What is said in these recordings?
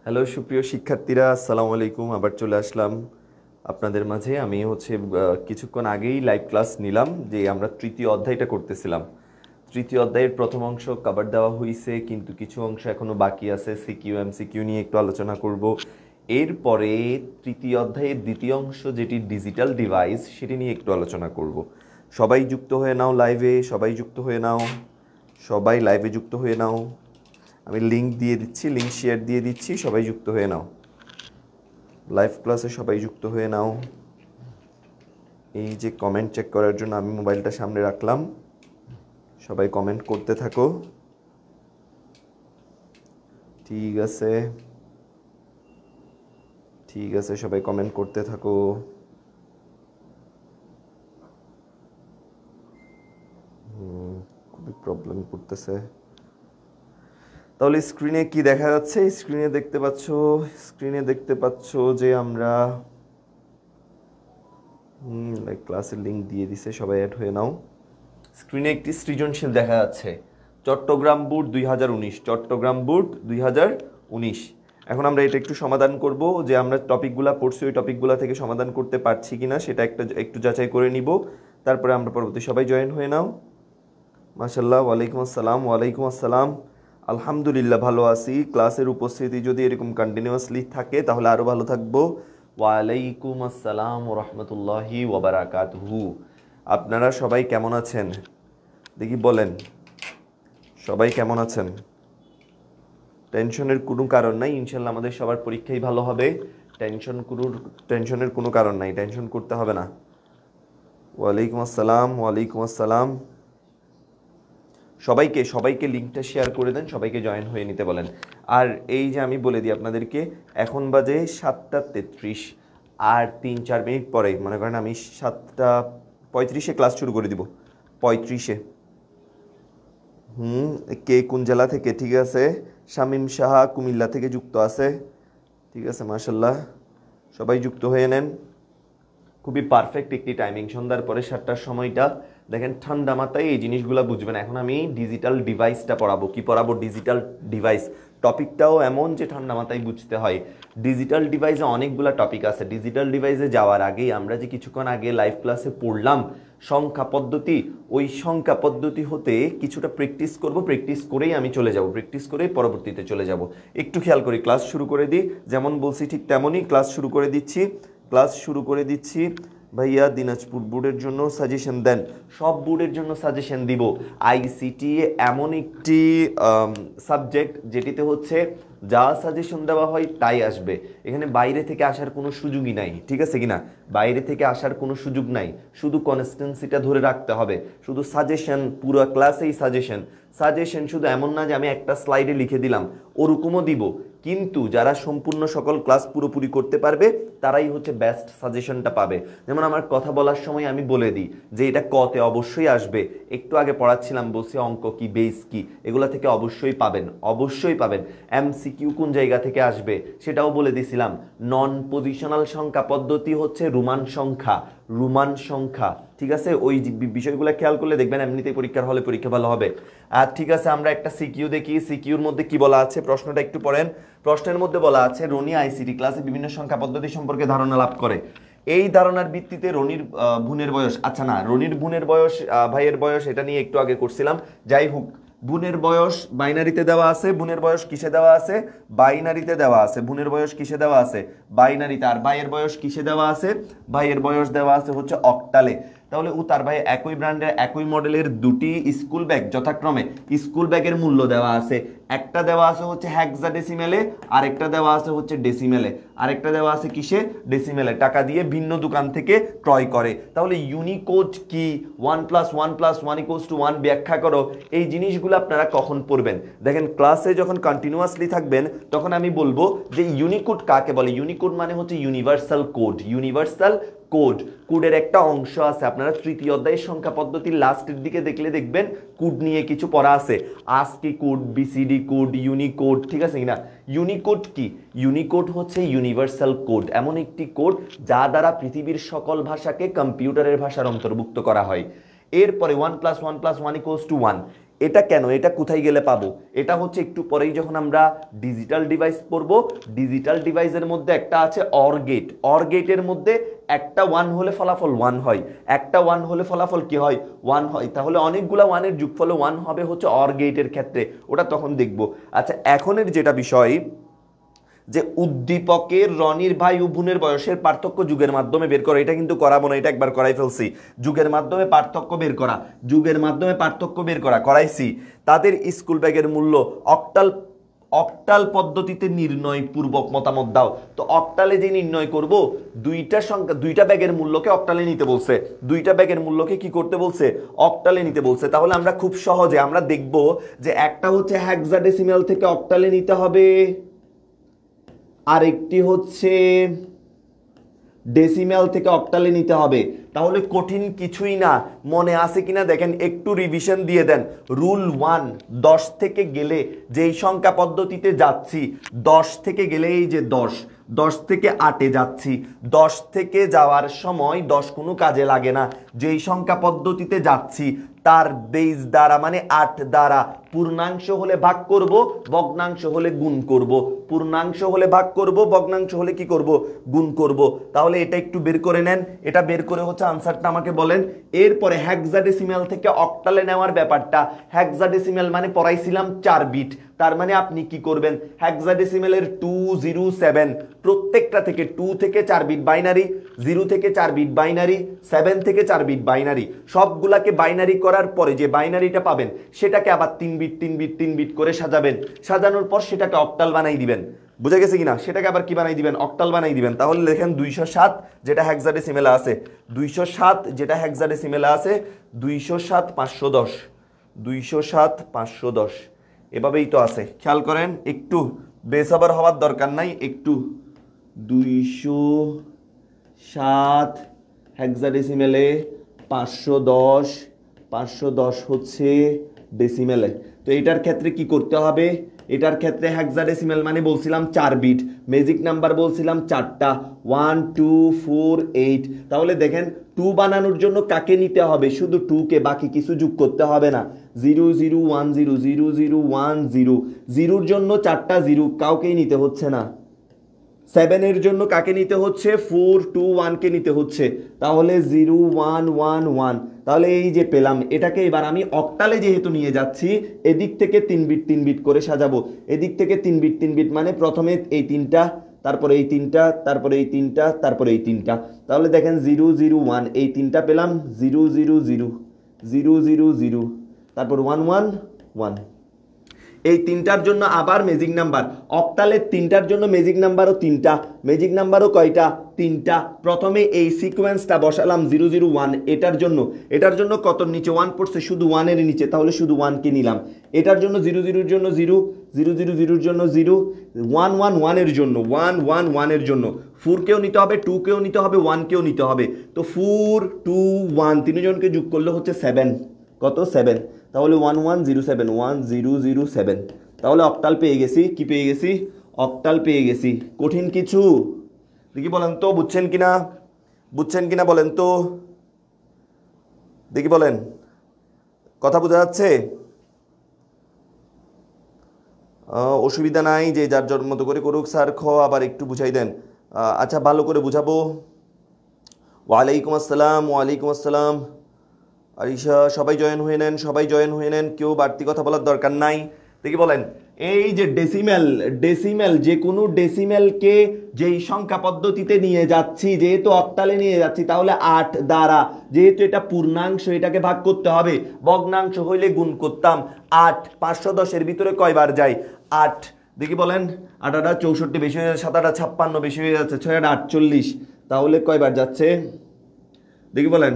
Hello সুপ্রিয় শিক্ষার্থীরা, আসসালামু আলাইকুম। আবার চলে আসলাম আপনাদের মাঝে। আমি কিছুক্ষণ আগেই লাইভ ক্লাস নিলাম যে আমরা তৃতীয় অধ্যায়টা করতেছিলাম। তৃতীয় অধ্যায়ের প্রথম অংশ কভার দেওয়া হয়েছে, কিন্তু কিছু অংশ এখনও বাকি আছে। সিকিউ এমসিকিউ নিয়ে একটু আলোচনা করব। এরপরে তৃতীয় অধ্যায়ের দ্বিতীয় অংশ, যেটি ডিজিটাল ডিভাইস, সেটি নিয়ে একটু আলোচনা করব। সবাই যুক্ত হয়ে নাও লাইভে, সবাই যুক্ত হয়ে নাও, সবাই লাইভে যুক্ত হয়ে নাও। আমি লিংক দিয়ে দিচ্ছি, লিংক শেয়ার দিয়ে দিচ্ছি, সবাই যুক্ত হয়ে নাও। লাইভ ক্লাসে সবাই যুক্ত হয়ে নাও। এই যে কমেন্ট চেক করার জন্য আমি মোবাইলটা সামনে রাখলাম, সবাই কমেন্ট করতে থাকো। ঠিক আছে, ঠিক আছে, সবাই কমেন্ট করতে থাকো। খুবই প্রবলেম করতেছে। তাহলে স্ক্রিনে কি দেখা যাচ্ছে? স্ক্রিনে দেখতে পাচ্ছ যে আমরা ক্লাসের লিংক দিয়ে দিছে, সবাই অ্যাড হয়ে নাও। স্ক্রিনে একটি সৃজনশীল দেখা যাচ্ছে, চট্টগ্রাম বোর্ড 2019, চট্টগ্রাম বোর্ড 2019। এখন আমরা এটা একটু সমাধান করব, যে আমরা টপিকগুলা পড়ছি ওই টপিকগুলা থেকে সমাধান করতে পারছি কিনা সেটা একটু যাচাই করে নিব। তারপরে আমরা পরবর্তী সবাই জয়েন হয়ে নাও। মাশাআল্লাহ, ওয়ালাইকুম আসসালাম। ওয়ালাইকুম আসসালাম, আলহামদুলিল্লাহ ভালো আছি। ক্লাসের উপস্থিতি যদি এরকম কন্টিনিউয়াসলি থাকে তাহলে আরও ভালো থাকবো। ওয়ালাইকুম আসসালাম ওয়া রাহমাতুল্লাহি ওয়া বারাকাতুহু। আপনারা সবাই কেমন আছেন দেখি বলেন, সবাই কেমন আছেন? টেনশনের কোনো কারণ নাই, ইনশাল্লাহ আমাদের সবার পরীক্ষাই ভালো হবে। টেনশনের কোনো কারণ নাই, টেনশন করতে হবে না। ওয়ালাইকুম আসসালাম, ওয়ালাইকুম আসসালাম। সবাইকে লিঙ্কটা শেয়ার করে দেন, সবাইকে জয়েন হয়ে নিতে বলেন। আর এই যে আমি বলে দিই আপনাদেরকে, এখন বাজে 7:33, আর 3-4 মিনিট পরে মনে করেন আমি 7:35 ক্লাস শুরু করে দিব। 35 কে কোন জেলা থেকে? ঠিক আছে, শামীম সাহা কুমিল্লা থেকে যুক্ত আছে। ঠিক আছে, মাশাল্লাহ, সবাই যুক্ত হয়ে নেন। খুবই পারফেক্ট একটি টাইমিং, সন্ধ্যার পরে 7টার সময়টা। দেখেন ঠান্ডা মাথায় এই জিনিসগুলো বুঝবেন। এখন আমি ডিজিটাল ডিভাইসটা পড়াবো। কি পড়াবো? Digital device. টপিকটাও এমন যে ঠান্ডা মাথায় বুঝতে হয়। ডিজিটাল ডিভাইসে অনেকগুলো টপিক আছে। ডিজিটাল ডিভাইসে যাওয়ার আগেই আমরা যে কিছুক্ষণ আগে লাইভ ক্লাসে পড়লাম সংখ্যা পদ্ধতি, ওই সংখ্যা পদ্ধতি হতে কিছুটা প্র্যাকটিস করব। প্র্যাকটিস করেই আমি চলে যাব, প্র্যাকটিস করেই পরবর্তীতে চলে যাব। একটু খেয়াল করি, ক্লাস শুরু করে দিই। যেমন বলছি ঠিক তেমনই ক্লাস শুরু করে দিচ্ছি। ভাইয়া দিনাজপুর বোর্ডের জন্য সাজেশন দেন। সব বোর্ডের জন্য সাজেশন দিব। আইসিটি এমন একটি সাবজেক্ট যেটিতে হচ্ছে যা সাজেশন দেওয়া হয় তাই আসবে। এখানে বাইরে থেকে আসার কোনো সুযোগই নাই, ঠিক আছে কিনা? বাইরে থেকে আসার কোনো সুযোগ নাই, শুধু কনস্টেন্সিটা ধরে রাখতে হবে। শুধু সাজেশন, পুরো ক্লাসেই সাজেশন শুধু এমন না যে আমি একটা স্লাইডে লিখে দিলাম, ওরকমও দিব। কিন্তু যারা সম্পূর্ণ সকল ক্লাস পুরোপুরি করতে পারবে তারাই হচ্ছে বেস্ট সাজেশনটা পাবে। যেমন আমার কথা বলার সময় আমি বলে দিই যে এটা কতে অবশ্যই আসবে। একটু আগে পড়াচ্ছিলাম, বলছি অঙ্ক কি, বেস কি, এগুলা থেকে অবশ্যই পাবেন। এমসিকিউ কোন জায়গা থেকে আসবে সেটাও বলে দিছিলাম। নন পজিশনাল সংখ্যা পদ্ধতি হচ্ছে রোমান সংখ্যা, ঠিক আছে? ওই বিষয়গুলো খেয়াল করলে দেখবেন এমনিতেই পরীক্ষার হলে পরীক্ষা ভালো হবে। আর ঠিক আছে, আমরা একটা সিকিউ দেখি। সিকিউর মধ্যে কি বলা আছে, প্রশ্নটা একটু পড়েন। প্রশ্নের মধ্যে বলা আছে রনি আইসিটি ক্লাসে বিভিন্ন সংখ্যা পদ্ধতি সম্পর্কে ধারণা লাভ করে। এই ধারণার ভিত্তিতে রনির বোনের বয়স, আচ্ছা না, রনির বোনের বয়স, ভাইয়ের বয়স, এটা নিয়ে একটু আগে করছিলাম। যাই হোক, বোনের বয়স বাইনারিতে দেওয়া আছে। বোনের বয়স কিসে দেওয়া আছে? বাইনারিতে দেওয়া আছে। বোনের বয়স কিসে দেওয়া আছে? বাইনারিতে। আর ভাইয়ের বয়স কিসে দেওয়া আছে? ভাইয়ের বয়স দেওয়া আছে হচ্ছে অক্টালে। তাহলে ও তার ভাই একই ব্র্যান্ডের একই মডেলের দুটি স্কুল ব্যাগ, যথাক্রমে স্কুল ব্যাগের মূল্য দেওয়া আছে। একটা দেওয়া আছে হচ্ছে হেক্সাডেসিমেলে, আরেকটা দেওয়া আছে হচ্ছে ডেসিমেলে। আরেকটা দেওয়া আছে কিসে? ডেসিমেলে। টাকা দিয়ে ভিন্ন দোকান থেকে ক্রয় করে। তাহলে ইউনিকোড কি? 1+1+1=1 ব্যাখ্যা করো। এই জিনিসগুলো আপনারা কখন পড়বেন? দেখেন ক্লাসে যখন কন্টিনিউয়াসলি থাকবেন তখন আমি বলবো যে ইউনিকোড কাকে বলে। ইউনিকোড মানে হচ্ছে ইউনিভার্সাল কোডের একটা অংশ আছে। আপনারা তৃতীয় অধ্যায়ের সংখ্যা পদ্ধতির লাস্টের দিকে দেখলে দেখবেন কোড নিয়ে কিছু পড়া আছে। ASCII code, BCD code, Unicode, ঠিক আছে কিনা? ইউনিকোড কি? ইউনিকোড হচ্ছে ইউনিভার্সাল কোড, এমন একটি কোড যা দ্বারা পৃথিবীর সকল ভাষাকে কম্পিউটারের ভাষার অন্তর্ভুক্ত করা হয়। এরপরে 1+1+1=1, এটা কেন, এটা কোথায় গেলে পাবো? এটা হচ্ছে একটু পরেই যখন আমরা ডিজিটাল ডিভাইস পড়বো, ডিজিটাল ডিভাইসের মধ্যে একটা আছে অর গেট। অর গেটের মধ্যে একটা 1 হলে ফলাফল 1 হয়, একটা 1 হলে ফলাফল কি হয়? 1 হয়। তাহলে অনেকগুলা 1-এর যোগফলে 1 হবে হচ্ছে অর গেটের ক্ষেত্রে, ওটা তখন দেখব। আচ্ছা, এখনের যেটা বিষয় যে উদ্দীপকের রনির ভাই ও বোনের বয়সের পার্থক্য যুগের মাধ্যমে বের করা, এটা কিন্তু করাবো না, এটা একবার করাই ফেলছি। যুগের মাধ্যমে পার্থক্য বের করা, যুগের মাধ্যমে পার্থক্য বের করা করাইছি। তাদের স্কুল ব্যাগের মূল্য অক্টাল পদ্ধতিতে নির্ণয় পূর্বক মতামত দাও। তো অক্টালে যে নির্ণয় করব, দুইটা সংখ্যা, দুইটা ব্যাগের মূল্যকে অক্টালে নিতে বলছে, দুইটা ব্যাগের মূল্যকে কি করতে বলছে? অক্টালে নিতে বলছে। তাহলে আমরা খুব সহজে আমরা দেখব যে একটা হচ্ছে হেক্সাডেসিমাল থেকে অক্টালে নিতে হবে, আরেকটি হচ্ছে ডেসিমাল থেকে অক্টালে নিতে হবে। তাহলে কঠিন কিছুই না, মনে আছে কিনা দেখেন, একটু রিভিশন দিয়ে দেন। রুল 1, 10 থেকে গেলে যেই সংখ্যা পদ্ধতিতে যাচ্ছি, 10 থেকে গেলে এই যে 10, 10 থেকে 8-এ যাচ্ছি, 10 থেকে যাওয়ার সময় 10 কোনো কাজে লাগে না। যেই সংখ্যা পদ্ধতিতে যাচ্ছি তার বেস দ্বারা মানে 8 দ্বারা পূর্ণাংশ হলে ভাগ করব, ভগ্নাংশ হলে গুণ করব। পূর্ণাংশ হলে ভাগ করব, ভগ্নাংশ হলে কি করব? গুণ করব। তাহলে এটা একটু বের করে নেন, এটা বের করে হচ্ছে আনসারটা আমাকে বলেন। এরপরে হেক্সাডেসিমাল থেকে অক্টালে নেওয়ার ব্যাপারটা, হেক্সাডেসিমাল মানে পড়াইছিলাম 4 বিট, তার মানে আপনি কি করবেন? হেক্সাডেসিমালের 207 প্রত্যেকটা থেকে 2 থেকে 4 বিট বাইনারি, 0 থেকে 4 বিট বাইনারি, 7 থেকে 4 বিট বাইনারি, সবগুলাকে বাইনারি করার পরে যে বাইনারিটা পাবেন সেটাকে আবার 3 বিট 3 বিট 3 বিট করে সাজাবেন। সাজানোর পর সেটাকে অক্টাল বানাই দিবেন। বুঝা গেছে কিনা? সেটাকে আবার কি বানাই দিবেন? অক্টাল বানাই দিবেন। তাহলে লেখেন 207 যেটা হেক্সাডেসিমালে আছে, 207 যেটা হেক্সাডেসিমালে আছে, 207 510, 207 510 এভাবেই তো আছে। খেয়াল করেন, একটু বেসাবার হওয়ার দরকার নাই, একটু 207 হেক্সাডেসিমেলে, 510, 510 হচ্ছে ডেসিমেলে। তো এটার ক্ষেত্রে কি করতে হবে? এটার ক্ষেত্রে হেক্সাডেসিমেল মানে বলছিলাম 4 বিট, ম্যাজিক নাম্বার বলছিলাম 4টা, 1 2 4 8। তাহলে দেখেন 2 বানানোর জন্য কাকে নিতে হবে? শুধু 2 কে, বাকি কিছু যোগ করতে হবে না। 0 0 1 0 0 0 1 0, 0-র জন্য 4টা 0 কাউকেই নিতে হচ্ছে না। 7 এর জন্য কাকে নিতে হচ্ছে? 4 2 1 কে নিতে হচ্ছে। তাহলে 0 1 1 1। তাহলে এই যে পেলাম, এটাকে এবার আমি অক্টালে যেহেতু নিয়ে যাচ্ছি, এদিক থেকে 3 বিট 3 বিট করে সাজাবো। এদিক থেকে 3 বিট 3 বিট মানে প্রথমে এই 3টা, তারপরে এই 3টা, তারপরে এই 3টা, তারপরে এই 3টা। তাহলে দেখেন 0 0 1, এই 3টা পেলাম, 0 0 0 0 0 0, তারপর 1 1 1। এই 3টার জন্য আবার ম্যাজিক নাম্বার, অক্টালের 3টার জন্য ম্যাজিক নাম্বারও 3টা, ম্যাজিক নাম্বারও কয়টা? 3টা। প্রথমে এই সিকোয়েন্সটা বসালাম 0 0 1, এটার জন্য কত নিচে 1 পড়ছে? শুধু 1 এর নিচে, তাহলে শুধু 1 কে নিলাম। এটার জন্য 0 0 এর জন্য 0 0 0 0 এর জন্য 0, 1 1 1 এর জন্য 1 1 1 এর জন্য 4 কেও নিতে হবে, 2 কেও নিতে হবে, 1 কেও নিতে হবে। তো 4 2 1 তিনজনকে যোগ করলে হচ্ছে 7। কত? 7। তাহলে 1 1 0 7, 1 0 0 7। তাহলে অক্টাল পেয়ে গেছি। কি পেয়ে গেছি? অক্টাল পেয়ে গেছি। কঠিন কিছু? দেখি বলেন তো, বুঝছেন কিনা? বুঝছেন কিনা বলেন তো, দেখি বলেন, কথা বোঝা যাচ্ছে? অসুবিধা নাই, যে যার জন্ম মতো করে করুক। স্যার আবার একটু বুঝাই দেন। আচ্ছা, ভালো করে বুঝাবো। ওয়ালাইকুম আসসালাম, ওয়ালাইকুম আসসালাম। আরিশা, সবাই জয়েন হয়ে নেন, সবাই জয়েন হয়ে নেন, কেউ বাড়তি কথা বলার দরকার নাই। দেখি বলেন, এই যে ডেসিমেল, যে কোনো ডেসিমেলকে যেই সংখ্যা পদ্ধতিতে নিয়ে যাচ্ছি, যেহেতু অক্টালে নিয়ে যাচ্ছি, তাহলে 8 দ্বারা, যেহেতু এটা পূর্ণাংশ, এটাকে ভাগ করতে হবে। ভগ্নাংশ হইলে গুণ করতাম। 8 510-এর ভিতরে কয়বার যায়? 8। দেখি বলেন, 8 8 64 বেশি হয়ে যাচ্ছে, 7 8 56 বেশি হয়ে যাচ্ছে, 6 8 48। তাহলে কয়বার যাচ্ছে? দেখি বলেন,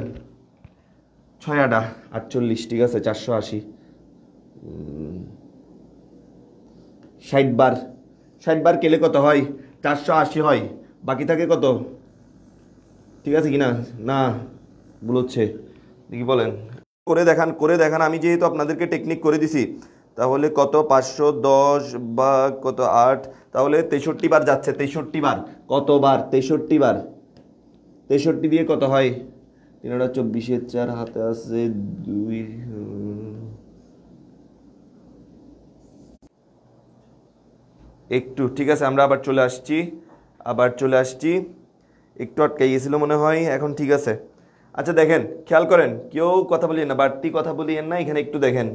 6 8 48, ঠিক আছে, 480। 60 বার, 60 বার কেলে কত হয়? 480 হয়। বাকি থাকে কত? ঠিক আছে কিনা? না, ভুল হচ্ছে। দেখি বলেন, করে দেখান, করে দেখান। আমি যেহেতু আপনাদেরকে টেকনিক করে দিছি, তাহলে কত? 510 বা কত 8, তাহলে 63 বার যাচ্ছে। 63 বার কতবার? 63 বার। 63 দিয়ে কত হয়? 3 24, 4 হাতে আছে 2, একটু ঠিক আছে, আমরা আবার চলে আসছি। একটু আটকে গিয়েছিল মনে হয়, এখন ঠিক আছে। আচ্ছা দেখেন, খেয়াল করেন, কেউ কথা বলিয়েন না, বাড়তি কথা বলিয়েন না, এখানে একটু দেখেন।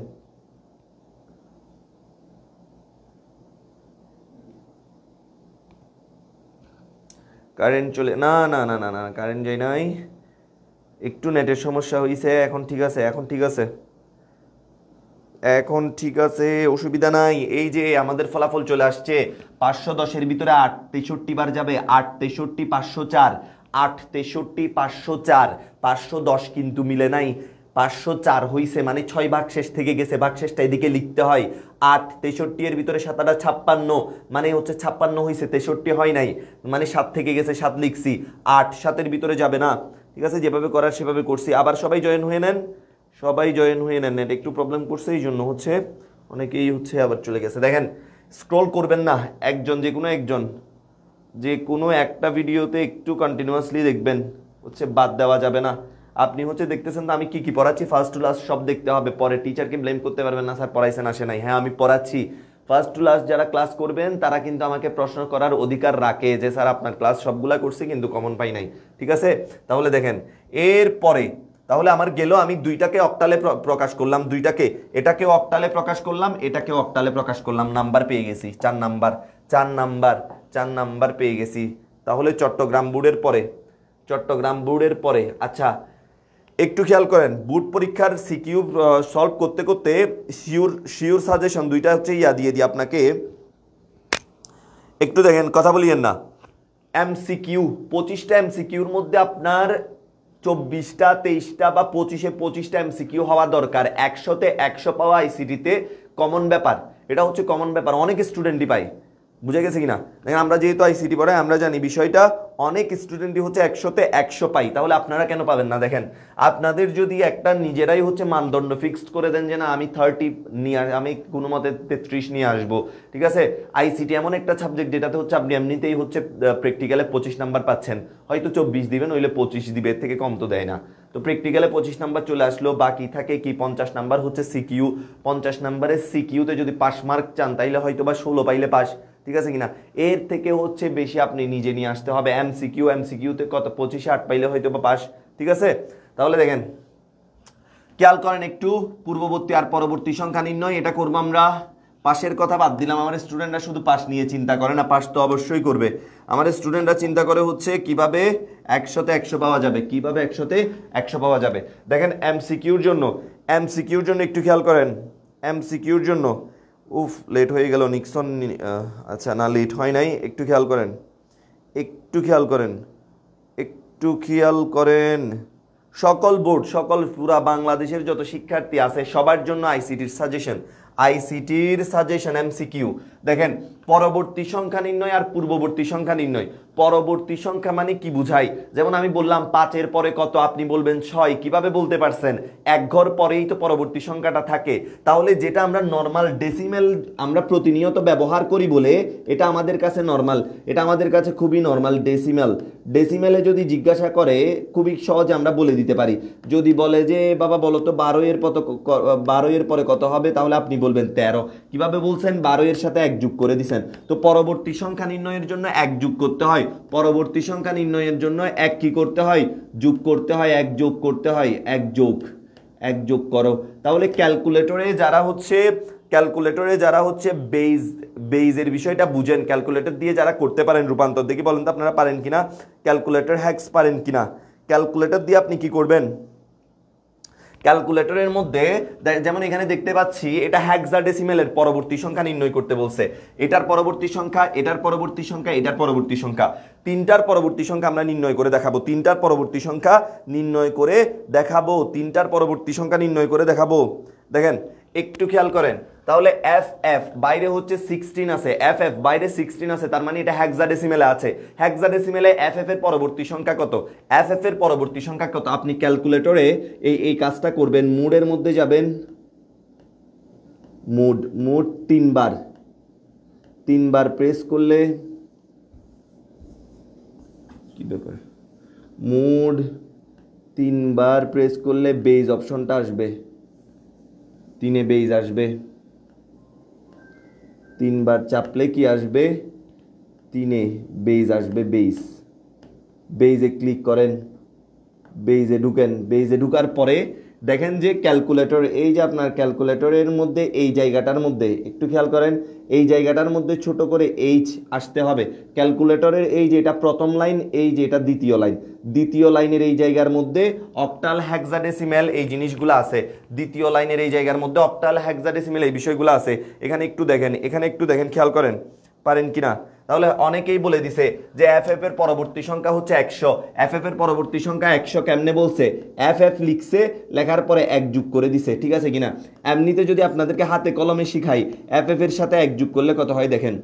কারেন্ট চলে না না না না না কারেন্ট যায় নাই, একটু নেটের সমস্যা হয়েছে। এখন ঠিক আছে, এখন ঠিক আছে, অসুবিধা নাই। এই যে আমাদের ফলাফল চলে আসছে, 510-এর ভিতরে 8 63 বার যাবে, 8 63 504, 8 63 504, 510 কিন্তু মিলে নাই, 504 হইছে, মানে 6 ভাগশেষ থেকে গেছে, ভাগশেষটা এদিকে লিখতে হয়। 8 63 এর ভিতরে 7 56, মানে হচ্ছে 56 হইছে, 63 হয় নাই, মানে 7 থেকে গেছে, 7 লিখছি। 8 7-এর ভিতরে যাবে না, ঠিক আছে, যেভাবে করার সেভাবে করছি। আবার সবাই জয়েন হয়ে নেন, নেট একটু প্রবলেম করছে, এই জন্য হচ্ছে অনেকেই হচ্ছে আবার চলে গেছে। দেখেন, স্ক্রল করবেন না, যে কোনো একটা ভিডিওতে একটু কন্টিনিউয়াসলি দেখবেন, হচ্ছে বাদ দেওয়া যাবে না। আপনি হচ্ছে দেখতেছেন তো আমি কি কি পড়াচ্ছি, ফার্স্ট টু লাস্ট সব দেখতে হবে, পরে টিচারকে ব্লেম করতে পারবেন না, স্যার পড়াইছেন আসে নাই। হ্যাঁ আমি পড়াচ্ছি, ফার্স্ট টু লাস্ট যারা ক্লাস করবেন তারা কিন্তু আমাকে প্রশ্ন করার অধিকার রাখে যে স্যার আপনার ক্লাস সবগুলা করছি কিন্তু কমন পাই নাই, ঠিক আছে। তাহলে দেখেন, এরপরে তাহলে আমার গেল, আমি দুইটাকে অক্টালে প্রকাশ করলাম, এটাকে অক্টালে প্রকাশ করলাম, এটাকে অক্টালে প্রকাশ করলাম, নাম্বার পেয়ে গেছি 4 নাম্বার, 4 নাম্বার পেয়ে গেছি। তাহলে চট্টগ্রাম বোর্ডের পরে আচ্ছা একটু খেয়াল করেন, বোর্ড পরীক্ষার সিকিউ সলভ করতে করতে শিওর সাজেশন দুইটা হচ্ছে দিয়ে দিই আপনাকে, একটু দেখেন, কথা বলিয়েন না। এমসিকিউ 25টা এমসিকিউর মধ্যে আপনার 24টা 23টা বা 25টা এমসিকিউ হওয়া দরকার। 100-তে 100 পাওয়া আইসিটিতে কমন ব্যাপার, এটা হচ্ছে কমন ব্যাপার, অনেক স্টুডেন্টই পায়, বুঝে গেছে কিনা? দেখেন আমরা যেহেতু আইসিটি পড়াই আমরা জানি বিষয়টা, অনেক স্টুডেন্টই হচ্ছে 100-তে 100 পাই, তাহলে আপনারা কেন পাবেন না? দেখেন, আপনাদের যদি একটা নিজেরাই হচ্ছে মানদণ্ড ফিক্সড করে দেন যে না আমি 30 নিয়ে আমি কোনো মতে 33 নিয়ে আসবো, ঠিক আছে। আইসিটি এমন একটা সাবজেক্ট যেটাতে হচ্ছে আপনি এমনিতেই হচ্ছে প্র্যাকটিক্যালে 25 নাম্বার পাচ্ছেন, হয়তো 24 দিবেন, নইলে 25 দিবে, এর থেকে কম তো দেয় না। তো প্র্যাকটিক্যালে 25 নাম্বার চলে আসলো, বাকি থাকে কি 50 নাম্বার হচ্ছে সিকিউ। 50 নাম্বারের সিকিউতে যদি পাস মার্ক চান তাইলে হয়তো বা 16 পাইলে পাস, ঠিক আছে কিনা? এর থেকে হচ্ছে বেশি আপনি নিজে নিয়ে আসতে হবে। এমসিকিউতে কত 25-এ 8 পাইলে হয়তো বা পাস, ঠিক আছে। তাহলে দেখেন, খেয়াল করেন একটু, পূর্ববর্তী আর পরবর্তী সংখ্যা নির্ণয়, এটা করবো আমরা। পাশের কথা বাদ দিলাম, আমার স্টুডেন্টরা শুধু পাস নিয়ে চিন্তা করে না, পাস তো অবশ্যই করবে। আমার স্টুডেন্টরা চিন্তা করে হচ্ছে কিভাবে 100-তে 100 পাওয়া যাবে, কিভাবে 100-তে 100 পাওয়া যাবে। দেখেন এমসিকিউর জন্য একটু খেয়াল করেন, এমসিকিউর জন্য লেট হয়ে গেল নিক্সন, আচ্ছা না লেট হয় নাই, একটু খেয়াল করেন, সকল বোর্ড, পুরা বাংলাদেশের যত শিক্ষার্থী আছে সবার জন্য আইসিটির সাজেশন এমসিকিউ। দেখেন, পরবর্তী সংখ্যা নির্ণয় আর পূর্ববর্তী সংখ্যা নির্ণয়। পরবর্তী সংখ্যা মানে কি বুঝাই? যেমন আমি বললাম 5-এর পরে কত, আপনি বলবেন 6, কিভাবে বলতে পারছেন? এক ঘর পরেই তো পরবর্তী সংখ্যাটা থাকে। তাহলে যেটা আমরা নর্মাল ডেসিমেল আমরা প্রতিনিয়ত ব্যবহার করি বলে এটা আমাদের কাছে নর্মাল, এটা আমাদের কাছে খুবই নর্মাল। ডেসিমেলে যদি জিজ্ঞাসা করে খুবই সহজে আমরা বলে দিতে পারি। যদি বলে যে বাবা বলো তো 12-এর পরে কত হবে, তাহলে আপনি বলবেন 13। কিভাবে বলছেন? 12-এর সাথে 1 যোগ করে দিছেন। তো পরবর্তী সংখ্যা নির্ণয়ের জন্য 1 যোগ করতে হয়, পরবর্তী সংখ্যা নির্ণয়ের জন্য 1 কি করতে হয়? যোগ করতে হয়, 1 যোগ করতে হয়, 1 যোগ করো। তাহলে ক্যালকুলেটরে যারা হচ্ছে বেইজের বিষয়টা বুঝেন, ক্যালকুলেটর দিয়ে যারা করতে পারেন রূপান্তর, দেখি বলেন তো আপনারা পারেন কিনা, ক্যালকুলেটর হ্যাক্স পারেন কিনা? ক্যালকুলেটর দিয়ে আপনি কি করবেন? ক্যালকুলেটরের মধ্যে যেমন এখানে দেখতে পাচ্ছি, এটা হেক্সাডেসিমেলের পরবর্তী সংখ্যা নির্ণয় করতে বলছে। এটার পরবর্তী সংখ্যা, এটার পরবর্তী সংখ্যা, এটার পরবর্তী সংখ্যা, তিনটার পরবর্তী সংখ্যা আমরা নির্ণয় করে দেখাবো। তিনটার পরবর্তী সংখ্যা নির্ণয় করে দেখাবো। দেখেন একটু খেয়াল করেন, তাহলে এফ বাইরে হচ্ছে 16 আছে, বাইরে 16 আছে, তার মানে এটা হেক্সাডেসিমেলে আছে। হেক্সাডেসিমেলে এফ এর পরবর্তী সংখ্যা কত? এফ এর পরবর্তী সংখ্যা কত? আপনি ক্যালকুলেটরে এই কাজটা করবেন, মোডের মধ্যে যাবেন, মোড 3 বার প্রেস করলে কি ব্যাপার, মোড 3 বার প্রেস করলে বেজ অপশনটা আসবে, 3-এ বেজ আসবে, 3 বার চাপলে কি আসবে 3-এ বেজ আসবে বেজে ক্লিক করেন বেজে ঢুকেন বেজে ঢুকার পরে দেখেন যে ক্যালকুলেটর এই যে আপনার ক্যালকুলেটরের মধ্যে এই জায়গাটার মধ্যে একটু খেয়াল করেন এই জায়গাটার মধ্যে ছোট করে এইচ আসতে হবে ক্যালকুলেটরের এই যে এটা প্রথম লাইন এই যে এটা দ্বিতীয় লাইনের এই জায়গার মধ্যে অক্টাল হেক্সাডেসিমেল এই জিনিসগুলো আছে দ্বিতীয় লাইনের এই জায়গার মধ্যে অক্টাল হেক্সাডেসিমেল এই বিষয়গুলো আছে এখানে একটু দেখেন খেয়াল করেন পারেন কিনা তাহলে অনেকেই বলে দিছে যে এফএফ এর পরবর্তী সংখ্যা হচ্ছে 100 এফএফ এর পরবর্তী সংখ্যা 100 কেমনে বলছে এফএফ লিখছে লেখার পরে 1 যোগ করে দিছে ঠিক আছে কিনা এমনিতে যদি আপনাদেরকে হাতে কলমে শিখাই এফএফ এর সাথে 1 যোগ করলে কত হয় দেখেন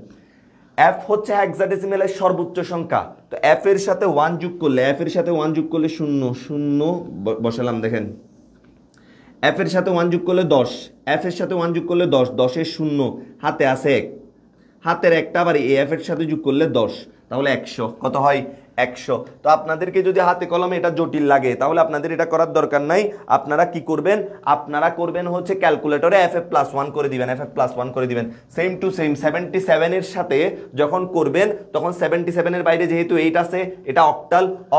এফ হচ্ছে হেক্সাডেসিমেলের সর্বোচ্চ সংখ্যা তো এফ এর সাথে 1 যোগ করলে 0 বসালাম দেখেন এফ এর সাথে 1 যোগ করলে 10 এফ এর সাথে 1 যোগ করলে 10 এর 0 হাতে আছে 1 হাতের একটা আবার এফ এর সাথে যোগ করলে 10 তাহলে 100 কত হয় 100 তো আপনাদেরকে যদি হাতে কলমে এটা জটিল লাগে তাহলে আপনাদের এটা করার দরকার নাই আপনারা কি করবেন আপনারা করবেন হচ্ছে ক্যালকুলেটরে FF+1 করে দিবেন সেম টু সেম 77 এর সাথে যখন করবেন তখন 77 এর বাইরে যেহেতু 8 আছে এটা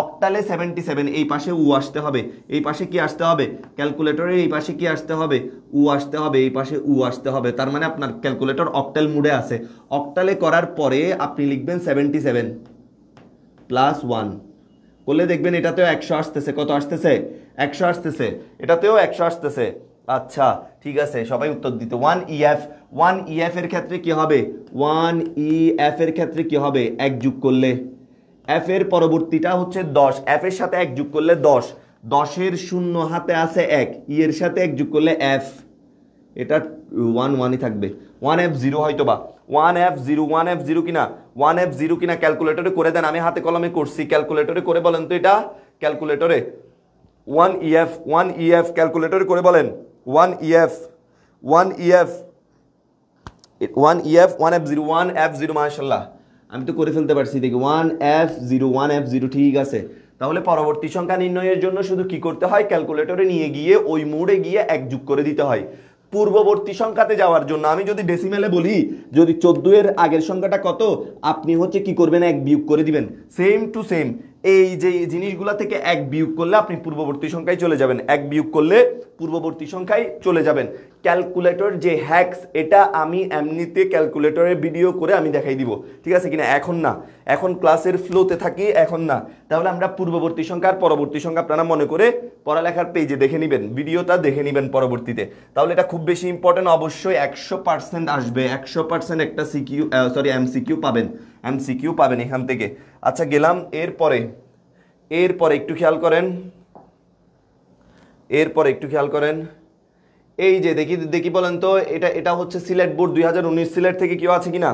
অক্টালে 77 এই পাশে উ আসতে হবে এই পাশে কি আসতে হবে ক্যালকুলেটরে এই পাশে কি আসতে হবে উ আসতে হবে এই পাশে উ আসতে হবে তার মানে আপনার ক্যালকুলেটর অক্টাল মোডে আছে অক্টালে করার পরে আপনি লিখবেন 77 প্লাস 1 করলে দেখবেন এটাতেও 100 আসতেছে কত আসতেছে 100 আসতেছে এটাতেও 100 আসতেছে আচ্ছা ঠিক আছে সবাই উত্তর দিতে 1 এর ক্ষেত্রে কি হবে 1 এর ক্ষেত্রে কি হবে 1 যোগ করলে এফ এর পরবর্তীটা হচ্ছে 10 এফ এর সাথে 1 যোগ করলে 10 এর 0 হাতে আছে 1 এর সাথে 1 যোগ করলে এফ এটা 1 থাকবে 1F0 হয়তো বা 1F0 কিনা ক্যালকুলেটরে করে দেন আমি হাতে কলমে করছি ক্যালকুলেটরে করে বলেন তো এটা ক্যালকুলেটরে 1EF ক্যালকুলেটরে করে বলেন 1EF 1F0 মাশাআল্লাহ আমি তো করে ফেলতে পারছি দেখি 1F0 ঠিক আছে তাহলে পরবর্তী সংখ্যা নির্ণয়ের জন্য শুধু কি করতে হয় ক্যালকুলেটরে নিয়ে গিয়ে ওই মোডে গিয়ে 1 যোগ করে দিতে হয় পূর্ববর্তী সংখ্যাতে যাওয়ার জন্য আমি যদি ডেসিমেলে বলি যদি 14 এর আগের সংখ্যাটা কত আপনি হচ্ছে কি করবেন 1 বিয়োগ করে দিবেন সেম টু সেম এই যে জিনিসগুলা থেকে 1 বিয়োগ করলে আপনি পূর্ববর্তী সংখ্যায় চলে যাবেন 1 বিয়োগ করলে পূর্ববর্তী সংখ্যায় চলে যাবেন ক্যালকুলেটর যে হ্যাক্স এটা আমি এমনিতে ক্যালকুলেটরের ভিডিও করে আমি দেখাই দিব ঠিক আছে কিনা এখন না এখন ক্লাসের ফ্লোতে থাকি এখন না তাহলে আমরা পূর্ববর্তী সংখ্যা আর পরবর্তী সংখ্যা আপনারা মনে করে পড়ালেখার পেজে দেখে নেবেন ভিডিওটা দেখে নেবেন পরবর্তীতে তাহলে এটা খুব বেশি ইম্পর্টেন্ট অবশ্যই 100% আসবে 100% একটা এমসিকিউ পাবেন এখান থেকে আচ্ছা গেলাম এরপরে একটু খেয়াল করেন এই যে দেখি বলেন তো এটা হচ্ছে সিলেট বোর্ড 2019 সিলেট থেকে কেউ আছে কিনা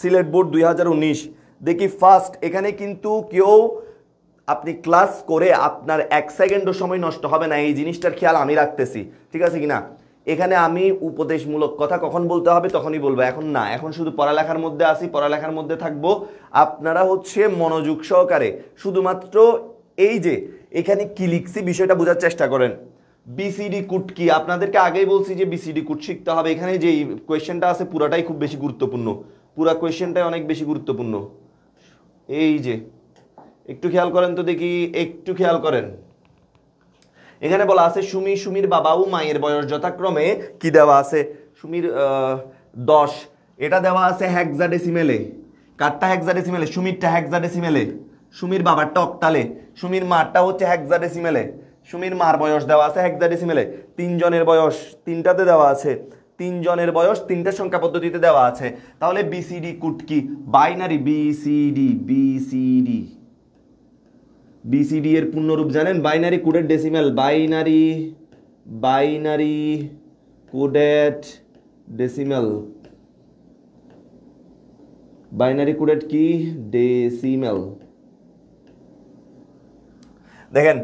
সিলেট বোর্ড 2019 দেখি ফার্স্ট এখানে কিন্তু কেউ আপনি ক্লাস করে আপনার 1 সেকেন্ডও সময় নষ্ট হবে না এই জিনিসটার খেয়াল আমি রাখতেছি ঠিক আছে কিনা এখানে আমি উপদেশমূলক কথা কখন বলতে হবে তখনই বলবো এখন না এখন শুধু পড়ালেখার মধ্যে আসি পড়ালেখার মধ্যে থাকবো আপনারা হচ্ছে মনোযোগ সহকারে শুধুমাত্র এই যে এখানে কি লিখছি বিষয়টা বোঝার চেষ্টা করেন বিসিডি কোড কি আপনাদেরকে আগেই বলছি যে বিসিডি কোড শিখতে হবে এখানে যে কোয়েশ্চেনটা আছে পুরাটাই খুব বেশি গুরুত্বপূর্ণ পুরা কোয়েশ্চেনটাই অনেক বেশি গুরুত্বপূর্ণ এই যে একটু খেয়াল করেন তো দেখি একটু খেয়াল করেন এখানে বলা আছে সুমির বাবা ও মায়ের বয়স যথাক্রমে কি দেওয়া আছে সুমির 10 এটা দেওয়া আছে হেক্সাডেসিমেলে কারটা হেক্সাডেসিমেলে সুমিরটা হেক্সাডেসিমেলে সুমির বাবারটা অক্টালে সুমির মারটা হচ্ছে হেক্সাডেসিমেলে সুমির মার বয়স দেওয়া আছে হেক্সাডেসিমেলে তিনজনের বয়স তিনটাতে দেওয়া আছে তিনজনের বয়স তিনটা সংখ্যা পদ্ধতিতে দেওয়া আছে তাহলে বিসিডি কোড কি বাইনারি বিসিডি এর পূর্ণরূপ জানেন binary coded decimal binary coded decimal binary coded কি ডেসিমেল দেখেন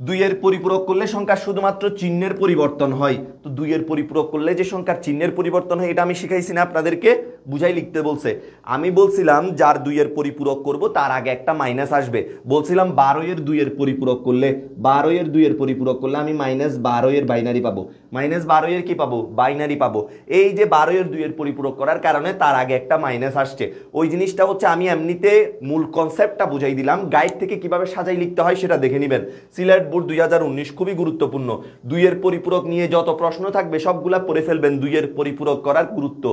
2 এর পরিপূরক করলে সংখ্যা শুধুমাত্র চিহ্নের পরিবর্তন হয় তো 2 এর পরিপূরক করলে যে সংখ্যার চিহ্নের পরিবর্তন হয় এটা আমি শিখাইছি না আপনাদেরকে বুঝাই লিখতে বলছে। আমি বলছিলাম যার 2 এর পরিপূরক করব তার আগে একটা মাইনাস আসবে। বলছিলাম 12 এর 2 এর পরিপূরক করলে, 12 এর 2 এর পরিপূরক করলে আমি -12 এর বাইনারি পাবো। -12 এর কি পাবো? বাইনারি পাবো। এই যে 12 এর 2 এর পরিপূরক করার কারণে তার আগে একটা মাইনাস আসছে। ওই জিনিসটা হচ্ছে আমি এমনিতে মূল কনসেপ্টটা বুঝাই দিলাম, গাইড থেকে কিভাবে সাজাই লিখতে হয় সেটা দেখে নেবেন। সিলেট বোর্ড 2019 খুবই গুরুত্বপূর্ণ। 2 এর পরিপূরক নিয়ে যত প্রশ্ন থাকবে সবগুলা পড়ে ফেলবেন। 2 এর পরিপূরক করার গুরুত্ব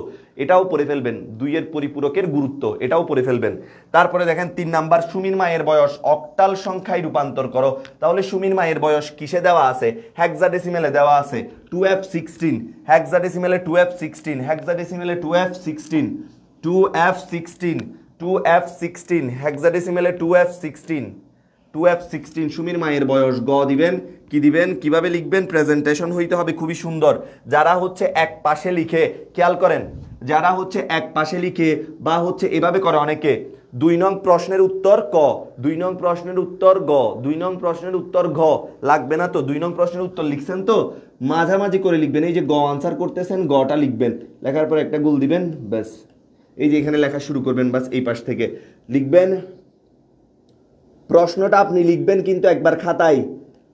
এটাও পড়ে ফেলবেন, 2 এর পরিপূরকের গুরুত্ব এটাও পড়ে ফেলবেন। তারপরে দেখেন 3 নাম্বার, সুমির মায়ের বয়স অক্টাল সংখ্যায় রূপান্তর করো। তাহলে সুমির মায়ের বয়স কিসে দেওয়া আছে? হেক্সাডেসিমেলে দেওয়া আছে 2f16, হেক্সাডেসিমেলে 2f16, হেক্সাডেসিমেলে 2f16, 2f16, 2f16, হেক্সাডেসিমেলে 2f16, 2f16 সুমির মায়ের বয়স। গ দিবেন, কি দিবেন, কিভাবে লিখবেন? প্রেজেন্টেশন হইতে হবে খুবই সুন্দর। যারা হচ্ছে এক পাশে লিখে, খেয়াল করেন, যারা হচ্ছে এক পাশে লিখে বা হচ্ছে এভাবে করে অনেকে, 2 নং প্রশ্নের উত্তর ক, 2 নং প্রশ্নের উত্তর গ, 2 নং প্রশ্নের উত্তর ঘ, লাগবে না তো? 2 নং প্রশ্নের উত্তর লিখছেন তো, মাঝামাঝি করে লিখবেন। এই যে গ আনসার করতেছেন, গটা লিখবেন, লেখার পর একটা গোল দিবেন, ব্যাস। এই যে এখানে লেখা শুরু করবেন, বাস এই পাশ থেকে লিখবেন। প্রশ্নটা আপনি লিখবেন কিন্তু একবার খাতায়,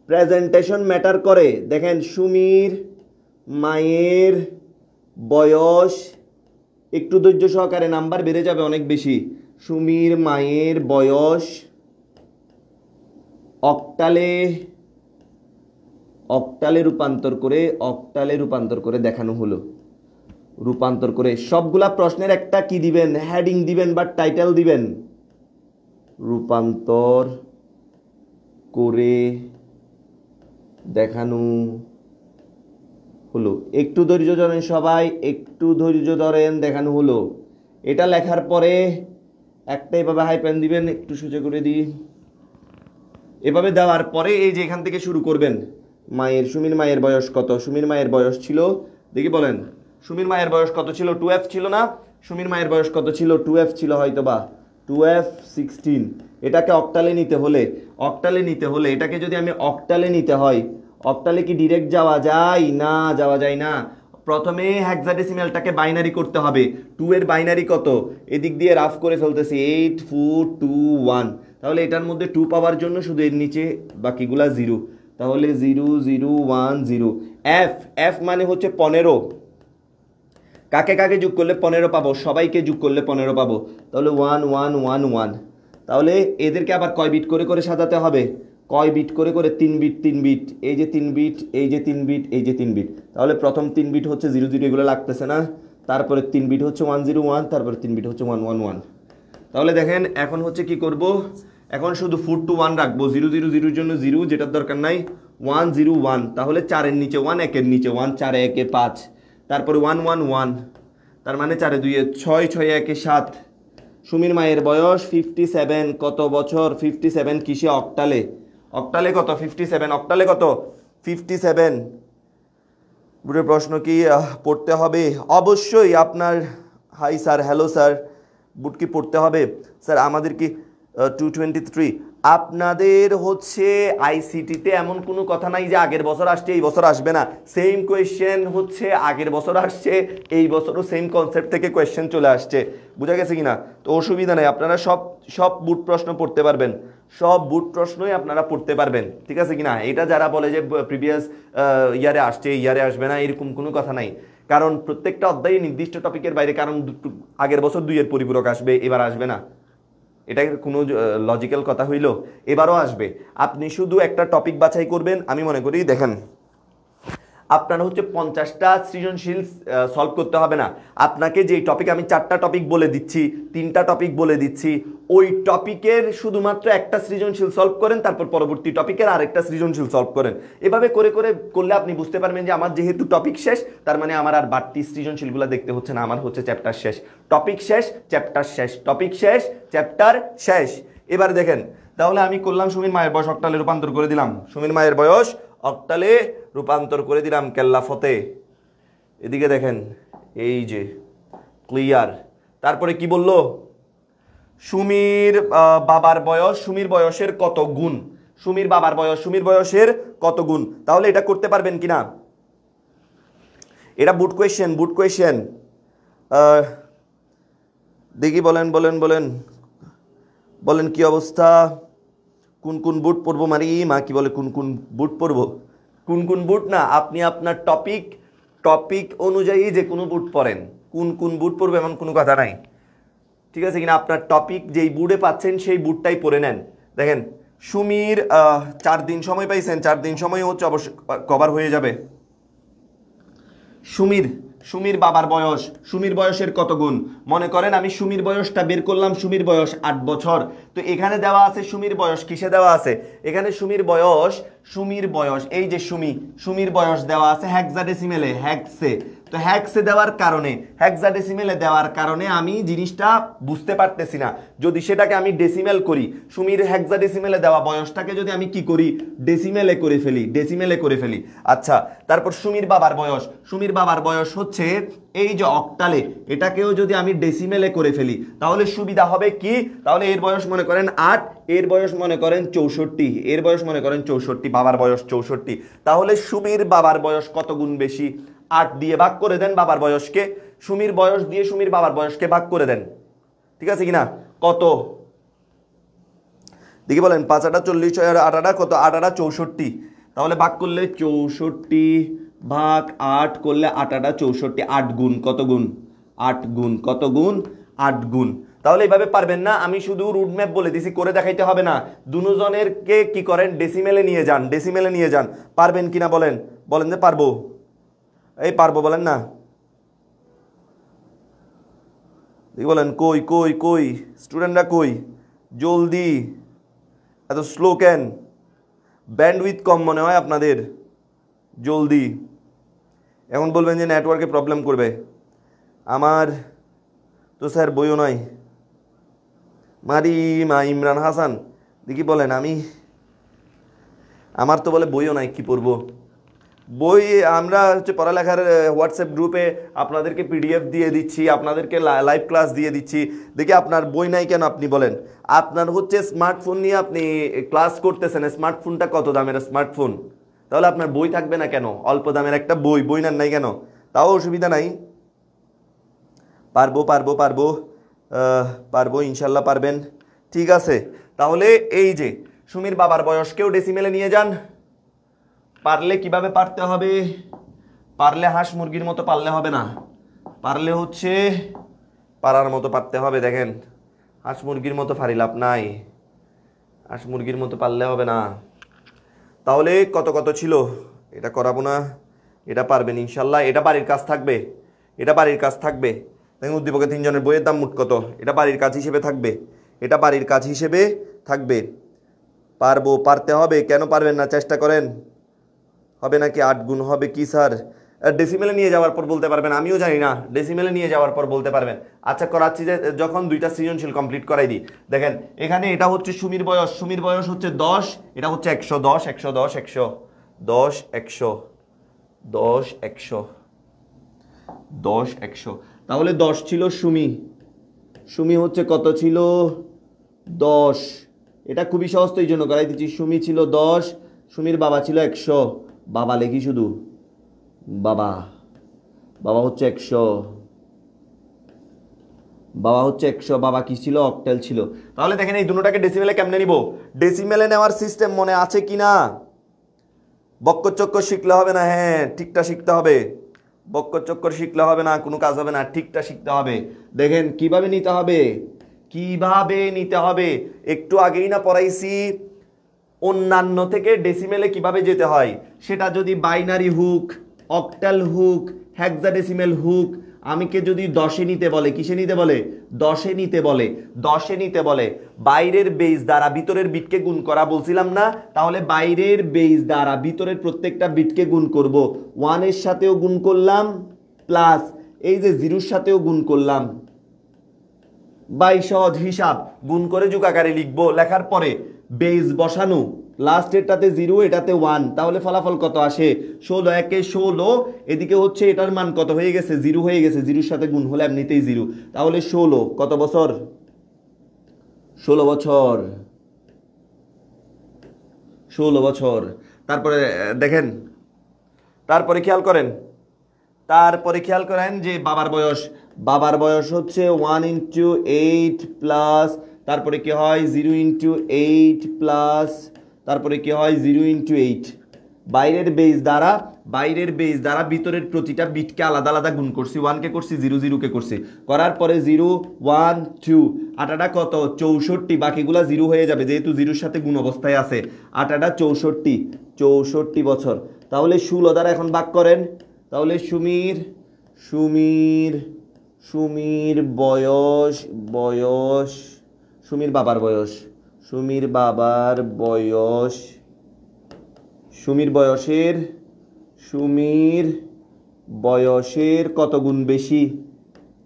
প্রেজেন্টেশন ম্যাটার করে। দেখেন, সুমির মায়ের বয়স, একটু ধৈর্য সহকারে, নাম্বার বেড়ে যাবে অনেক বেশি। সুমির মায়ের বয়স অক্টালে রূপান্তর করে দেখানো হলো। রূপান্তর করে সবগুলা প্রশ্নের একটা কি দিবেন? হেডিং দিবেন বা টাইটেল দিবেন। রূপান্তর করে দেখানো হলো। একটু ধৈর্য ধরেন সবাই, একটু ধৈর্য ধরেন, দেখানো হলো। এটা লেখার পরে একটা এভাবে হাইপেন দিবেন, একটু সোজা করে দিই। এভাবে দেওয়ার পরে এই যে এখান থেকে শুরু করবেন। সুমির মায়ের বয়স কত? সুমির মায়ের বয়স ছিল, দেখি বলেন, সুমির মায়ের বয়স কত ছিল? 2f ছিল না? সুমির মায়ের বয়স কত ছিল? 2f ছিল হয়তো বা, 2f16। এটাকে অক্টালে নিতে হলে এটাকে যদি আমি অক্টালে নিতে হয়, অক্টালে কি ডিরেক্ট যাওয়া যায়? না, যাওয়া যায় না। প্রথমে হেক্সাডেসিমালটাকে বাইনারি করতে হবে। 2 এর বাইনারি কত? এদিক দিয়ে রাফ করে ফেলতেছি, 8421। তাহলে এটার মধ্যে 2 পাওয়ার জন্য শুধু এর নিচে বাকিগুলা 0, তাহলে 0010। এফ মানে হচ্ছে 15। কাকে কাকে যোগ করলে 15 পাবো? সবাইকে যোগ করলে 15 পাবো। তাহলে 1111। তাহলে এদেরকে আবার কয় বিট করে করে সাজাতে হবে? কয় বিট করে করে? 3 বিট, 3 বিট। এই যে 3 বিট, এই যে 3 বিট, এই যে 3 বিট। তাহলে প্রথম 3 বিট হচ্ছে 00, এগুলো লাগতেছে না। তারপরে 3 বিট হচ্ছে 101, তারপরে 3 বিট হচ্ছে 111। তাহলে দেখেন এখন হচ্ছে কি করব, এখন শুধু 4 to 1 রাখবো। 000 এর জন্য 0, যেটার দরকার নাই। 101, তাহলে 4 এর নিচে 1, 1 এর নিচে 1, 4 এ 1 5, তারপরে 111, তার মানে 4 এ 2 6, 6 এ 1 7। সুমির মায়ের বয়স 57। কত বছর? 57 কিসে? অক্টালে। অক্টালে কত? 57। অক্টালে কত? 57। বুড়ে প্রশ্ন কি পড়তে হবে? অবশ্যই আপনার, হাই স্যার, হ্যালো স্যার, বুট কি পড়তে হবে? স্যার আমাদের কি 223? আপনাদের হচ্ছে আইসিটিতে এমন কোনো কথা নাই যে আগের বছর আসছে এই বছর আসবে না। সেম কোয়েশ্চেন হচ্ছে আগের বছর আসছে, এই বছরও সেম কনসেপ্ট থেকে কোয়েশ্চেন চলে আসছে। বুঝা গেছে কিনা? তো অসুবিধা নেই, আপনারা সব বুট প্রশ্ন পড়তে পারবেন, সব বুট প্রশ্নই আপনারা পড়তে পারবেন, ঠিক আছে কিনা? এটা যারা বলে যে প্রিভিয়াস ইয়ারে আসছে, ইয়ারে আসবে না, এরকম কোনো কথা নাই। কারণ প্রত্যেকটা অধ্যায়ে নির্দিষ্ট টপিকের বাইরে, কারণ আগের বছর 2 এর পরিপূরক আসবে, এবার আসবে না, এটা কোনো লজিক্যাল কথা হইল? এবারও আসবে। আপনি শুধু একটা টপিক বাছাই করবেন। আমি মনে করি দেখেন, আপনার হচ্ছে 50টা সৃজনশীল সলভ করতে হবে না। আপনাকে যেই টপিক, আমি 4টা টপিক বলে দিচ্ছি, 3টা টপিক বলে দিচ্ছি, ওই টপিকের শুধুমাত্র একটা সৃজনশীল সলভ করেন, তারপর পরবর্তী টপিকের আরেকটা সৃজনশীল সলভ করেন। এভাবে করে করে করলে আপনি বুঝতে পারবেন যে আমার যেহেতু টপিক শেষ, তার মানে আমার আর বাড়তি সৃজনশীলগুলো দেখতে হচ্ছে না, আমার হচ্ছে চ্যাপ্টার শেষ। টপিক শেষ, চ্যাপ্টার শেষ, টপিক শেষ, চ্যাপ্টার শেষ। এবার দেখেন, তাহলে আমি করলাম সুমির মায়ের বয়স অক্টালে রূপান্তর করে দিলাম, সুমির মায়ের বয়স অক্টালে রূপান্তর করে দিলাম, কেল্লা ফতে। এদিকে দেখেন, এই যে ক্লিয়ার। তারপরে কি বললো? সুমির বাবার বয়স, সুমির বয়সের কত গুণ? সুমির বাবার বয়স সুমির বয়সের কত গুণ? তাহলে এটা করতে পারবেন কিনা? এটা বুট কোয়েশ্চেন, বুট কোয়েশ্চেন। দেখি বলেন বলেন বলেন বলেন কি অবস্থা? কোন কোন বুট পরবো? মারি মা কি বলে কোন কোন বুট পরবো? কোন কোন বুট না, আপনি আপনার টপিক অনুযায়ী যে কোনো বুট পরেন। কোন কোন বুট পরবে এমন কোনো কথা নাই, ঠিক আছে কিনা? আপনার টপিক যেই বুটে পাচ্ছেন সেই বুটটাই পরে নেন। দেখেন সুমির 4 দিন সময় পাইছেন, 4 দিন সময় হচ্ছে অবশ্যই কভার হয়ে যাবে। সুমির বাবার বয়স, সুমির বয়সের কত গুণ? মনে করেন আমি সুমির বয়সটা বের করলাম, সুমির বয়স 8 বছর। তো এখানে দেওয়া আছে সুমির বয়স, কিসে দেওয়া আছে? এখানে সুমির বয়স এই যে সুমির বয়স দেওয়া আছে হেক্সাডেসিমেলে, তো হ্যাক্সে দেওয়ার কারণে আমি জিনিসটা বুঝতে পারতেছি না। যদি সেটাকে আমি ডেসিমেল করি, সুমির হেক্সাডেসিমেলে দেওয়া বয়সটাকে যদি আমি কি করি, ডেসিমেলে করে ফেলি। আচ্ছা, তারপর সুমির বাবার বয়স হচ্ছে এই যে অক্টালে, এটাকেও যদি আমি ডেসিমেলে করে ফেলি তাহলে সুবিধা হবে কি? তাহলে এর বয়স মনে করেন 8, এর বয়স মনে করেন 64, বাবার বয়স 64। তাহলে সুমির বাবার বয়স কত গুণ বেশি? 8 দিয়ে ভাগ করে দেন বাবার বয়সকে, সুমির বয়স দিয়ে সুমির বাবার বয়সকে ভাগ করে দেন, ঠিক আছে কিনা? কত দেখি বলেন? 5 8 40, 6 8 8 কত? 8 8 64। তাহলে ভাগ করলে 64 ভাগ 8 করলে 8 8 64, 8 গুণ কত গুণ? 8 গুণ কত গুণ? 8 গুণ। তাহলে এইভাবে পারবেন না, আমি শুধু রুট ম্যাপ বলে দিছি, করে দেখাইতে হবে না। দুজনেরকে কি করেন, ডেসিমেলে নিয়ে যান। পারবেন কিনা বলেন? বলেন যে পারবো, এই পারবো বলেন না, দেখি বলেন কই কই কই স্টুডেন্টরা কই? জলদি, এত স্লো কেন? ব্যান্ডউইথ কম মনে হয় আপনাদের? জলদি। এখন বলবেন যে নেটওয়ার্কে প্রবলেম করবে। আমার তো স্যার বইও নাই। মারি মা ইমরান হাসান, দেখি বলেন আমার তো বলে বইও নাই, কি পড়বো? বই আমরা হচ্ছে পড়ালেখার হোয়াটসঅ্যাপ গ্রুপে আপনাদেরকে পিডিএফ দিয়ে দিচ্ছি, আপনাদেরকে লাইভ ক্লাস দিয়ে দিচ্ছি। দেখি আপনার বই নাই কেন আপনি বলেন? আপনার হচ্ছে স্মার্টফোন নিয়ে আপনি ক্লাস করতেছেন, স্মার্টফোনটা কত দামের স্মার্টফোন? তাহলে আপনার বই থাকবে না কেন? অল্প দামের একটা বই নেন নাই কেন? তাও অসুবিধা নাই, পারবো ইনশাল্লাহ পারবেন। ঠিক আছে, তাহলে এই যে সুমির বাবার বয়সকেও ডেসিমেলে নিয়ে যান। পারলে কিভাবে পারতে হবে? পারলে হাঁস মুরগির মতো পারলে হবে না, পারলে হচ্ছে পারার মতো পারতে হবে। দেখেন হাঁস মুরগির মতো পারি লাভ নাই, হাঁস মুরগির মতো পারলে হবে না। তাহলে কত কত ছিল এটা করাবো না, এটা পারবেন ইনশাল্লাহ। এটা বাড়ির কাজ থাকবে, দেখেন উদ্দীপকের 3 জনের বইয়ের দাম মোট কত? এটা বাড়ির কাজ হিসেবে থাকবে। পারতে হবে, কেন পারবেন না? চেষ্টা করেন। হবে নাকি 8 গুণ হবে কি স্যার? ডেসিমেলে নিয়ে যাওয়ার পর বলতে পারবেন, আমিও জানি না, ডেসিমেলে নিয়ে যাওয়ার পর বলতে পারবেন। আচ্ছা করাচ্ছি, যে যখন 2টা সৃজনশীল কমপ্লিট করাই দিই। দেখেন এখানে এটা হচ্ছে সুমির বয়স হচ্ছে 10, এটা হচ্ছে 100। তাহলে 10 ছিল সুমি হচ্ছে কত ছিল? 10। এটা খুবই সহজ, তো এই জন্য করাই দিচ্ছি। সুমি ছিল 10, সুমির বাবা ছিল 100। বাবা লিখি শুধু, বাবা হচ্ছে 100, বাবা কি ছিল? অক্টাল ছিল। তাহলে দেখেন এই দুটোটাকে ডেসিমেলে কেমনে নিব? ডেসিমেলে নেওয়ার সিস্টেম মনে আছে কিনা? বক্কর শিখলে হবে না, হ্যাঁ ঠিকটা শিখতে হবে। বক্কর শিখলে হবে না, কোনো কাজ হবে না, ঠিকটা শিখতে হবে। দেখেন কিভাবে নিতে হবে, একটু আগেই না পড়াইছি অন্যান্য থেকে ডেসিমেলে কিভাবে যেতে হয়। সেটা যদি বাইনারি হুক, অক্টাল হুক, হেক্সাডেসিমেল হুক, আমিকে যদি 10-এ নিতে বলে, কিসে নিতে বলে? 10-এ নিতে বলে। বাইরের বেস দ্বারা ভিতরের বিটকে গুণ করা বলছিলাম না? তাহলে বাইরের বেস দ্বারা ভিতরের প্রত্যেকটা বিটকে গুণ করব। 1 এর সাথেও গুণ করলাম, প্লাস এই যে 0-র সাথেও গুণ করলাম। বাই সহজ হিসাব গুণ করে যোগ আকারে লিখবো। লেখার পরে বেস বসানো, লাস্ট এটাতে 0, এটাতে 1, তাহলে ফলাফল কত আসে? 16, 1 এ 16, এদিকে হচ্ছে এটার মান কত হয়ে গেছে? 0 হয়ে গেছে। 0-র সাথে গুণ হলে এমনিতেই 0। তাহলে 16 কত বছর? 16 বছর। তারপরে দেখেন, তারপরে খেয়াল করেন, তারপরে খেয়াল করেন যে বাবার বয়স হচ্ছে 1 ইন্টু 8 প্লাস, তারপরে কি হয় 0 ইন্টু 8 প্লাস, তারপরে কি হয় 0 ইন্টু 8। বাইরের বেস দ্বারা ভিতরের প্রতিটা বিটকে আলাদা আলাদা গুণ করছি। 1 কে করছি, 0 কে করছি, করার পরে 0 1 2, আটাটা কত 64, বাকিগুলা 0 হয়ে যাবে যেহেতু 0-র সাথে গুণ অবস্থায় আছে। আটাটা 64 বছর। তাহলে 16 দ্বারা এখন ভাগ করেন। তাহলে সুমির বাবার বয়সের কত গুণ বেশি?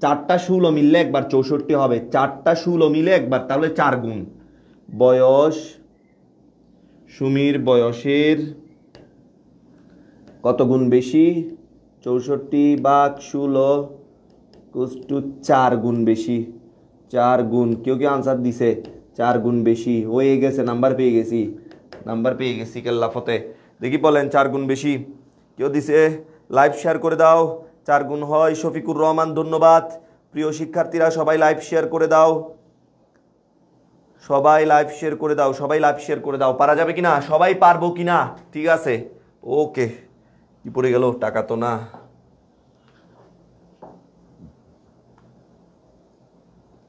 4টা 16 মিললে একবার 64 হবে, 4টা 16 মিলে একবার, তাহলে 4 গুণ। সুমির বয়সের কত গুণ বেশি? 64/16 4 গুণ বেশি। 4 গুণ। কেউ আনসার দিছে? 4 গুণ বেশি হয়ে গেছে। নাম্বার পেয়ে গেছি কেল্লাফতে। দেখি বলেন 4 গুণ বেশি কেউ দিছে? লাইভ শেয়ার করে দাও। 4 গুণ হয়। শফিকুর রহমান ধন্যবাদ। প্রিয় শিক্ষার্থীরা সবাই লাইভ শেয়ার করে দাও। সবাই লাইভ শেয়ার করে দাও। পারা যাবে কিনা? সবাই পারবো কিনা? ঠিক আছে, ওকে। কি পড়ে গেল? টাকা তো না।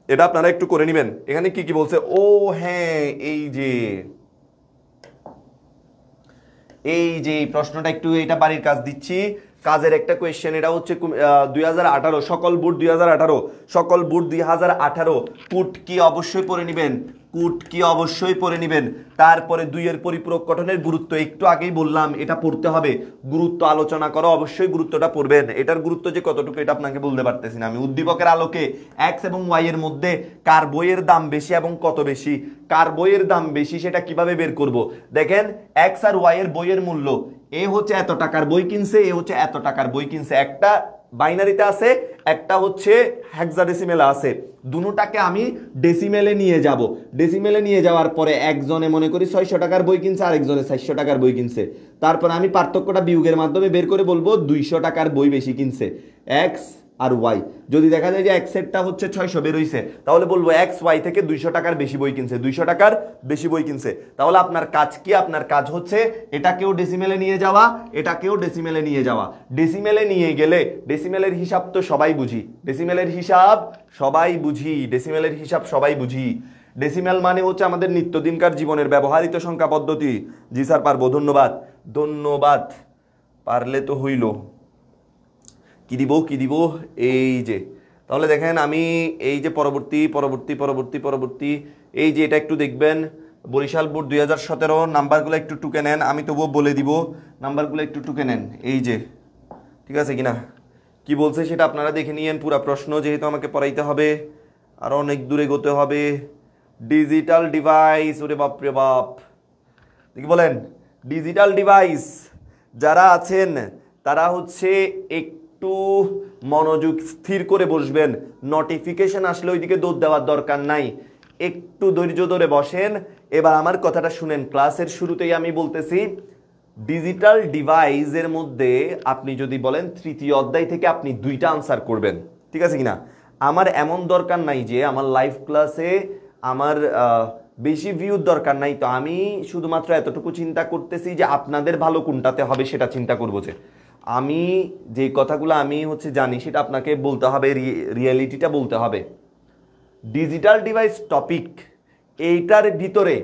এটা আপনারা একটু করে নেবেন। এখানে কি বলছে? ও হ্যাঁ, এই যে প্রশ্নটা একটু, এটা বাড়ির কাজ দিচ্ছি। কাজের একটা কোয়েশ্চেন। এটা হচ্ছে 2018 সকল বোর্ড 2018 কুট কি অবশ্যই পড়ে নেবেন। তারপরে 2 এর পরিপূরক গঠনের গুরুত্ব একটু আগেই বললাম, এটা পড়তে হবে। গুরুত্ব আলোচনা করো, অবশ্যই গুরুত্বটা পড়বেন। এটার গুরুত্ব যে কতটুকু এটা আপনাকে বলতে পারতেছি না আমি। উদ্দীপকের আলোকে এক্স এবং ওয়াই এর মধ্যে কার বইয়ের দাম বেশি এবং কত বেশি, কার বইয়ের দাম বেশি সেটা কিভাবে বের করব? দেখেন, এক্স আর ওয়াই এর বইয়ের মূল্য, এ হচ্ছে এত টাকার বই কিনছে, এ হচ্ছে এত টাকার বই কিনছে। একটা বাইনারিতে আছে, একটা হচ্ছে হেক্সাডেসিমেলে আছে। দুটোটাকে আমি ডেসিমেলে নিয়ে যাব। ডেসিমেলে নিয়ে যাওয়ার পরে একজনে মনে করি 600 টাকার বই কিনছে, আরেকজনে 400 টাকার বই কিনছে। তারপর আমি পার্থক্যটা বিয়োগের মাধ্যমে বের করে বলবো 200 টাকার বই বেশি কিনছে এক্স আর ওয়াই। যদি দেখা যায় যে এক্স এরটা হচ্ছে 600 বের হইছে, তাহলে বলবো এক্স ওয়াই থেকে 200 টাকার বেশি বই কিনছে, 200 টাকার বেশি বই কিনছে। তাহলে আপনার কাজ কি? আপনার কাজ হচ্ছে এটাকেও ডেসিমেলে নিয়ে যাওয়া, এটাকেও ডেসিমেলে নিয়ে যাওয়া। ডেসিমেলে নিয়ে গেলে ডেসিমেলের হিসাব তো সবাই বুঝি, ডেসিমেলের হিসাব সবাই বুঝি। ডেসিমেল মানে হচ্ছে আমাদের নিত্যদিনকার জীবনের ব্যবহৃত সংখ্যা পদ্ধতি। জি স্যার পারবো, ধন্যবাদ। পারলে তো হইল। কি দিব? এই যে, তাহলে দেখেন আমি এই যে পরবর্তী, এই যে এটা একটু দেখবেন। বরিশাল বোর্ড 2017 নাম্বারগুলো একটু টুকে নেন। আমি তবুও বলে দিব, নাম্বারগুলো একটু টুকে নেন। এই যে, ঠিক আছে কিনা? কি বলছে সেটা আপনারা দেখে নিয়েন। পুরা প্রশ্ন যেহেতু আমাকে পড়াইতে হবে, আরো অনেক দূরে যেতে হবে। ডিজিটাল ডিভাইস, ওরে বাপরে বাপ, দেখি বলেন। ডিজিটাল ডিভাইস যারা আছেন তারা হচ্ছে একটু মনোযোগ স্থির করে বসবেন। নোটিফিকেশন আসলে ওইদিকে দৌড় দেওয়ার দরকার নাই, একটু ধৈর্য ধরে বসেন। এবার আমার কথাটা শুনেন। ক্লাসের শুরুতেই আমি বলতেছি, ডিজিটাল ডিভাইসের মধ্যে আপনি যদি বলেন 3য় অধ্যায় থেকে আপনি 2টা আনসার করবেন, ঠিক আছে কিনা? আমার এমন দরকার নাই যে আমার লাইভ ক্লাসে আমার বেশি ভিউর দরকার নাই। তো আমি শুধুমাত্র এতটুকু চিন্তা করতেছি যে আপনাদের ভালো কোনটাতে হবে সেটা চিন্তা করবো। যে আমি যে কথাগুলো আমি হচ্ছে জানি সেটা আপনাকে বলতে হবে, রিয়েলিটিটা বলতে হবে। ডিজিটাল ডিভাইস টপিক, এইটার ভিতরে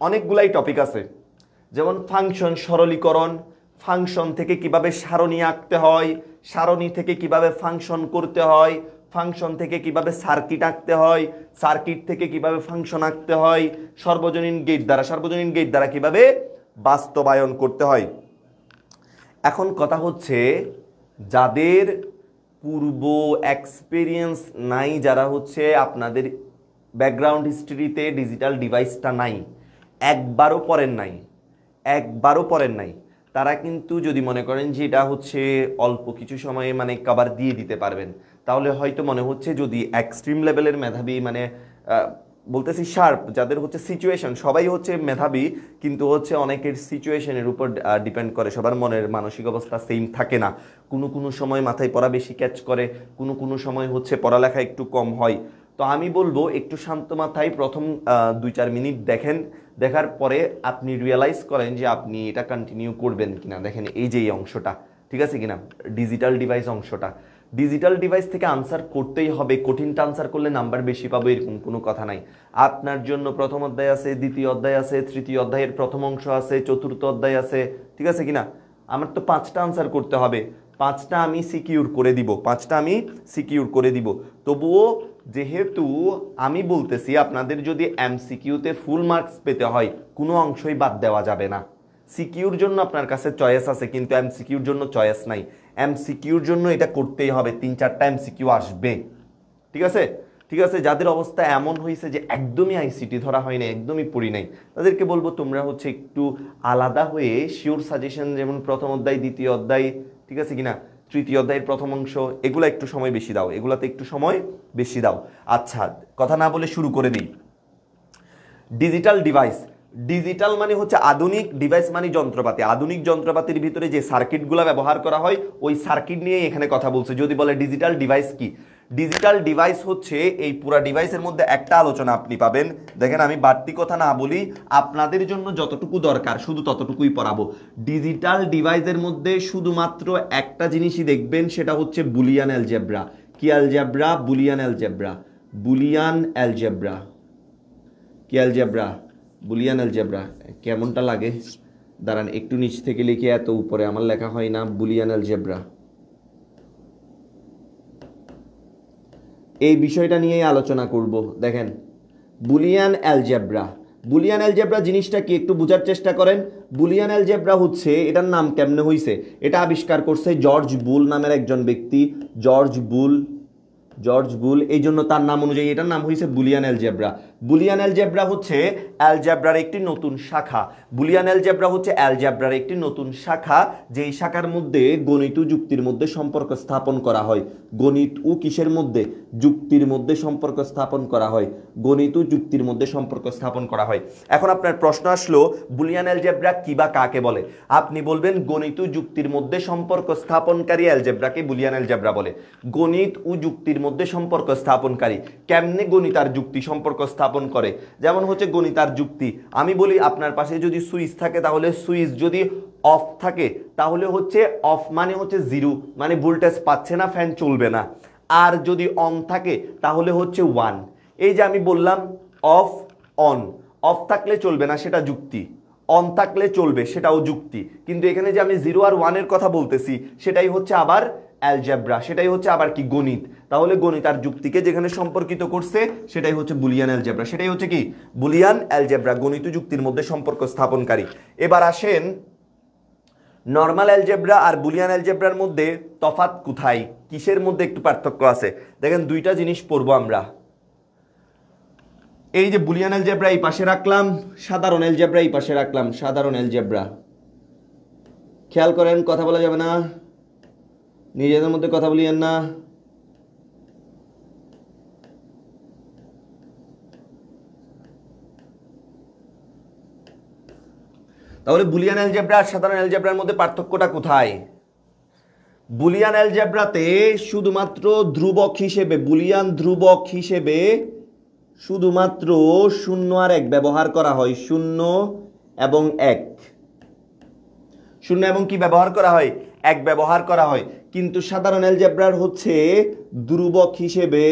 অনেকগুলাই টপিক আছে। যেমন ফাংশন সরলীকরণ, ফাংশন থেকে কিভাবে সারণী আঁকতে হয়, সারণী থেকে কিভাবে ফাংশন করতে হয়, ফাংশন থেকে কিভাবে সার্কিট আঁকতে হয়, সার্কিট থেকে কিভাবে ফাংশন আঁকতে হয়, সার্বজনীন গেট দ্বারা কিভাবে বাস্তবায়ন করতে হয়। এখন কথা হচ্ছে, যাদের পূর্ব এক্সপিরিয়েন্স নাই, যারা হচ্ছে আপনাদের ব্যাকগ্রাউন্ড হিস্ট্রিতে ডিজিটাল ডিভাইসটা নাই, একবারও পড়েন নাই, তারা কিন্তু যদি মনে করেন যে এটা হচ্ছে অল্প কিছু সময়ে মানে কভার দিয়ে দিতে পারবেন, তাহলে হয়তো মনে হচ্ছে যদি এক্সট্রিম লেভেলের মেধাবী মানে বলতেছি শার্প, যাদের হচ্ছে সিচুয়েশন, সবাই হচ্ছে মেধাবী কিন্তু হচ্ছে অনেকের সিচুয়েশনের উপর ডিপেন্ড করে, সবার মনের মানসিক অবস্থা সেম থাকে না। কোনো কোনো সময় মাথায় পড়া বেশি ক্যাচ করে, কোনো কোনো সময় হচ্ছে পড়ালেখা একটু কম হয়। তো আমি বলবো একটু শান্ত মাথায় প্রথম 2-4 মিনিট দেখেন, দেখার পরে আপনি রিয়েলাইজ করেন যে আপনি এটা কন্টিনিউ করবেন কিনা। দেখেন এই যে এই অংশটা, ঠিক আছে কিনা, ডিজিটাল ডিভাইস অংশটা, ডিজিটাল ডিভাইস থেকে আনসার করতেই হবে। কঠিনটা আনসার করলে নাম্বার বেশি পাবো এরকম কোনো কথা নাই। আপনার জন্য প্রথম অধ্যায় আছে, দ্বিতীয় অধ্যায় আছে, তৃতীয় অধ্যায়ের প্রথম অংশ আছে, চতুর্থ অধ্যায় আছে, ঠিক আছে কিনা। আমার তো 5টা আনসার করতে হবে, 5টা আমি সিকিউর করে দিব, 5টা আমি সিকিউর করে দিব। তবুও যেহেতু আমি বলতেছি আপনাদের যদি এমসিকিউতে ফুল মার্কস পেতে হয় কোনো অংশই বাদ দেওয়া যাবে না। সিকিউর জন্য আপনার কাছে চয়েস আছে কিন্তু এমসিকিউর জন্য চয়েস নাই। এমসিকিউর জন্য এটা করতেই হবে, 3-4টা এমসিকিউ আসবে, ঠিক আছে। ঠিক আছে, যাদের অবস্থা এমন হয়েছে যে একদমই আইসিটি ধরা হয় না, একদমই পড়ি নাই, তাদেরকে বলবো তোমরা হচ্ছে একটু আলাদা হয়ে শিওর সাজেশন, যেমন প্রথম অধ্যায়, দ্বিতীয় অধ্যায়, ঠিক আছে কিনা, তৃতীয় অধ্যায়ের প্রথম অংশ, এগুলা একটু সময় বেশি দাও, এগুলাতে একটু সময় বেশি দাও। আচ্ছা, কথা না বলে শুরু করে দিই। ডিজিটাল ডিভাইস, ডিজিটাল মানে হচ্ছে আধুনিক, ডিভাইস মানে যন্ত্রপাতি। আধুনিক যন্ত্রপাতির ভিতরে যে সার্কিটগুলো ব্যবহার করা হয় ওই সার্কিট নিয়ে এখানে কথা বলছে। যদি বলে ডিজিটাল ডিভাইস কি, ডিজিটাল ডিভাইস হচ্ছে এই পুরো ডিভাইসের মধ্যে একটা আলোচনা আপনি পাবেন। দেখেন আমি বাড়তি কথা না বলি, আপনাদের জন্য যতটুকু দরকার শুধু ততটুকুই পড়াবো। ডিজিটাল ডিভাইসের মধ্যে শুধুমাত্র একটা জিনিসই দেখবেন, সেটা হচ্ছে বুলিয়ান অ্যালজেব্রা। কি algebra? Boolean algebra. Boolean algebra কি অ্যালজেব্রা? Boolean algebra. কেমনটা লাগে দাঁড়ান একটু নিচ থেকে লিখে, এত উপরে আমার লেখা হয় না। বুলিয়ান অ্যালজেব্রা, এই বিষয়টা নিয়েই আলোচনা করব। দেখেন বুলিয়ান অ্যালজেব্রা, বুলিয়ান অ্যালজেব্রা জিনিসটা কি একটু বোঝার চেষ্টা করেন। বুলিয়ান অ্যালজেব্রা হচ্ছে, এটার নাম কেমনে হয়েছে, এটা আবিষ্কার করছে জর্জ বুল নামের একজন ব্যক্তি। জর্জ বুল, জর্জ বুল, এই জন্য তার নাম অনুযায়ী এটার নাম হয়েছে বুলিয়ান অ্যালজেব্রা। বুলিয়ান অ্যালজেব্রা হচ্ছে অ্যালজেব্রার একটি নতুন শাখা। বুলিয়ান অ্যালজেব্রা হচ্ছে অ্যালজেব্রার একটি নতুন শাখা, যেই শাখার মধ্যে গণিত ও যুক্তির মধ্যে সম্পর্ক স্থাপন করা হয়। গণিত ও কিসের মধ্যে? যুক্তির মধ্যে সম্পর্ক স্থাপন করা হয়। গণিত ও যুক্তির মধ্যে সম্পর্ক স্থাপন করা হয়। এখন আপনার প্রশ্ন আসলো বুলিয়ান অ্যালজেব্রা কি বা কাকে বলে? আপনি বলবেন গণিত ও যুক্তির মধ্যে সম্পর্ক স্থাপনকারী অ্যালজেব্রাকে বুলিয়ান অ্যালজেব্রা বলে। গণিত ও যুক্তির মধ্যে সম্পর্ক স্থাপনকারী, কেমনে গণিত আর যুক্তি সম্পর্ক স্থাপন করে? যেমন হচ্ছে গণিত আর যুক্তি, আমি বলি আপনার পাশে যদি সুইচ থাকে তাহলে সুইচ যদি অফ থাকে তাহলে হচ্ছে অফ মানে হচ্ছে জিরো, মানে ভোল্টেজ পাচ্ছে না, ফ্যান চলবে না। আর যদি অন থাকে তাহলে হচ্ছে ওয়ান। এই যে আমি বললাম অফ অন, অফ থাকলে চলবে না সেটা যুক্তি, অন থাকলে চলবে সেটাও যুক্তি। কিন্তু এখানে যে আমি 0 আর 1 এর কথা বলতেছি সেটাই হচ্ছে আবার অ্যালজেব্রা, সেটাই হচ্ছে আবার কি গণিত। তাহলে গণিত আর যুক্তিকে যেখানে সম্পর্কিত করছে সেটাই হচ্ছে বুলিয়ান অ্যালজেব্রা, সেটাই হচ্ছে কি বুলিয়ান অ্যালজেব্রা, গণিত যুক্তির মধ্যে সম্পর্ক স্থাপনকারী। এবার আসেন নর্মাল অ্যালজেব্রা আর বুলিয়ান অ্যালজেব্রার মধ্যে তফাৎ কোথায়, কিসের মধ্যে একটু পার্থক্য আছে। দেখেন দুইটা জিনিস পড়বো আমরা। এই যে বুলিয়ান অ্যালজেব্রা এই পাশে রাখলাম, সাধারণ অ্যালজেব্রা এই পাশে রাখলাম। সাধারণ অ্যালজেব্রা, খেয়াল করেন কথা বলা যাবে না, নিজেদের মধ্যে কথা বলিয়েন না। তাহলে বুলিয়ান অ্যালজেব্রা আর সাধারণ অ্যালজেব্রার মধ্যে পার্থক্যটা কোথায়? বুলিয়ান অ্যালজেব্রাতে শুধুমাত্র ধ্রুবক হিসেবে, বুলিয়ান ধ্রুবক হিসেবে শুধুমাত্র 0 আর 1 ব্যবহার করা হয়। 0 এবং 1, 0 এবং কি ব্যবহার করা হয়? 1 ব্যবহার করা হয়। কিন্তু সাধারণ অ্যালজেব্রার হচ্ছে ধ্রুবক হিসেবে,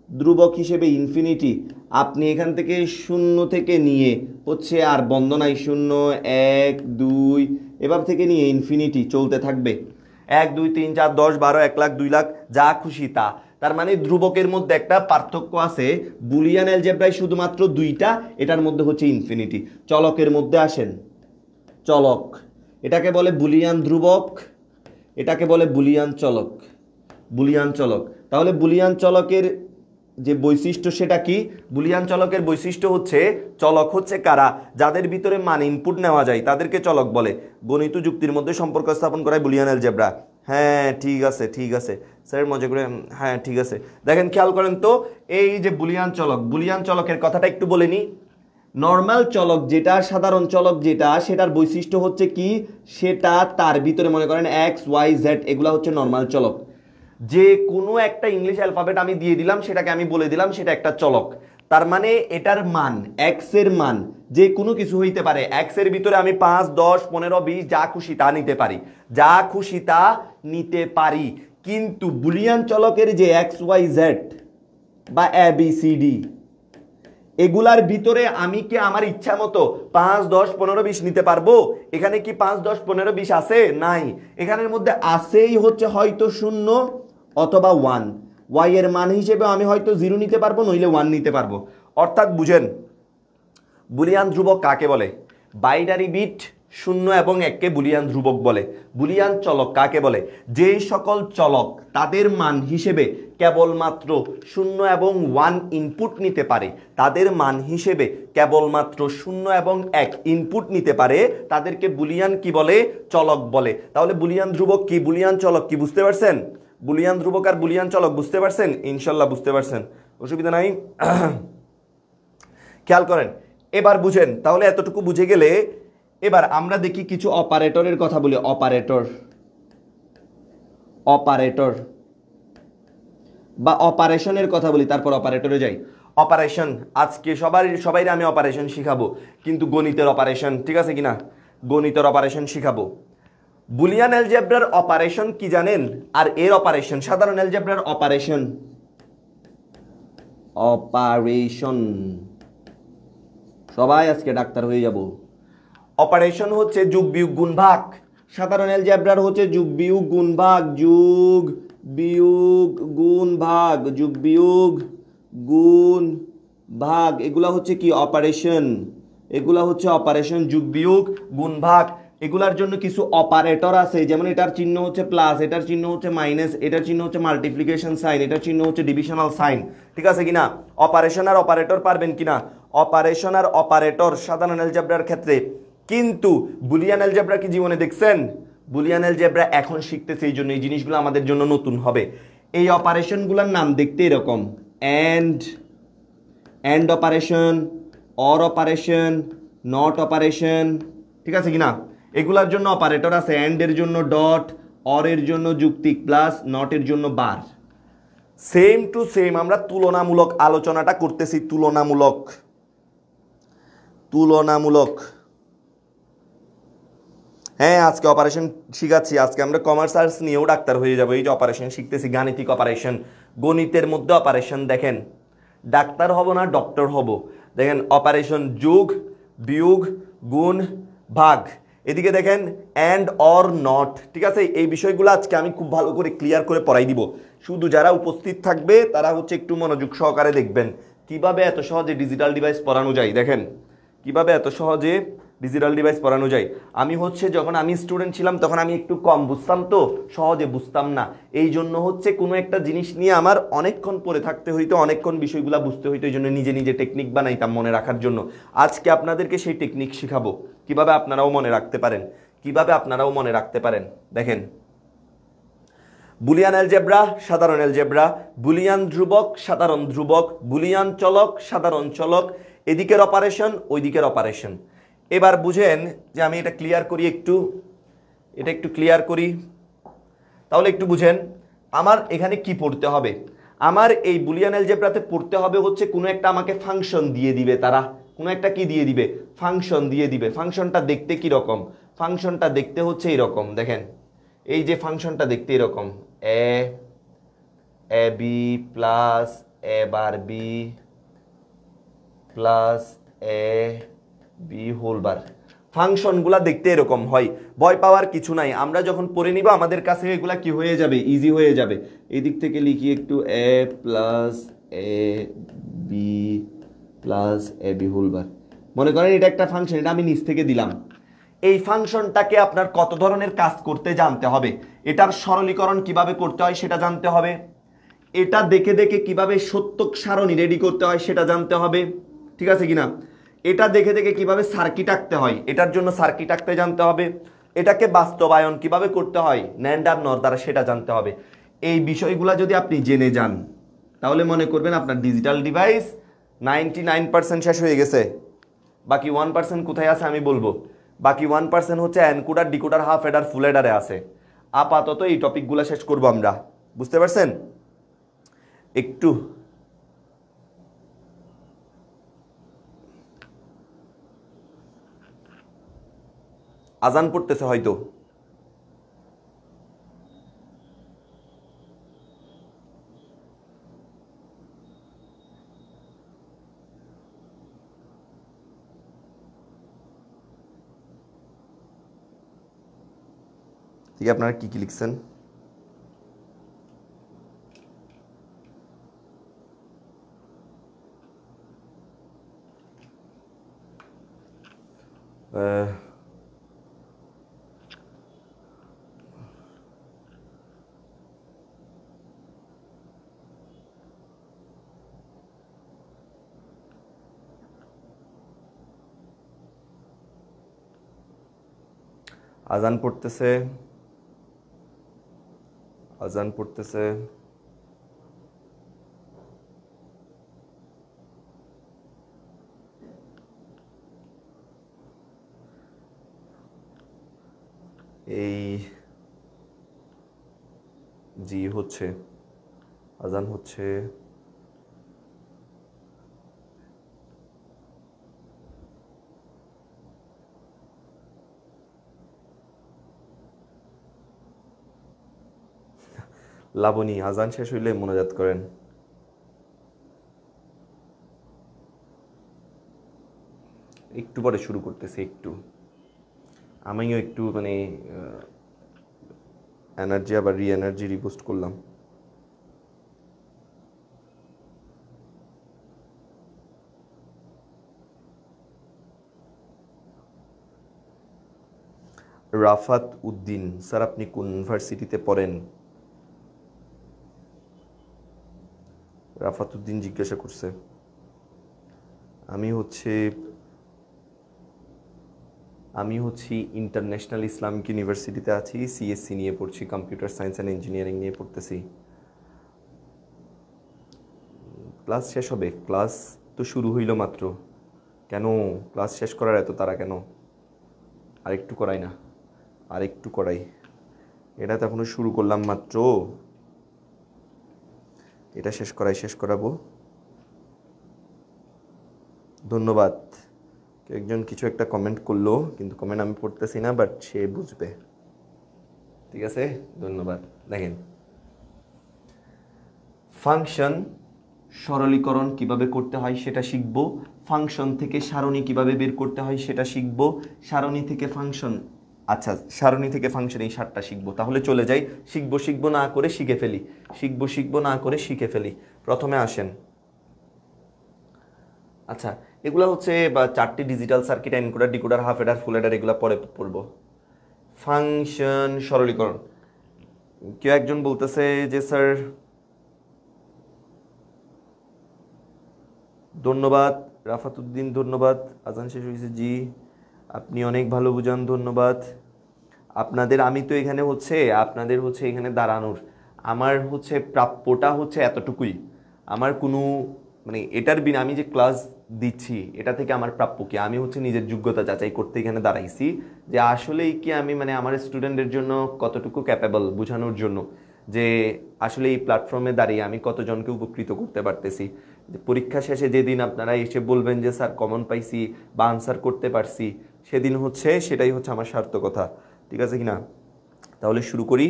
ধ্রুবক হিসেবে ইনফিনিটি। আপনি এখান থেকে 0 থেকে নিয়ে হচ্ছে আর বন্ধ নাই, 0 1 2 এবার থেকে নিয়ে ইনফিনিটি চলতে থাকবে। 1 2 3 4 10 12 1 লাখ 2 লাখ যা খুশি তা। তার মানে ধ্রুবকের মধ্যে একটা পার্থক্য আছে। বুলিয়ান অ্যালজেব্রায় শুধুমাত্র 2টা, এটার মধ্যে হচ্ছে ইনফিনিটি। চলকের মধ্যে আসেন, চলক, এটাকে বলে বুলিয়ান ধ্রুবক, এটাকে বলে বুলিয়ান চলক। বুলিয়ান চলক, তাহলে বুলিয়ান চলকের যে বৈশিষ্ট্য সেটা কি? বুলিয়ান চলকের বৈশিষ্ট্য হচ্ছে চলক হচ্ছে কারা? যাদের ভিতরে মান ইনপুট নেওয়া যায় তাদেরকে চলক বলে। গণিত যুক্তির মধ্যে সম্পর্ক স্থাপন করায় বুলিয়ান অ্যালজেব্রা। হ্যাঁ ঠিক আছে ঠিক আছে, স্যার মজা করে, হ্যাঁ ঠিক আছে। দেখেন খেয়াল করেন তো, এই যে বুলিয়ান চলক, বুলিয়ান চলকের কথাটা একটু বলে নিই। নর্মাল চলক যেটা, সাধারণ চলক যেটা, সেটার বৈশিষ্ট্য হচ্ছে কি, সেটা তার ভিতরে মনে করেন এক্স ওয়াই জেড, এগুলা হচ্ছে নর্মাল চলক। যে কোনো একটা ইংলিশ অ্যালফাবেট আমি দিয়ে দিলাম, সেটাকে আমি বলে দিলাম সেটা একটা চলক। তার মানে এটার মান, এক্স এর মান যে কোনো কিছু হইতে পারে। এক্স এর ভিতরে আমি 5, 10, 15, 20 যা খুশি তা নিতে পারি, যা খুশি তা নিতে পারি। কিন্তু বুলিয়ান চলকের যে এক্স ওয়াই জেড বা এ বি সি ডি, এগুলার ভিতরে আমি কি আমার ইচ্ছা মতো 5, 10, 15, 20 নিতে পারবো? এখানে কি 5, 10, 15, 20 আছে? নাই। এখানের মধ্যে আছেই হচ্ছে হয়তো 0 অথবা 1। ওয়াই এর মান হিসেবে আমি হয়তো 0 নিতে পারবো, নইলে 1 নিতে পারবো। অর্থাৎ বুঝেন বুলিয়ান ধ্রুবক কাকে বলে? বাইনারি বিট 0 এবং 1কে বুলিয়ান ধ্রুবক বলে। বুলিয়ান চলক কাকে বলে? যেই সকল চলক তাদের মান হিসেবে কেবলমাত্র 0 এবং 1 ইনপুট নিতে পারে, তাদের মান হিসেবে কেবলমাত্র 0 এবং 1 ইনপুট নিতে পারে, তাদেরকে বুলিয়ান কি বলে? চলক বলে। তাহলে বুলিয়ান ধ্রুবক কি, বুলিয়ান চলক কি, বুঝতে পারছেন? বুলিয়ান ধ্রুবক আর বুলিয়ান চলক বুঝতে পারছেন? ইনশাল্লাহ বুঝতে পারছেন, অসুবিধা নাই। খেয়াল করেন, এবার বুঝেন। তাহলে এতটুকু বুঝে গেলে এবার আমরা দেখি কিছু অপারেটরের কথা বলি। অপারেটর, অপারেটর বা অপারেশনের কথা বলি, তারপর অপারেটরে যাই। অপারেশন, আজকে সবাই আমি অপারেশন শিখাবো, কিন্তু গণিতের অপারেশন, ঠিক আছে কিনা? গণিতের অপারেশন শিখাবো। বুলিয়ান অ্যালজেব্রার অপারেশন কি জানেন? আর এর অপারেশন, সাধারণ অ্যালজেব্রার অপারেশন, অপারেশন সবাই আজকে ডাক্তার হয়ে যাব। অপারেশন হচ্ছে যোগ বিয়োগ গুণ ভাগ। সাধারণ অ্যালজেব্রার হচ্ছে যোগ বিয়োগ গুণ ভাগ, যোগ বিয়োগ গুণ ভাগ, যোগ বিয়োগ গুণ ভাগ, এগুলা হচ্ছে কি? অপারেশন। এগুলা হচ্ছে অপারেশন, যোগ বিয়োগ গুণ ভাগ। এগুলার জন্য কিছু অপারেটর আছে, যেমন এটার চিহ্ন হচ্ছে প্লাস, এটার চিহ্ন হচ্ছে মাইনাস, এটার চিহ্ন হচ্ছে মাল্টিপ্লিকেশন সাইন, এটার চিহ্ন হচ্ছে ডিভিশনাল সাইন, ঠিক আছে কিনা? অপারেশন আর অপারেটর পারবেন কিনা? অপারেশন আর অপারেটর সাধারণ অ্যালজেব্রার ক্ষেত্রে। কিন্তু বুলিয়ান অ্যালজেব্রা কি জীবনে দেখছেন? বুলিয়ান অ্যালজেব্রা এখন শিখতেছে, এই জন্য এই জিনিসগুলো আমাদের জন্য নতুন হবে। এই অপারেশনগুলোর নাম দেখতে এরকম: and operation, or operation, not operation, ঠিক আছে কিনা? এগুলার জন্য অপারেটর আছে। এন্ড এর জন্য ডট, অর এর জন্য যুক্তিক প্লাস, নট এর জন্য বার। সেম টু সেম আমরা তুলনামূলক আলোচনাটা করতেছি, তুলনামূলক, তুলনামূলক। হ্যাঁ, আজকে অপারেশন শিখাচ্ছি। আজকে আমরা কমার্স আর্টস নিয়েও ডাক্তার হয়ে যাবো। এই যে অপারেশন শিখতেছি, গাণিতিক অপারেশন, গণিতের মধ্যে অপারেশন। দেখেন, ডাক্তার হব না ডক্টর হব। দেখেন অপারেশন, যোগ বিয়োগ গুণ ভাগ। এদিকে দেখেন অ্যান্ড অর নট, ঠিক আছে? এই বিষয়গুলো আজকে আমি খুব ভালো করে ক্লিয়ার করে পড়াই দিব। শুধু যারা উপস্থিত থাকবে তারা হচ্ছে একটু মনোযোগ সহকারে দেখবেন কিভাবে এত সহজে ডিজিটাল ডিভাইস পড়ানো যায়। দেখেন কিভাবে এত সহজে ডিজিটাল ডিভাইস পড়ানো যায়। আমি হচ্ছে যখন আমি স্টুডেন্ট ছিলাম তখন আমি একটু কম বুঝতাম, তো সহজে বুঝতাম না। এই জন্য হচ্ছে কোনো একটা জিনিস নিয়ে আমার অনেকক্ষণ পড়ে থাকতে হইতো, অনেকক্ষণ বিষয়গুলো বুঝতে হইতো। এই জন্য নিজে নিজে টেকনিক বানাইতাম মনে রাখার জন্য। আজকে আপনাদেরকে সেই টেকনিক শিখাবো, কিভাবে আপনারাও মনে রাখতে পারেন, কিভাবে আপনারাও মনে রাখতে পারেন। দেখেন, বুলিয়ান অ্যালজেব্রা, সাধারণ অ্যালজেব্রা, বুলিয়ান ধ্রুবক, সাধারণ ধ্রুবক, বুলিয়ান চলক, সাধারণ চলক, এদিকের অপারেশন, ওই দিকের অপারেশন। এবার বুঝেন যে আমি এটা ক্লিয়ার করি, এটা একটু ক্লিয়ার করি। তাহলে একটু বুঝেন আমার এখানে কি পড়তে হবে। আমার এই বুলিয়ান অ্যালজেব্রাতে পড়তে হবে হচ্ছে কোনো একটা আমাকে ফাংশন দিয়ে দিবে, তারা কোনো একটা কি দিয়ে দিবে? ফাংশন দিয়ে দিবে। ফাংশনটা দেখতে কি রকম? ফাংশনটা দেখতে হচ্ছে এইরকম। দেখেন এই যে ফাংশনটা দেখতে এরকম, A B plus A bar B plus A B whole বার। ফাংশনগুলা দেখতে এরকম হয়, ভয় পাওয়ার কিছু নাই। আমরা যখন পড়ে নিব আমাদের কাছে এগুলা কি হয়ে যাবে? ইজি হয়ে যাবে। এই দিক থেকে লিখি একটু, এ plus A B plus A B whole বার। মনে করেন এটা একটা ফাংশন, এটা আমি নিচ থেকে দিলাম। এই ফাংশনটাকে আপনার কত ধরনের কাজ করতে জানতে হবে, এটার সরলীকরণ কিভাবে করতে হয় সেটা জানতে হবে, এটা দেখে দেখে কিভাবে সত্যক সারণী রেডি করতে হয় সেটা জানতে হবে, ঠিক আছে কিনা? এটা দেখে দেখে কিভাবে সার্কিট আঁকতে হয়, এটার জন্য সার্কিট আঁকতে জানতে হবে। এটাকে বাস্তবায়ন কিভাবে করতে হয় NAND আর NOR দ্বারা, সেটা জানতে হবে। এই বিষয়গুলো যদি আপনি জেনে যান তাহলে মনে করবেন আপনার ডিজিটাল ডিভাইস 99% শেষ হয়ে গেছে। বাকি 1% কোথায় আছে আমি বলবো। বাকি 1% হচ্ছে এনকোডার, ডিকোডার, হাফ হেডার, ফুল হেডারে আছে। আপাতত এই টপিকগুলো শেষ করব আমরা, বুঝতে পারছেন? একটু আজান পড়তেছে হয়তো। ঠিক, আপনারা কি কি লিখছেন? আজান পড়তেছে, আজান পড়তেছে। এই জি হচ্ছে, আজান হচ্ছে। লাবণী, আজান শেষ হইলে মোনাজাত করেন। একটু পরে শুরু করতেছি, একটু আমিও একটু মানে এনার্জি আবার এনার্জি রিবুস্ট করলাম। রাফাত উদ্দিন, স্যার আপনি কোন ইউনিভার্সিটিতে পড়েন? রাফাত উদ্দিন জিজ্ঞাসা করছে। আমি হচ্ছি ইন্টারন্যাশনাল ইসলামিক ইউনিভার্সিটিতে আছি, সিএসসি নিয়ে পড়ছি, কম্পিউটার সায়েন্স অ্যান্ড ইঞ্জিনিয়ারিং নিয়ে পড়তেছি। ক্লাস শেষ হবে? ক্লাস তো শুরু হইল মাত্র। কেন ক্লাস শেষ করার এত তাড়া কেন? আরেকটু করাই না, আরেকটু করাই। এটা তো এখনো শুরু করলাম মাত্র, এটা শেষ করাবো। ধন্যবাদ। একজন কিছু একটা কমেন্ট করলো, কিন্তু কমেন্ট আমি পড়তেছি না, বাট সে বুঝবে। ঠিক আছে, ধন্যবাদ। দেখেন, ফাংশন সরলীকরণ কিভাবে করতে হয় সেটা শিখবো। ফাংশন থেকে সারণী কিভাবে বের করতে হয় সেটা শিখবো। সারণী থেকে ফাংশন, আচ্ছা সারণী থেকে ফাংশন, এই 7টা শিখবো। তাহলে চলে যাই, শিখবো না করে শিখে ফেলি, শিখবো না করে শিখে ফেলি। প্রথমে আসেন, আচ্ছা এগুলো হচ্ছে বা 4টি digital circuit, encoder, decoder, half adder, full adder, এগুলো পরে পড়বো। ফাংশন সরলীকরণ, কেউ একজন বলতেছে যে স্যার, ধন্যবাদ রাফাতুদ্দিন, ধন্যবাদ। আজান শেষ হয়েছে, জি আপনি অনেক ভালো বুঝান, ধন্যবাদ আপনাদের। আমি তো এখানে আপনাদের এখানে দাঁড়ানোর, আমার প্রাপ্যটা এতটুকুই। আমার কোনো মানে এটার বিনা আমি যে ক্লাস দিচ্ছি এটা থেকে আমার প্রাপ্য কি, আমি নিজের যোগ্যতা যাচাই করতে এখানে দাঁড়াইছি যে আসলেই কি আমি মানে আমার স্টুডেন্টের জন্য কতটুকু ক্যাপেবল, বোঝানোর জন্য যে আসলে এই প্ল্যাটফর্মে দাঁড়িয়ে আমি কতজনকে উপকৃত করতে পারতেছি। যে পরীক্ষা শেষে যেদিন আপনারা এসে বলবেন যে স্যার কমন পাইছি বা আনসার করতে পারছি, সেদিন সেটাই আমার সার্থকতা। ঠিক আছে কিনা? তাহলে শুরু করি,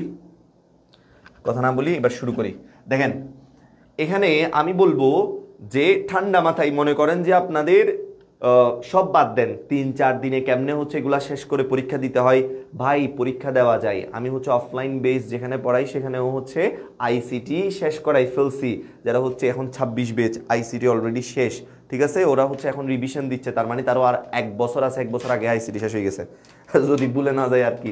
কথা না বলি, এবার শুরু করি। দেখেন, এখানে আমি বলবো যে ঠান্ডা মাথায় মনে করেন যে আপনাদের সব বাদ দেন, 3-4 দিনে কেমনে এগুলা শেষ করে পরীক্ষা দিতে হয়। ভাই পরীক্ষা দেওয়া যায়, আমি অফলাইন বেস যেখানে পড়াই সেখানেও আইসিটি শেষ করাই ফেলছি। যারা এখন 26 বেচ আইসিটি অলরেডি শেষ। ঠিক আছে, ওরা এখন রিভিশন দিচ্ছে, তার মানে তারও আর 1 বছর আছে, 1 বছর আগে আইসিটি শেষ হয়ে গেছে। যদি ভুলে না যায় আর কি,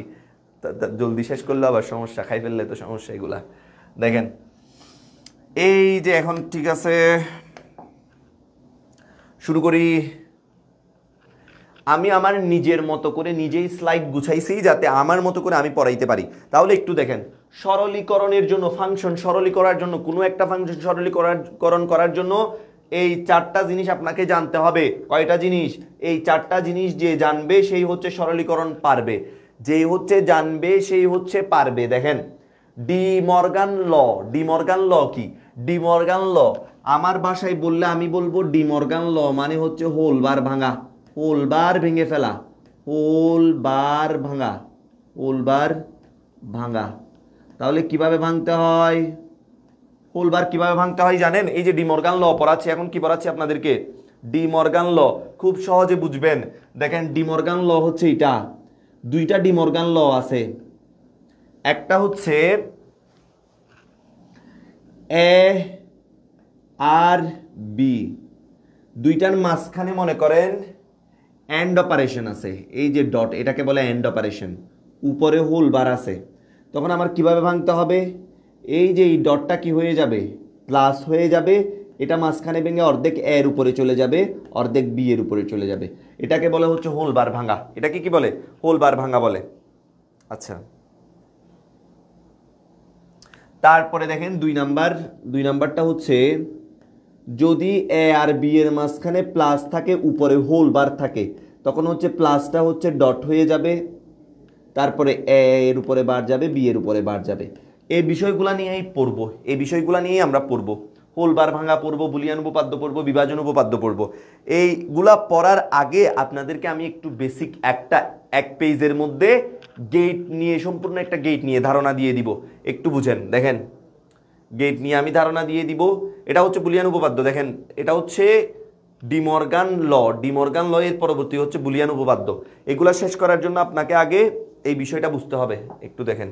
জলদি শেষ করলে আবার সমস্যা, খাই ফেললে তো সমস্যা এগুলা। দেখেন এই যে এখন ঠিক আছে শুরু করি। আমি আমার নিজের মতো করে নিজেই স্লাইড গুছাইছি যাতে আমার মতো করে আমি পড়াইতে পারি। তাহলে একটু দেখেন, সরলীকরণের জন্য, ফাংশন সরলীকরণের জন্য, কোনো একটা ফাংশন সরলীকরণ করার জন্য এই চারটা জিনিস আপনাকে জানতে হবে। কয়টা জিনিস? এই চারটা জিনিস যে জানবে সেই হচ্ছে সরলীকরণ পারবে, যেই হচ্ছে জানবে সেই হচ্ছে পারবে। দেখেন ডি মর্গান ল। ডি মর্গান ল কি? ডি মর্গান ল আমার ভাষায় বললে আমি বলবো ডি মর্গান ল মানে হচ্ছে হোল বার ভাঙা, হোল বার ভেঙে ফেলা, হোল বার ভাঙা, হোল বার ভাঙা। তাহলে কিভাবে ভাঙতে হয়? হোল বার কিভাবে ভাঙতে হয় জানেন? এই যে ডি মর্গান ল পড়াচ্ছি, এখন কি পড়াচ্ছি আপনাদেরকে? ডি মর্গান ল খুব সহজে বুঝবেন। দেখেন ডি মর্গান ল হচ্ছে এটা, দুইটা ডি মর্গান ল আছে। একটা হচ্ছে এ আর বি, দুইটার মাঝখানে মনে করেন এন্ড অপারেশন আছে, এই যে ডট, এটাকে বলে এন্ড অপারেশন, উপরে হোল বার আছে। তখন আমার কিভাবে ভাঙতে হবে? এই যে এই ডটটা কি হয়ে যাবে? প্লাস হয়ে যাবে, এটা মাঝখানে ভেঙে অর্ধেক এর উপরে চলে যাবে, অর্ধেক বি এর উপরে চলে যাবে। এটাকে বলে হচ্ছে হোল বার ভাঙা। এটাকে কি বলে? হোল বার ভাঙা বলে। আচ্ছা, তারপরে দেখেন দুই নাম্বারটা হচ্ছে যদি এ আর বি এর মাঝখানে প্লাস থাকে, উপরে হোল বার থাকে, তখন হচ্ছে প্লাসটা হচ্ছে ডট হয়ে যাবে, তারপরে এ এর উপরে বার যাবে, বি এর উপরে বার যাবে। এই বিষয়গুলো নিয়েই পড়বো, এই বিষয়গুলো নিয়েই আমরা পড়বো। হোল বার ভাঙা পড়বো, বুলিয়ান উপপাদ্য পড়বো, বিভাজন উপপাদ্য পড়বো। এইগুলা পড়ার আগে আপনাদেরকে আমি একটু বেসিক এক পেজের মধ্যে গেট নিয়ে, সম্পূর্ণ একটা গেট নিয়ে ধারণা দিয়ে দিব। একটু বুঝেন, দেখেন গেট নিয়ে আমি ধারণা দিয়ে দিব। এটা হচ্ছে বুলিয়ান উপপাদ্য। দেখেন এটা হচ্ছে ডি মর্গান ল, ডি মর্গান ল এর পরবর্তী হচ্ছে বুলিয়ান উপপাদ্য। এগুলা শেষ করার জন্য আপনাকে আগে এই বিষয়টা বুঝতে হবে। একটু দেখেন,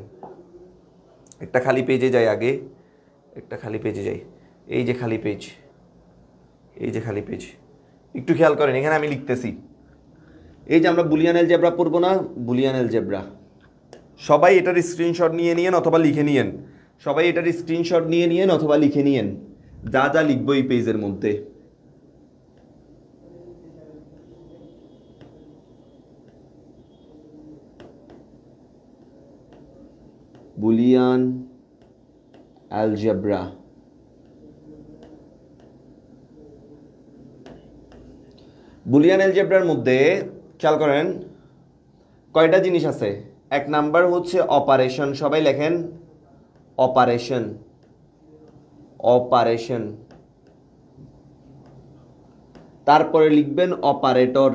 একটা খালি পেজে যাই, আগে একটা খালি পেজে যাই। এই যে খালি পেজ, এই যে খালি পেজ, একটু খেয়াল করেন, এখানে আমি লিখতেছি। এই যে আমরা বুলিয়ান অ্যালজেব্রা পড়বো না, বুলিয়ান অ্যালজেব্রা, সবাই এটার স্ক্রিনশট নিয়ে নিয়েন অথবা লিখে নিয়েন, সবাই এটার স্ক্রিনশট নিয়ে নিয়েন অথবা লিখে নিয়েন যা যা লিখবো এই পেজের মধ্যে। বুলিয়ান অ্যালজেব্রা, বুলিয়ান অ্যালজেব্রার মধ্যে খেয়াল করেন কয়টা জিনিস আছে। এক নাম্বার হচ্ছে অপারেশন, সবাই লেখেন অপারেশন, অপারেশন। তারপরে লিখবেন অপারেটর,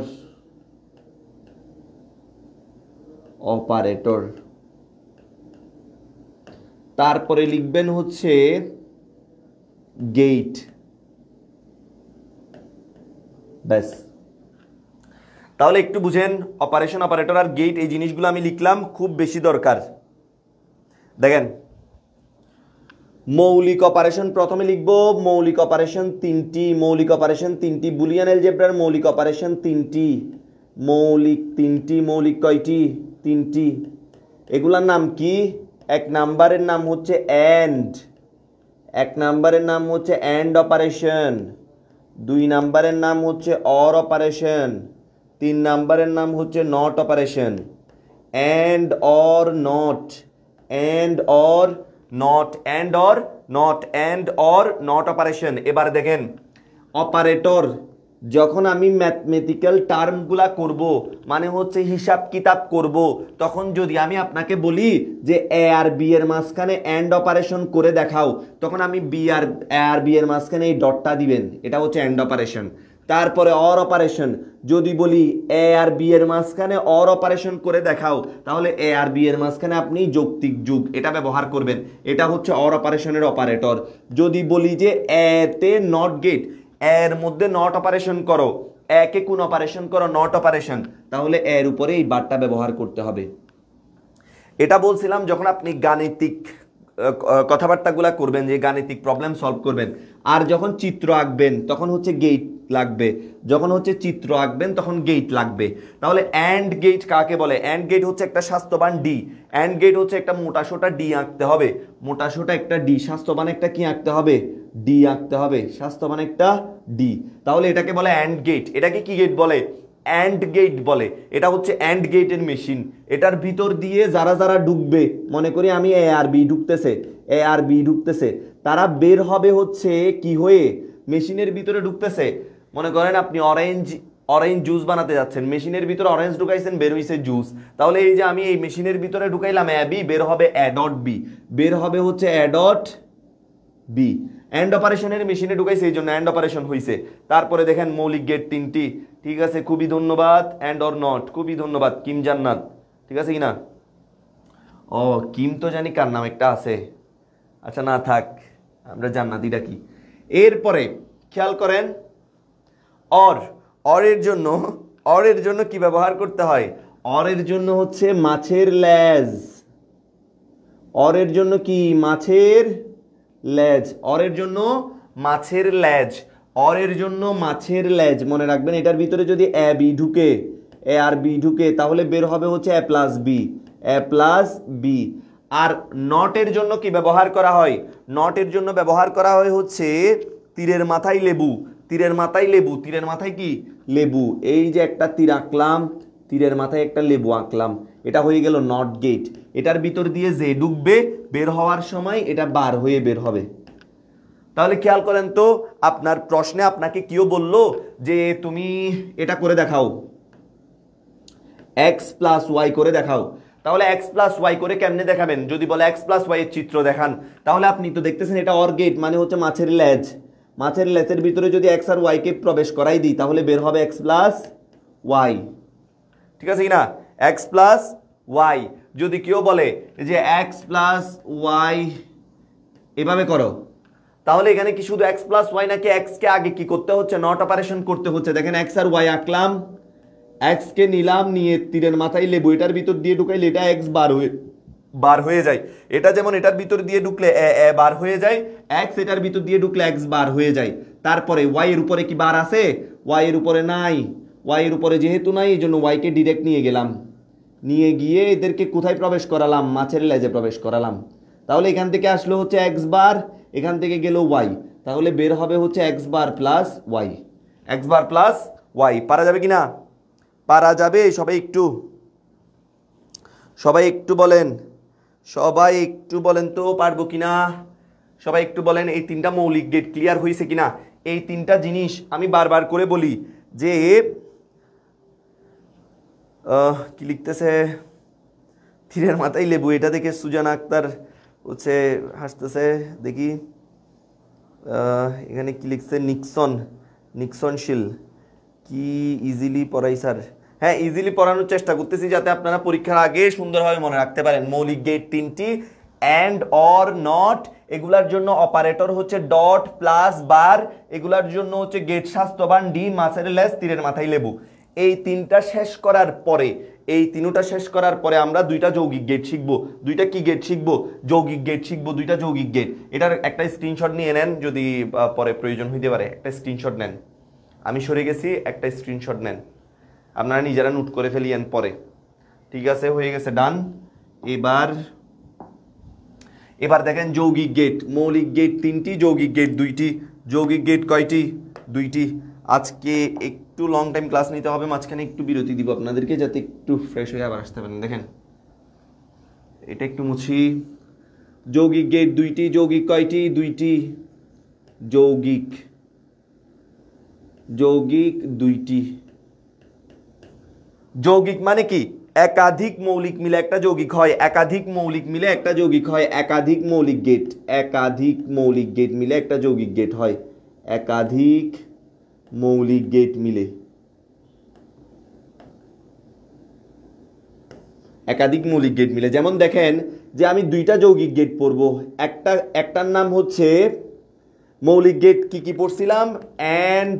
অপারেটর। তারপরে লিখবেন হচ্ছে গেট, ব্যাস। তাহলে একটু বুঝেন, অপারেশন, অপারেটর আর গেট, এই জিনিসগুলো আমি লিখলাম, খুব বেশি দরকার। দেখেন মৌলিক অপারেশন প্রথমে লিখব, মৌলিক অপারেশন তিনটি, মৌলিক অপারেশন তিনটি, বুলিয়ান অ্যালজেব্রার মৌলিক অপারেশন তিনটি, মৌলিক কয়টি? তিনটি। এগুলার নাম কি? এক নাম্বারের নাম হচ্ছে এন্ড, এক নাম্বারের নাম হচ্ছে এন্ড অপারেশন, দুই নাম্বারের নাম হচ্ছে অর অপারেশন, তিন নাম্বারের নাম হচ্ছে not operation. And or not, and or not, and or not, and or not operation. এবার দেখেন অপারেটর, যখন আমি ম্যাথমেটিক্যাল টার্মগুলা করব, মানে হচ্ছে হিসাব কিতাব করব, তখন যদি আমি আপনাকে বলি যে এ আর বি এর মাঝখানে এন্ড অপারেশন করে দেখাও, তখন আমি এ আর বি এর মাঝখানে এই ডটটা দিবেন, এটা হচ্ছে এন্ড অপারেশন। তারপরে অর অপারেশন, যদি বলি এ আর বি এর মাঝখানে অর অপারেশন করে দেখাও, তাহলে এ আর বি এর মাঝখানে আপনি যৌক্তিক যুগ এটা ব্যবহার করবেন, এটা হচ্ছে অর অপারেশনের অপারেটর। যদি বলি যে এ তে নট গেট, এর মধ্যে নট অপারেশন করো, একে কোন অপারেশন করো? নট অপারেশন, তাহলে এর উপরে এই বারটা ব্যবহার করতে হবে। এটা বলছিলাম যখন আপনি গাণিতিক কথাবার্তাগুলা করবেন, যে গাণিতিক প্রবলেম সলভ করবেন, আর যখন চিত্র আঁকবেন তখন হচ্ছে গেট লাগবে, যখন হচ্ছে চিত্র আঁকবেন তখন গেট লাগবে। তাহলে অ্যান্ড গেট কাকে বলে? অ্যান্ড গেট হচ্ছে একটা স্বাস্থ্যবান ডি, অ্যান্ড গেট হচ্ছে একটা মোটাসোটা ডি আঁকতে হবে, মোটাসোটা একটা ডি, স্বাস্থ্যবান একটা কি আঁকতে হবে? ডি আঁকতে হবে, স্বাস্থ্যবান একটা ডি। তাহলে এটাকে বলে অ্যান্ড গেট। এটাকে কি গেট বলে? অ্যান্ড গেট বলে। এটা হচ্ছে অ্যান্ড গেটের মেশিন। এটার ভিতর দিয়ে যারা যারা ঢুকবে, মনে করি আমি এ আর বি ঢুকতেছে, এ আর বি ঢুকতেছে, তারা বের হবে হচ্ছে কি হয়ে, মেশিনের ভিতরে ঢুকতেছে। মনে করেন আপনি অরেঞ্জ জুস বানাতে যাচ্ছেন, মেশিনের ভিতরে অরেঞ্জ ঢুকাইছেন, বের হইছে জুস। তাহলে এই যে আমি এই মেশিনের ভিতরে ঢুকাইলাম এ বি, বের হবে এ ডট বি, বের হবে হচ্ছে এ ডট বি। অ্যান্ড অপারেশনের মেশিনে ঢুকাইছে, এই জন্য অ্যান্ড অপারেশন হয়েছে। তারপরে দেখেন মৌলিক গেট 3টি, ঠিক আছে, খুবই ধন্যবাদ। অ্যান্ড অর নট, খুবই ধন্যবাদ। কিম জান্নাত, ঠিক আছে কিনা? ও কিম তো জানি কার নাম একটা আছে, আচ্ছা না থাক, আমরা জান্নাতিটা কি। এরপরে খেয়াল করেন অর, অরের জন্য কি ব্যবহার করতে হয়? অরের জন্য হচ্ছে মাছের লেজ। অরের জন্য কি? মাছের লেজ। অরের জন্য মাছের লেজ, অরের জন্য মাছের লেজ। মনে রাখবেন এটার ভিতরে যদি এ বি ঢুকে, এ আর বি ঢুকে, তাহলে বের হবে হচ্ছে এ প্লাস বি, এ প্লাস বি। আর নটের জন্য কি ব্যবহার করা হয়? নটের জন্য ব্যবহার করা হয় হচ্ছে তীরের মাথায় লেবু, তীরের মাথায় লেবু, তীরের মাথায় কি? লেবু। এই যে একটা তীর আঁকলাম, তীরের মাথায় একটা লেবু আঁকলাম, এটা হয়ে গেল নট গেট। এটার ভিতর দিয়ে যে ঢুকবে, বের হওয়ার সময় এটা বার হয়ে বের হবে। তাহলে খেয়াল করেন তো, আপনার প্রশ্নে আপনাকে কেউ বললো যে তুমি এটা করে দেখাও, এক্স প্লাস ওয়াই করে দেখাও। তাহলে এক্স প্লাস ওয়াই করে কেমনে দেখাবেন? যদি বলে এক্স প্লাস ওয়াই এর চিত্র দেখান, তাহলে আপনি তো দেখতেছেন এটা অর গেট, মানে হচ্ছে মাছের লেজ। মাছের লেজের ভিতরে যদি এক্স আর ওয়াই কে প্রবেশ করাই দিই, তাহলে বের হবে এক্স প্লাস ওয়াই, ঠিক আছে কিনা? X plus Y. যদি কেউ বলে যে এক্স প্লাস ওয়াই এভাবে করো, তাহলে এখানে কি শুধু এক্স প্লাস ওয়াই নাকি এক্স কে আগে কি করতে হচ্ছে? নট অপারেশন করতে হচ্ছে। দেখেন এক্স আর ওয়াই আঁকলাম, এক্স কে নিলাম, নিয়ে তীরের মাথায় লেবু, এটার ভিতর দিয়ে ঢুকাইলে এটা এক্স বার হয়ে যায়। এটা যেমন এটার ভিতর দিয়ে ঢুকলে এ বার হয়ে যায়, এক্স এটার ভিতর দিয়ে ঢুকলে এক্স বার হয়ে যায়। তারপরে ওয়াই এর উপরে কি বার আছে? ওয়াই এর উপরে নাই। ওয়াই এর উপরে যেহেতু নাই, এই জন্য ওয়াই কে ডিরেক্ট নিয়ে গেলাম, নিয়ে গিয়ে এদেরকে কোথায় প্রবেশ করালাম? মাছের লেজে প্রবেশ করালাম। তাহলে এখান থেকে আসলো হচ্ছে এক্স বার, এখান থেকে গেল ওয়াই, তাহলে বের হবে হচ্ছে x bar plus Y, x bar plus Y. পারা যাবে কিনা? পারা যাবে? সবাই একটু বলেন, সবাই একটু বলেন তো পারবো কিনা? সবাই একটু বলেন এই তিনটা মৌলিক গেট ক্লিয়ার হয়েছে কিনা? এই তিনটা জিনিস আমি বারবার করে বলি যে কি লিখতেছে তীরের মাথায় লেবু, এটা দেখে সুজানা আক্তার হচ্ছে হাসতেছে। দেখি এখানে কি লিখছে, নিক্সনশীল কি ইজিলি পড়াই স্যার? হ্যাঁ, ইজিলি পড়ানোর চেষ্টা করতেছি যাতে আপনারা পরীক্ষার আগে সুন্দরভাবে মনে রাখতে পারেন। মৌলিক গেট 3টি, অ্যান্ড অর নট, এগুলার জন্য অপারেটর হচ্ছে ডট প্লাস বার, এগুলার জন্য হচ্ছে গেট স্বাস্থ্যবান ডি, মাছের লেজ, তীরের মাথায় লেবু। এই তিনটা শেষ করার পরে, এই তিনটা শেষ করার পরে আমরা দুইটা যৌগিক গেট শিখবো। দুইটা কি গেট শিখবো? যৌগিক গেট শিখবো, দুইটা যৌগিক গেট। এটার একটা স্ক্রিনশট নিয়ে নেন, যদি পরে প্রয়োজন হইতে পারে। একটা স্ক্রিনশট নেন, আমি সরে গেছি, একটা স্ক্রিনশট নেন, আপনারা নিজেরা নোট করে ফেলিয়েন পরে। ঠিক আছে, হয়ে গেছে, ডান। এবার দেখেন যৌগিক গেট। মৌলিক গেট 3টি, যৌগিক গেট 2টি। যৌগিক গেট কয়টি? 2টি। আজকে একটু লং টাইম ক্লাস নিতে হবে, মাঝখানে একটু বিরতি দিব আপনাদেরকে, যাতে একটু ফ্রেশ হয়ে আবার আসতে পারেন। দেখেন এটা একটু মুছি। যৌগিক গেট 2টি। যৌগিক কয়টি? 2টি। যৌগিক 2টি। যৌগিক মানে কি? একাধিক মৌলিক মিলে একটা যৌগিক হয়, একাধিক মৌলিক মিলে একটা যৌগিক হয়। একাধিক মৌলিক গেট, একাধিক মৌলিক গেট মিলে একটা যৌগিক গেট হয়, একাধিক মৌলিক গেট মিলে, একাধিক মৌলিক গেট মিলে। যেমন দেখেন যে আমি দুইটা যৌগিক গেট পড়বো, একটার নাম হচ্ছে মৌলিক গেট কি কি পড়ছিলাম? অ্যান্ড,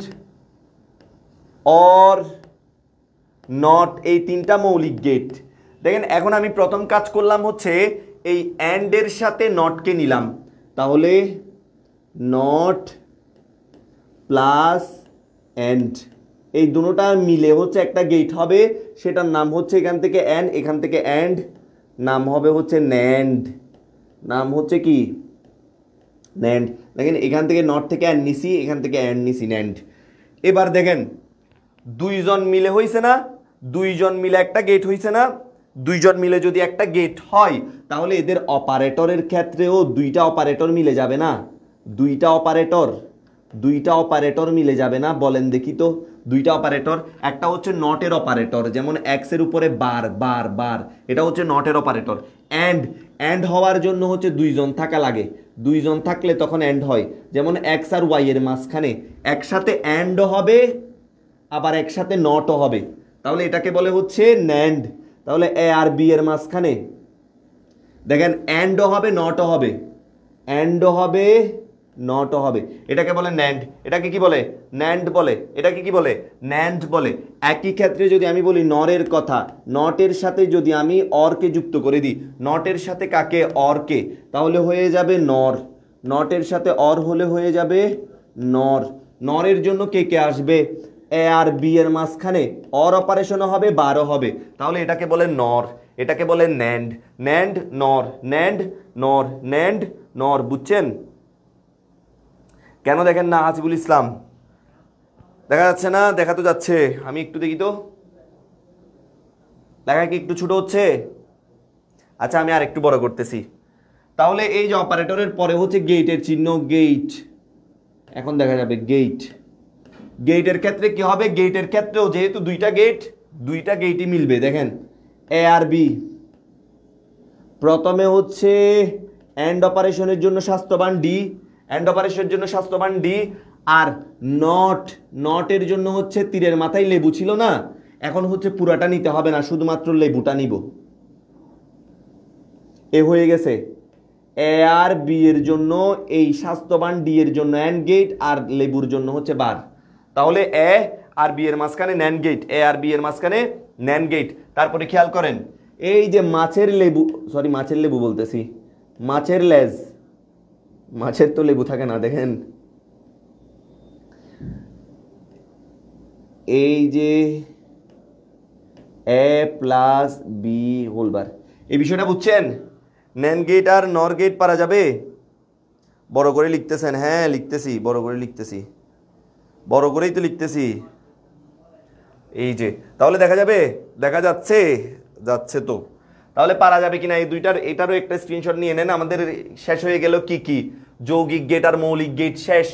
অর, নট, এই তিনটা মৌলিক গেট। দেখেন এখন আমি প্রথম কাজ করলাম হচ্ছে এই অ্যান্ড এর সাথে নটকে নিলাম, তাহলে নট প্লাস অ্যান্ড, এই দুটোটা মিলে হচ্ছে একটা গেট হবে, সেটার নাম হচ্ছে এখান থেকে অ্যান্ড, এখান থেকে অ্যান্ড, নাম হবে হচ্ছে ন্যান্ড। নাম হচ্ছে কি? ন্যান্ড। দেখেন এখান থেকে নট থেকে অ্যান্ড নিছি, এখান থেকে অ্যান্ড নিছি, ন্যান্ড। এবার দেখেন দুইজন মিলে হইছে না, দুইজন মিলে একটা গেট হইছে না, দুইজন মিলে যদি একটা গেট হয় তাহলে এদের অপারেটরের ক্ষেত্রেও দুইটা অপারেটর মিলে যাবে না, দুইটা অপারেটর মিলে যাবে না, বলেন দেখি তো। দুইটা অপারেটর, একটা হচ্ছে নটের অপারেটর, যেমন এক্স এর উপরে বার বার বার, এটা হচ্ছে নটের অপারেটর। অ্যান্ড হওয়ার জন্য হচ্ছে দুইজন থাকা লাগে, দুইজন থাকলে তখন অ্যান্ড হয়, যেমন এক্স আর ওয়াই এর মাঝখানে একসাথে অ্যান্ডও হবে আবার একসাথে নটও হবে, তাহলে এটাকে বলে হচ্ছে ন্যান্ড। তাহলে এ আর বি এর মাঝখানে দেখেন অ্যান্ডও হবে নটও হবে, অ্যান্ডও হবে নটও হবে, এটাকে বলে ন্যান্ড। এটাকে কি বলে? ন্যান্ড বলে। এটাকে কি বলে? ন্যান্ড বলে। একই ক্ষেত্রে যদি আমি বলি নরের কথা, নটের সাথে যদি আমি অরকে যুক্ত করে দিই, নটের সাথে কাকে? অরকে, তাহলে হয়ে যাবে নর। নটের সাথে অর হলে হয়ে যাবে নর। নরের জন্য কে কে আসবে? এ আর বি এর মাঝখানে অর অপারেশনও হবে, বারও হবে, তাহলে এটাকে বলে নর, এটাকে বলে ন্যান্ড। ন্যান্ড নর, ন্যান্ড নর, ন্যান্ড নর, বুঝছেন? কেন দেখেন না হাসিবুল ইসলাম? দেখা যাচ্ছে না? দেখা তো যাচ্ছে, আমি একটু দেখি তো, দেখা কি একটু ছোট হচ্ছে? আচ্ছা আমি আর একটু বড় করতেছি। তাহলে এই যে অপারেটরের পরে হচ্ছে গেটের চিহ্ন, গেট, এখন দেখা যাবে গেট। গেটের ক্ষেত্রে কি হবে? গেটের ক্ষেত্রেও যেহেতু দুইটা গেট, দুইটা গেটই মিলবে। দেখেন এ আর বি, প্রথমে হচ্ছে অ্যান্ড অপারেশনের জন্য স্বাস্থ্যবান ডি, অ্যান্ড অপারেশনের জন্য স্বাস্থ্যবান ডি, আর নটের জন্য হচ্ছে তীরের মাথায় লেবু ছিল না, এখন হচ্ছে পুরাটা নিতে হবে না, শুধুমাত্র লেবুটা নিব। এ হয়ে গেছে। এ আর বি এর জন্য এই স্বাস্থ্যবান ডি এর জন্য অ্যান্ড গেট, আর লেবুর জন্য হচ্ছে বার। তাহলে এ আর বি এর মাঝখানে ন্যান্ড গেট, এ আর বি এর মাঝখানে ন্যান্ড গেট। তারপরে খেয়াল করেন এই যে মাছের লেবু, সরি মাছের লেবু বলতেছি, মাছের লেজ, মাছের তো লেবু থাকে না, দেখেন এই যে এ প্লাস বি হোল বার, এই বিষয়টা বুঝছেন? ন্যান্ড গেট আর নর গেট পারা যাবে? বড় করে লিখতেছেন? হ্যাঁ লিখতেছি, বড় করে লিখতেছি, বড় করেই তো লিখতেছি। এই যে তাহলে দেখা যাবে, দেখা যাচ্ছে, যাচ্ছে তো। তাহলে পারা যাবে কিনা এই দুইটার, এটারও একটা স্ক্রিনশট নিয়ে নেন। আমাদের শেষ হয়ে গেল কি কি? যৌগিক গেট আর মৌলিক গেট শেষ,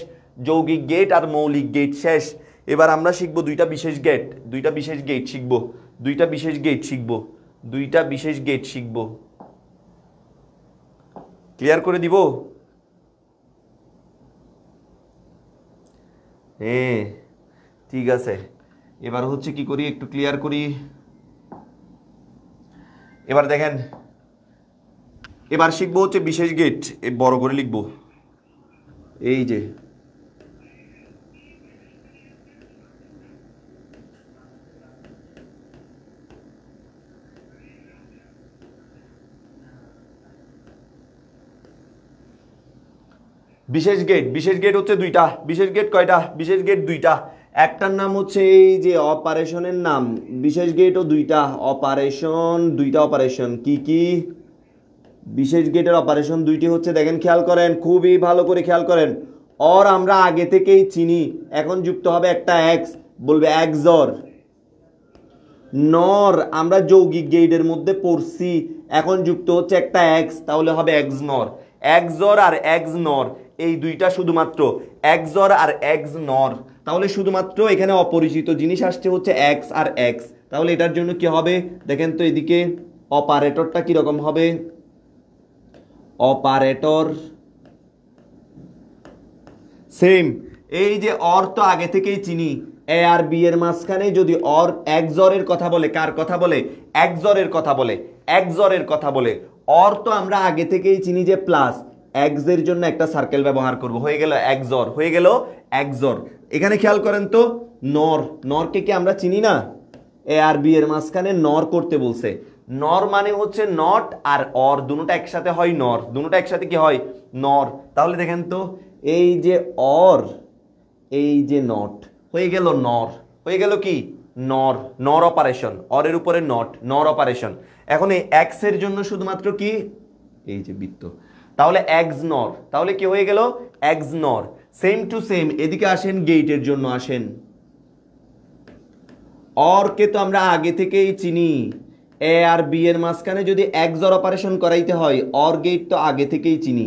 যৌগিক গেট আর মৌলিক গেট শেষ। এবার আমরা শিখবো দুইটা বিশেষ গেট, দুইটা বিশেষ গেট শিখবো, দুইটা বিশেষ গেট শিখবো, দুইটা বিশেষ গেট শিখবো। ক্লিয়ার করে দিব? হ্যাঁ ঠিক আছে। এবার হচ্ছে কি করি, একটু ক্লিয়ার করি। এবার দেখেন, এবার শিখবো হচ্ছে বিশেষ গেট, বড় করে লিখবো। এই যে বিশেষ গেট, বিশেষ গেট হচ্ছে দুইটা। বিশেষ গেট কয়টা? বিশেষ গেট দুইটা। একটার নাম হচ্ছে এই যে অপারেশনের নাম, বিশেষ গেটও দুইটা, অপারেশন, দুইটা অপারেশন। কি কি? বিশেষ গেটের অপারেশন দুইটি হচ্ছে, দেখেন খেয়াল করেন, খুবই ভালো করে খেয়াল করেন। অর আমরা আগে থেকেই চিনি, এখন যুক্ত হবে একটা এক্স, বলবে এক্সর। নর আমরা যৌগিক গেটের মধ্যে পড়ছি, এখন যুক্ত হচ্ছে একটা এক্স, তাহলে হবে এক্স নর। এক্সর আর এক্স নর এই দুইটা শুধুমাত্র, এক্সর আর এক্স নর, তাহলে শুধুমাত্র এখানে অপরিচিত জিনিস আসছে হচ্ছে এক্স আর এক্স। তাহলে এটার জন্য কি হবে দেখেন তো, এদিকে অপারেটরটা কিরকম হবে? অপারেটর সেম, এই যে অর তো আগে থেকেই চিনি, এ আর বি এর মাঝখানে যদি অর এক্সরের কথা বলে, কার কথা বলে? এক্সরের কথা বলে, এক্সরের কথা বলে। অর তো আমরা আগে থেকেই চিনি যে প্লাস, এক্স এর জন্য একটা সার্কেল ব্যবহার করব, হয়ে গেল এক্সর, হয়ে গেল এক্সর। এখানে খেয়াল করেন তো, নর, নরকে কি আমরা চিনি না? এ আর বি এর মাঝখানে নর করতে বলছে, নর মানে হচ্ছে নট আর অর, দুটোটা একসাথে হয় নর, দুটোটা একসাথে কি হয়? নর। তাহলে দেখেন তো এই যে অর, এই যে নট, হয়ে গেল নর, হয়ে গেল কি? নর, নর অপারেশন, অরের উপরে নট, নর অপারেশন। এখন এই এক্স এর জন্য শুধুমাত্র কি? এই যে বৃত্ত, তাহলে এক্স নর, তাহলে কি হয়ে গেল? এক্স নর। সেম টু সেম এদিকে আসেন, গেটের জন্য আসেন। অরকে তো আমরা আগে থেকেই চিনি, এ আর বি এর মাঝখানে যদি XOR অপারেশন করাইতে হয় অর গেট তো আগে থেকেই চিনি,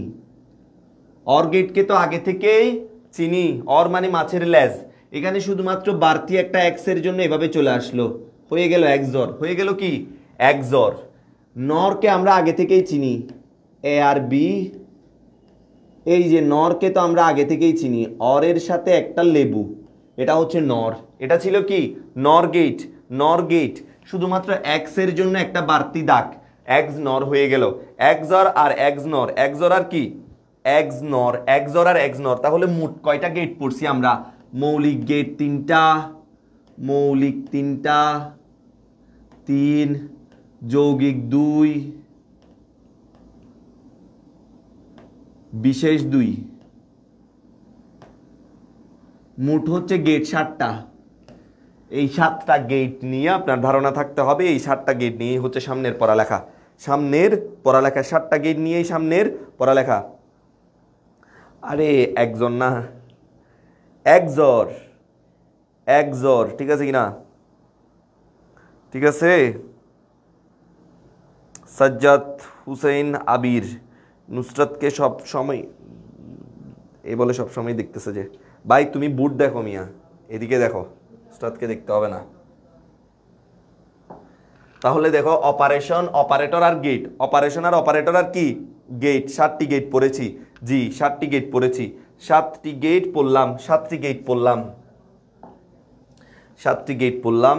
অর গেটকে তো আগে থেকেই চিনি। অর মানে মাছের লেজ, এখানে শুধুমাত্র বাড়তি একটা এক্স এর জন্য এভাবে চলে আসলো, হয়ে গেল XOR, হয়ে গেল কি XOR। নরকে আমরা আগে থেকেই চিনি, এ আর বি, এই যে নরকে তো আমরা আগে থেকেই চিনি, অরের সাথে একটা লেবু, এটা হচ্ছে নর। এটা ছিল কি নর গেট, নর গেট শুধুমাত্র এক্স এর জন্য একটা বাড়তি দাগ, এক্স নর হয়ে গেল। XOR আর XNOR, XOR আর কি XNOR, XOR আর XNOR। তাহলে মোট কয়টা গেট পড়ছি আমরা? মৌলিক গেট 3টা, মৌলিক 3টা, 3 যৌগিক 2, বিশেষ 2, মোট হচ্ছে গেট 7টা। এই 7টা গেট নিয়ে আপনার ধারণা থাকতে হবে, এই 7টা গেট নিয়েই হচ্ছে সামনের পড়ালেখা, সামনের পড়ালেখা 7টা গেট নিয়েই সামনের পড়ালেখা। আরে একজন না, XOR, XOR ঠিক আছে কিনা? ঠিক আছে। সাজ্জাদ হুসেন আবির, নুসরাতকে সব সময় এ বলে সব সময় দেখতেছে যে ভাই তুমি বুট দেখো মিয়া, এদিকে দেখো, নুসরাতকে দেখতে হবে না। তাহলে দেখো অপারেশন, অপারেটর আর গেট, অপারেশন আর অপারেটর আর কি গেট, 7টি গেট পড়েছি, জি 7টি গেট পড়েছি, 7টি গেট পড়লাম, 7টি গেট পড়লাম, 7টি গেট পড়লাম।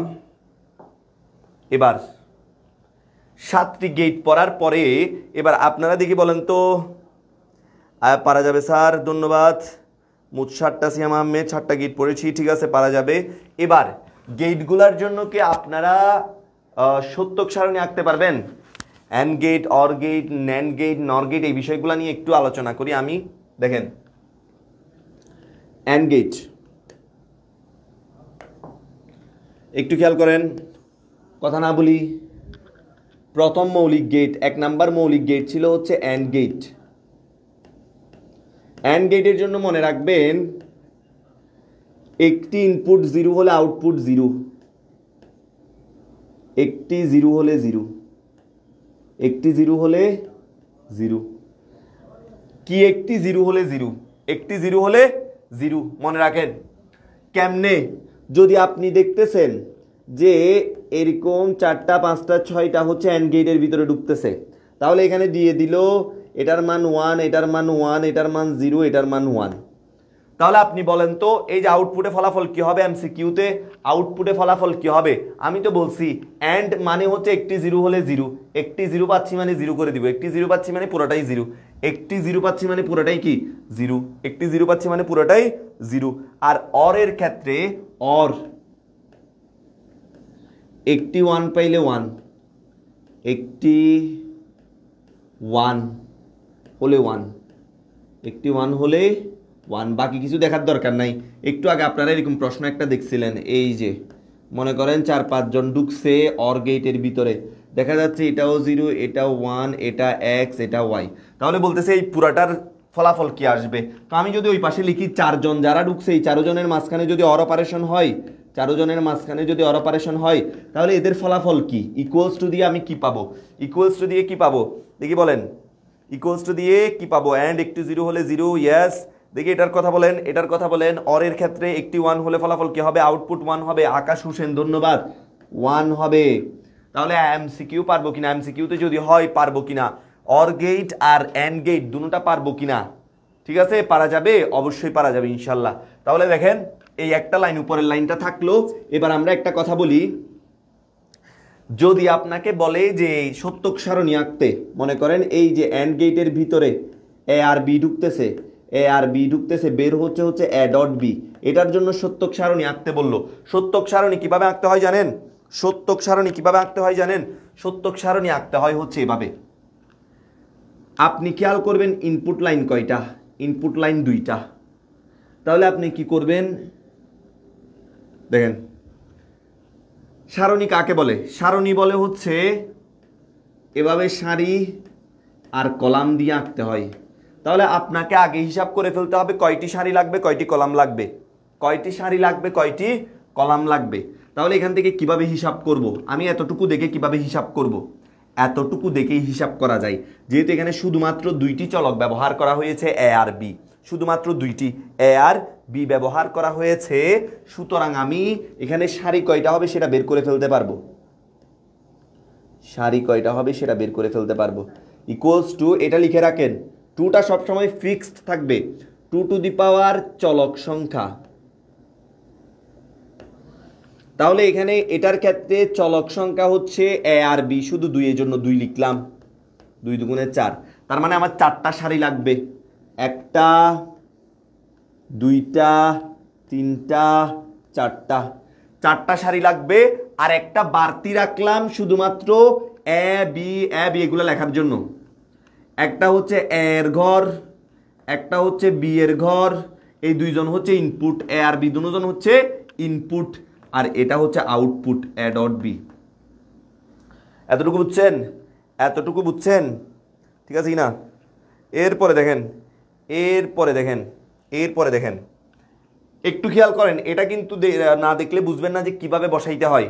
এবার 7টি গেট পড়ার পরে এবার আপনারা দেখি বলেন তো, পারা যাবে স্যার, ধন্যবাদ। মোট 7টা, সিয়াম আহমেদ 7টা গেট পড়েছি, ঠিক আছে পারা যাবে। এবার গেটগুলার জন্য কি আপনারা সত্যক সারণী আঁকতে পারবেন? And gate, or gate, nand gate, nor gate, এই বিষয়গুলো নিয়ে একটু আলোচনা করি আমি। দেখেন অ্যান্ড গেট একটু খেয়াল করেন, কথা না বলি। প্রথম মৌলিক গেট, 1 নাম্বার মৌলিক গেট ছিল হচ্ছে অ্যান্ড গেট। অ্যান্ড গেটের জন্য মনে রাখবেন একটি ইনপুট 0 হলে আউটপুট 0, একটি 0 হলে 0, একটি 0 হলে 0। কি একটি 0 হলে 0? একটি 0 হলে 0 মনে রাখেন। কেমনে? যদি আপনি দেখতেছেন যে এরকম 4টা 5টা 6টা হচ্ছে অ্যান্ড গেটের ভিতরে ঢুকতেছে, তাহলে এখানে দিয়ে দিল এটার মান 1, এটার মান 1, এটার মান 0, এটার মান 1। তাহলে আপনি বলেন তো এই যে আউটপুটে ফলাফল কি হবে? এমসিকিউতে আউটপুটে ফলাফল কি হবে? আমি তো বলছি অ্যান্ড মানে হচ্ছে একটি 0 হলে 0, একটি 0 পাচ্ছি মানে 0 করে দিব, একটি 0 পাচ্ছি মানে পুরোটাই 0, একটি 0 পাচ্ছি মানে পুরোটাই কি 0, একটি 0 পাচ্ছি মানে পুরোটাই 0। আর অর এর ক্ষেত্রে অর একটি 1 পাইলে 1, একটি 1 হলে 1, একটি 1 হলে 1, বাকি কিছু দেখার দরকার নাই। একটু আগে আপনারা এরকম প্রশ্ন একটা দেখছিলেন, এই যে মনে করেন 4-5 জন ঢুকছে অর গেটের ভিতরে, দেখা যাচ্ছে এটাও 0, এটাও 1, এটা x, এটা y, তাহলে বলতেছে এই পুরাটার ফলাফল কি আসবে? তো আমি যদি ওই পাশে লিখি 4 জন যারা ঢুকছে, এই 4 জনের মাঝখানে যদি অর অপারেশন হয়, 4 জনের মাঝখানে যদি অর অপারেশন হয়, তাহলে এদের ফলাফল কি? ইকুয়ালস টু দিয়ে আমি কি পাবো? ইকুয়ালস টু দিয়ে কি পাবো দেখি বলেন, ইকুয়ালস টু দিয়ে কি পাবো? অ্যান্ড একটি 0 হলে 0, ইয়েস। দেখি এটার কথা বলেন, এটার কথা বলেন। অরের ক্ষেত্রে একটি 1 হলে ফলাফল কি হবে? আউটপুট 1 হবে। আকাশ হোসেন ধন্যবাদ, 1 হবে। তাহলে এমসিকিউ পারবো কিনা? এমসিকিউতে যদি হয় পারবো কিনা? অর গেট আর অ্যান্ড গেট দুটোটা পারবো কিনা? ঠিক আছে, পারা যাবে, অবশ্যই পারা যাবে ইনশাল্লাহ। তাহলে দেখেন এই একটা লাইন, উপরের লাইনটা থাকলো। এবার আমরা একটা কথা বলি, যদি আপনাকে বলে যে সত্যক সারণী আঁকতে, মনে করেন এই যে অ্যান্ড গেটের ভিতরে এ আর বি ঢুকতেছে, এ আর বি ঢুকতেছে, বের হচ্ছে এ ডট বি, এটার জন্য সত্যক সারণী আঁকতে বললো। সত্যক সারণী কিভাবে আঁকতে হয় জানেন? সত্যক সারণী কিভাবে আঁকতে হয় জানেন? সত্যক সারণী আঁকতে হয় হচ্ছে এভাবে। আপনি খেয়াল করবেন ইনপুট লাইন কয়টা? ইনপুট লাইন 2টা। তাহলে আপনি কি করবেন দেখেন, সারণী কাকে বলে? সারণী বলে হচ্ছে এভাবে সারি আর কলাম দিয়ে আঁকতে হয়। তাহলে আপনাকে আগে হিসাব করে ফেলতে হবে কয়টি সারি লাগবে, কয়টি কলাম লাগবে, কয়টি সারি লাগবে, কয়টি কলাম লাগবে। তাহলে এখান থেকে কিভাবে হিসাব করব? আমি এতটুকু দেখে কিভাবে হিসাব করব? এতটুকু দেখেই হিসাব করা যায়, যেহেতু এখানে শুধুমাত্র দুইটি চলক ব্যবহার করা হয়েছে, এ আর বি, শুধুমাত্র দুইটি এ আর বি ব্যবহার করা হয়েছে, সুতরাং আমি এখানে সারি কয়টা হবে সেটা বের করে ফেলতে পারবো। সারি কয়টা হবে সেটা বের করে ফেলতে পারবো। ইকুয়ালস টু, এটা লিখে রাখেন, টুটা সবসময় ফিক্সড থাকবে, 2 টু দি পাওয়ার চলক সংখ্যা। তাহলে এখানে এটার ক্ষেত্রে চলক সংখ্যা হচ্ছে এ আর বি, শুধু 2 এর জন্য 2 লিখলাম, 2 দুগুণে 4, তার মানে আমার 4টা সারি লাগবে, 1টা 2টা 3টা 4টা, 4টা সারি লাগবে। আর একটা বাড়তি রাখলাম শুধুমাত্র এ বি এগুলো লেখার জন্য। একটা হচ্ছে এর ঘর, একটা হচ্ছে বি এর ঘর, এই দুইজন হচ্ছে ইনপুট, এ আর বি দুজন হচ্ছে ইনপুট, আর এটা হচ্ছে আউটপুট এ ডট বি। এতটুকু বুঝছেন? এতটুকু বুঝছেন? ঠিক আছে কি না? এরপরে দেখেন, এরপরে দেখেন, একটু খেয়াল করেন, এটা কিন্তু না দেখলে বুঝবেন না যে কিভাবে বসাইতে হয়।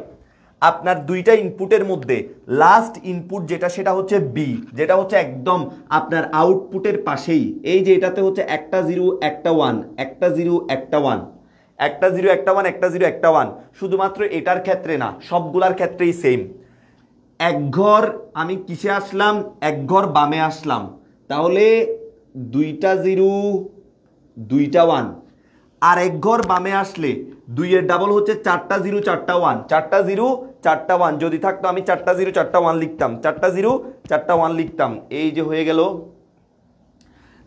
আপনার দুইটা ইনপুটের মধ্যে লাস্ট ইনপুট যেটা, সেটা হচ্ছে বি, যেটা হচ্ছে একদম আপনার আউটপুটের পাশেই। এই যে এটাতে হচ্ছে একটা 0 একটা 1, একটা 0 একটা 1, একটা 0 একটা 1, একটা 0 একটা 1, শুধুমাত্র এটার ক্ষেত্রে না, সবগুলার ক্ষেত্রেই সেম। এক ঘর আমি কিসে আসলাম? এক ঘর বামে আসলাম, তাহলে 2টা 0 2টা 1। আর এক ঘর বামে আসলে 2 এর ডাবল হচ্ছে 4টা 0 4টা 1, 4টা 0 4টা 1, যদি থাকতো আমি 4টা 0 4টা 1 লিখতাম, 4টা 0 4টা 1 লিখতাম, এই যে হয়ে গেল।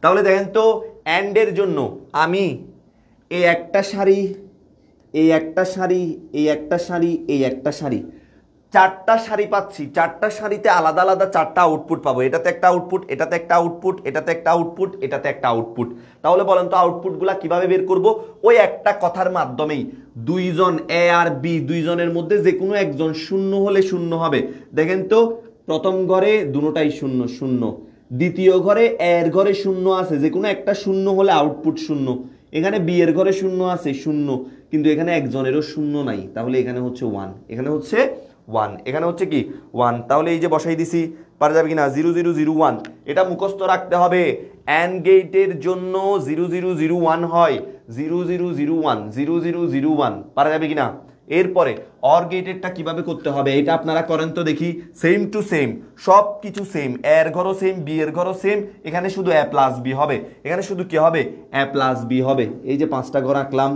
তাহলে দেখেন তো, এন্ড এর জন্য আমি এই একটা সারি, এই একটা সারি, এই একটা সারি, এই একটা সারি, 4টা সারি পাচ্ছি। 4টা সারিতে আলাদা আলাদা 4টা আউটপুট পাবো, এটাতে একটা আউটপুট, এটাতে একটা আউটপুট, এটাতে একটা আউটপুট, এটাতে একটা আউটপুট। তাহলে বলেন তো আউটপুটগুলা কিভাবে বের করব? ওই একটা কথার মাধ্যমেই, দুইজন এ আর বি, দুইজনের মধ্যে যে কোনো একজন শূন্য হলে শূন্য হবে। দেখেন তো, প্রথম ঘরে দুটোটাই শূন্য শূন্য, দ্বিতীয় ঘরে এর ঘরে শূন্য আছে, যে কোনো একটা শূন্য হলে আউটপুট শূন্য। এখানে বি এর ঘরে শূন্য আছে, শূন্য, কিন্তু এখানে একজনেরও শূন্য নাই, তাহলে এখানে হচ্ছে 1, এখানে হচ্ছে 1, এখানে হচ্ছে কি 1। তাহলে এই যে বসাই দিছি, পারা যাবে কিনা? 0 0 0 1, এটা মুখস্থ রাখতে হবে। অ্যান্ড গেটের জন্য 0 0 0 1 হয়, 0 0 0 1, 0 0 0 1, পারা যাবে কিনা? এরপরে অর গেটেরটা কিভাবে করতে হবে এটা আপনারা করেন তো দেখি। সেম টু সেম, সব কিছু সেম, এর ঘরও সেম, বি এর ঘরও সেম, এখানে শুধু এ প্লাস বি হবে, এখানে শুধু কি হবে? এ প্লাস বি হবে। এই যে 5টা ঘর আঁকলাম,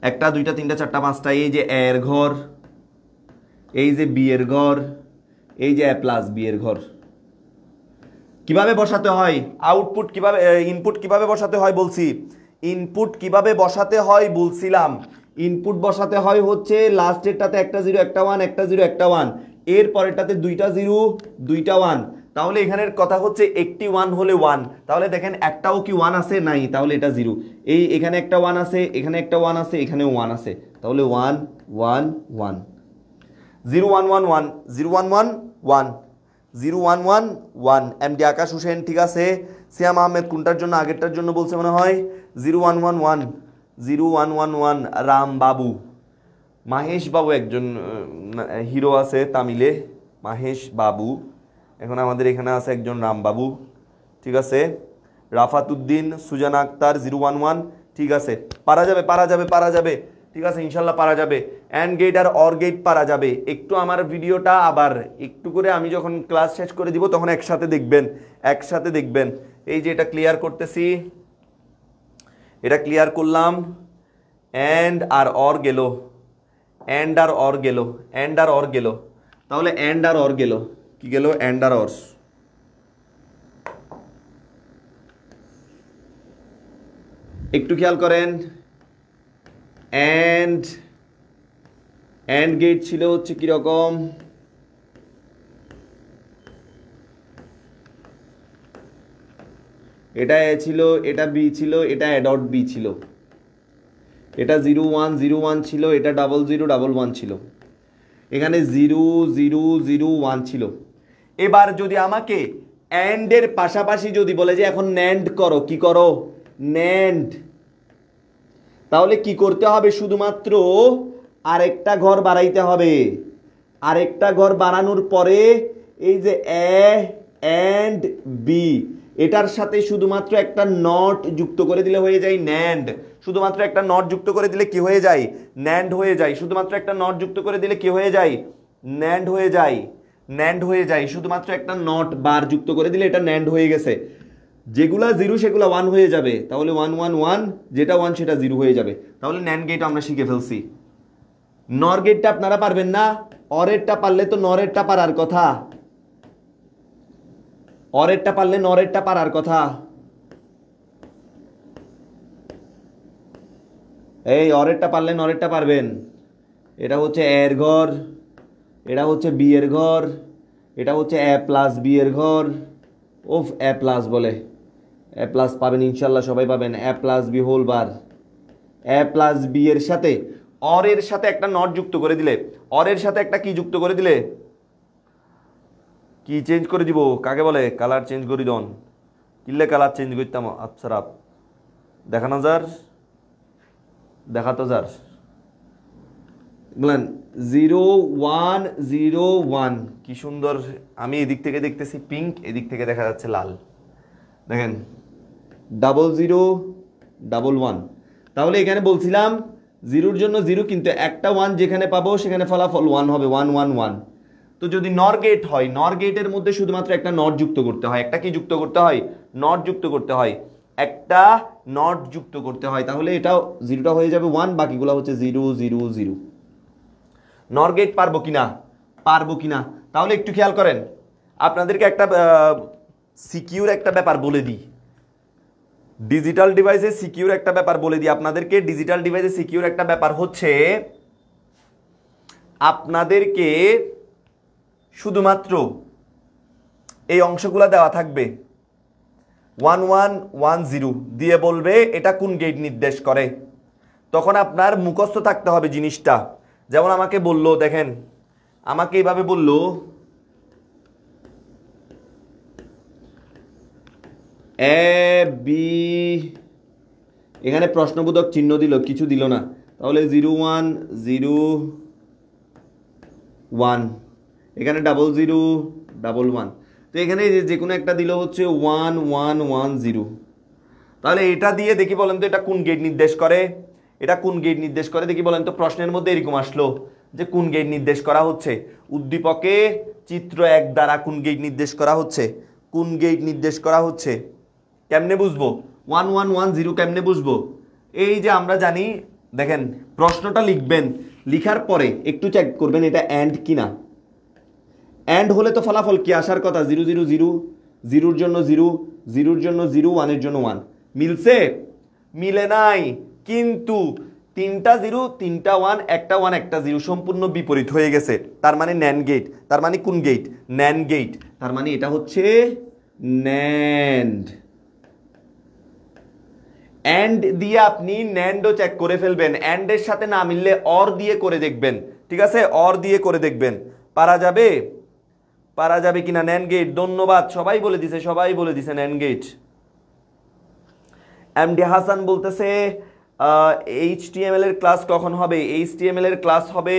1টা 2টা 3টা 4টা 5টা, এই যে এর ঘর, এই যে বি এর ঘর, এই যে এ প্লাস বি এর ঘর। কিভাবে বসাতে হয় আউটপুট, কিভাবে ইনপুট কিভাবে বসাতে হয় বলছি, ইনপুট কিভাবে বসাতে হয় বলছিলাম। ইনপুট বসাতে হয় হচ্ছে লাস্টেরটাতে একটা 0 একটা 1, একটা 0 একটা 1, এর পরেরটাতে 2টা 0 2টা 1। তাহলে এখানের কথা হচ্ছে একটি 1 হলে 1, তাহলে দেখেন একটাও কি 1 আছে? নাই, তাহলে এটা 0। এই এখানে একটা 1 আছে, এখানে একটা 1 আছে, এখানেও 1 আছে, তাহলে 1 1 1, 0 1 1 1, 0 1 1 1, 0 1 1 1। এমডি আকাশ হোসেন, ঠিক আছে। সিয়াম আহমেদ কোনটার জন্য? আগেরটার জন্য বলছে মনে হয়। 0 1 1 1, 0 1 1 1, রাম বাবু, মাহেশ বাবু একজন হিরো আছে তামিলে, মাহেশ বাবু। এখন আমাদের এখানে আছে একজন রামবাবু, ঠিক আছে। রাফাতুদ্দিন, সুজানা আক্তার, 0 1 1, ঠিক আছে। পারা যাবে, পারা যাবে, পারা যাবে, ঠিক আছে, ইনশাল্লাহ পারা যাবে। অ্যান্ড গেট আর অর গেট পারা যাবে। একটু আমার ভিডিওটা আবার একটু করে আমি যখন ক্লাস শেষ করে দিব তখন একসাথে দেখবেন, একসাথে দেখবেন। এই যে এটা ক্লিয়ার করতেছি, এটা ক্লিয়ার করলাম। অ্যান্ড আর অর গেল, অ্যান্ড আর অর গেল, অ্যান্ড আর অর গেল, তাহলে অ্যান্ড আর অর গেল, কি গেল? অ্যান্ড আর অর। একটু খেয়াল করেন, অ্যান্ড গেট ছিল হচ্ছে কিরকম, এটা এ ছিল, এটা বি ছিল, এটা এ ডট বি ছিল, এটা 0 1 0 1 ছিল, এটা 0 0 1 1 ছিল, এখানে 0 0 0 1 ছিল। এবার যদি আমাকে অ্যান্ড এর পাশাপাশি যদি বলে যে এখন ন্যান্ড করো, কি করো? ন্যান্ড, তাহলে কি করতে হবে? শুধুমাত্র আরেকটা ঘর বাড়াইতে হবে। আরেকটা ঘর বানানোর পরে এই যে এ এন্ড বি, এটার সাথে শুধুমাত্র একটা নট যুক্ত করে দিলে হয়ে যায় ন্যান্ড। শুধুমাত্র একটা নট যুক্ত করে দিলে কি হয়ে যায়? ন্যান্ড হয়ে যায়। শুধুমাত্র একটা নট যুক্ত করে দিলে কি হয়ে যায়? ন্যান্ড হয়ে যায়। ন্যান্ড হয়ে যায়। শুধুমাত্র একটা নট বার যুক্ত করে দিলে এটা ন্যান্ড হয়ে গেছে। যেগুলা জিরো সেগুলা ওয়ান হয়ে যাবে। তাহলে 1 1 1, যেটা 1 সেটা জিরো হয়ে যাবে। তাহলে ন্যান্ড গেট আমরা শিখে ফেলছি। নর গেটটা আপনারা পারবেন না, অরেরটা পারলে তো নরেরটা পারার কথা। অরেরটা পারলে নরেরটা পারার কথা। এই অরেরটা পারলে নরেরটা পারবেন। এটা হচ্ছে এর ঘর, এটা হচ্ছে বি এর ঘর, এটা হচ্ছে এ প্লাস বি এর ঘর। ওফ, এ প্লাস বলে, এ প্লাস পাবেন ইনশাল্লাহ, সবাই পাবেন। এ প্লাস বি হোল বার। এ প্লাস বি এর সাথে অরের সাথে একটা নট যুক্ত করে দিলে, অরের সাথে একটা কি যুক্ত করে দিলে, কি চেঞ্জ করে দিব, কাকে বলে? কালার চেঞ্জ করে দন। কিনলে কালার চেঞ্জ করতাম। আচ্ছা রাপ দেখানো যার, দেখাতো যার বলেন 0 1 0 1। কি সুন্দর। আমি এদিক থেকে দেখতেছি পিঙ্ক, এদিক থেকে দেখা যাচ্ছে লাল। দেখেন 0 0 1 1। তাহলে এখানে বলছিলাম জিরোর জন্য জিরো, কিন্তু একটা ওয়ান যেখানে পাবো সেখানে ফলাফল ওয়ান হবে। 1 1 1। তো যদি নর গেট হয়, নর গেটের মধ্যে শুধুমাত্র একটা নট যুক্ত করতে হয়। একটা কি যুক্ত করতে হয়? নট যুক্ত করতে হয়। একটা নট যুক্ত করতে হয়। তাহলে এটাও জিরোটা হয়ে যাবে 1, বাকিগুলো হচ্ছে 0 0 0। নর গেট পারবো কিনা? পারবো কিনা? তাহলে একটু খেয়াল করেন, আপনাদেরকে একটা সিকিউর একটা ব্যাপার বলে দিই। ডিজিটাল ডিভাইসে সিকিউর একটা ব্যাপার বলে দিই আপনাদেরকে। ডিজিটাল ডিভাইসে সিকিউর একটা ব্যাপার হচ্ছে, আপনাদেরকে শুধুমাত্র এই অংশগুলো দেওয়া থাকবে। 1 1 1 0 দিয়ে বলবে এটা কোন গেট নির্দেশ করে। তখন আপনার মুখস্থ থাকতে হবে জিনিসটা। যেমন আমাকে বললো, দেখেন আমাকে এইভাবে বললো এ বি, এখানে প্রশ্নবোধক চিহ্ন দিল, কিছু দিল না। তাহলে 0 1 0 1, এখানে 0 0 1 1। তো এখানে যে কোনো একটা দিল হচ্ছে 1 1 1 0। তাহলে এটা দিয়ে দেখি বলেন তো এটা কোন গেট নির্দেশ করে। এটা কোন গেট নির্দেশ করে দেখি বলেন তো। প্রশ্নের মধ্যে এরকম আসলো যে কোন গেট নির্দেশ করা হচ্ছে। উদ্দীপকে চিত্র 1 দ্বারা কোন গেট নির্দেশ করা হচ্ছে। কোন গেট নির্দেশ করা হচ্ছে কেমনে বুঝবো? 1 1 1 0 কেমনে বুঝবো? এই যে আমরা জানি, দেখেন প্রশ্নটা লিখবেন, লিখার পরে একটু চেক করবেন এটা অ্যান্ড কিনা। অ্যান্ড হলে তো ফলাফল কি আসার কথা? 0 0 0, 0-র জন্য 0, 0-র জন্য 0, 1-এর জন্য 1। মিলছে? মিলে নাই। কিন্তু 3টা 0 3টা 1, একটা 1 একটা 0 সম্পূর্ণ বিপরীত হয়ে গেছে। তার মানে ন্যান্ড গেট। তার মানে কোন গেট? Nand gate. তার মানে এটা হচ্ছে ন্যান্ড। অ্যান্ড দিয়ে আপনি ন্যান্ডও চেক করে ফেলবেন। অ্যান্ডের সাথে না মিললে অর দিয়ে করে দেখবেন। ঠিক আছে, অর দিয়ে করে দেখবেন পারা যাবে। পারা যাবে কিনা ন্যান্ড গেট। ধন্যবাদ, সবাই বলে দিছে, সবাই বলে দিছে ন্যান্ড গেট। এমডি হাসান বলতেছে এইচটিএমএল এর ক্লাস কখন হবে? এইচটিএমএল এর ক্লাস হবে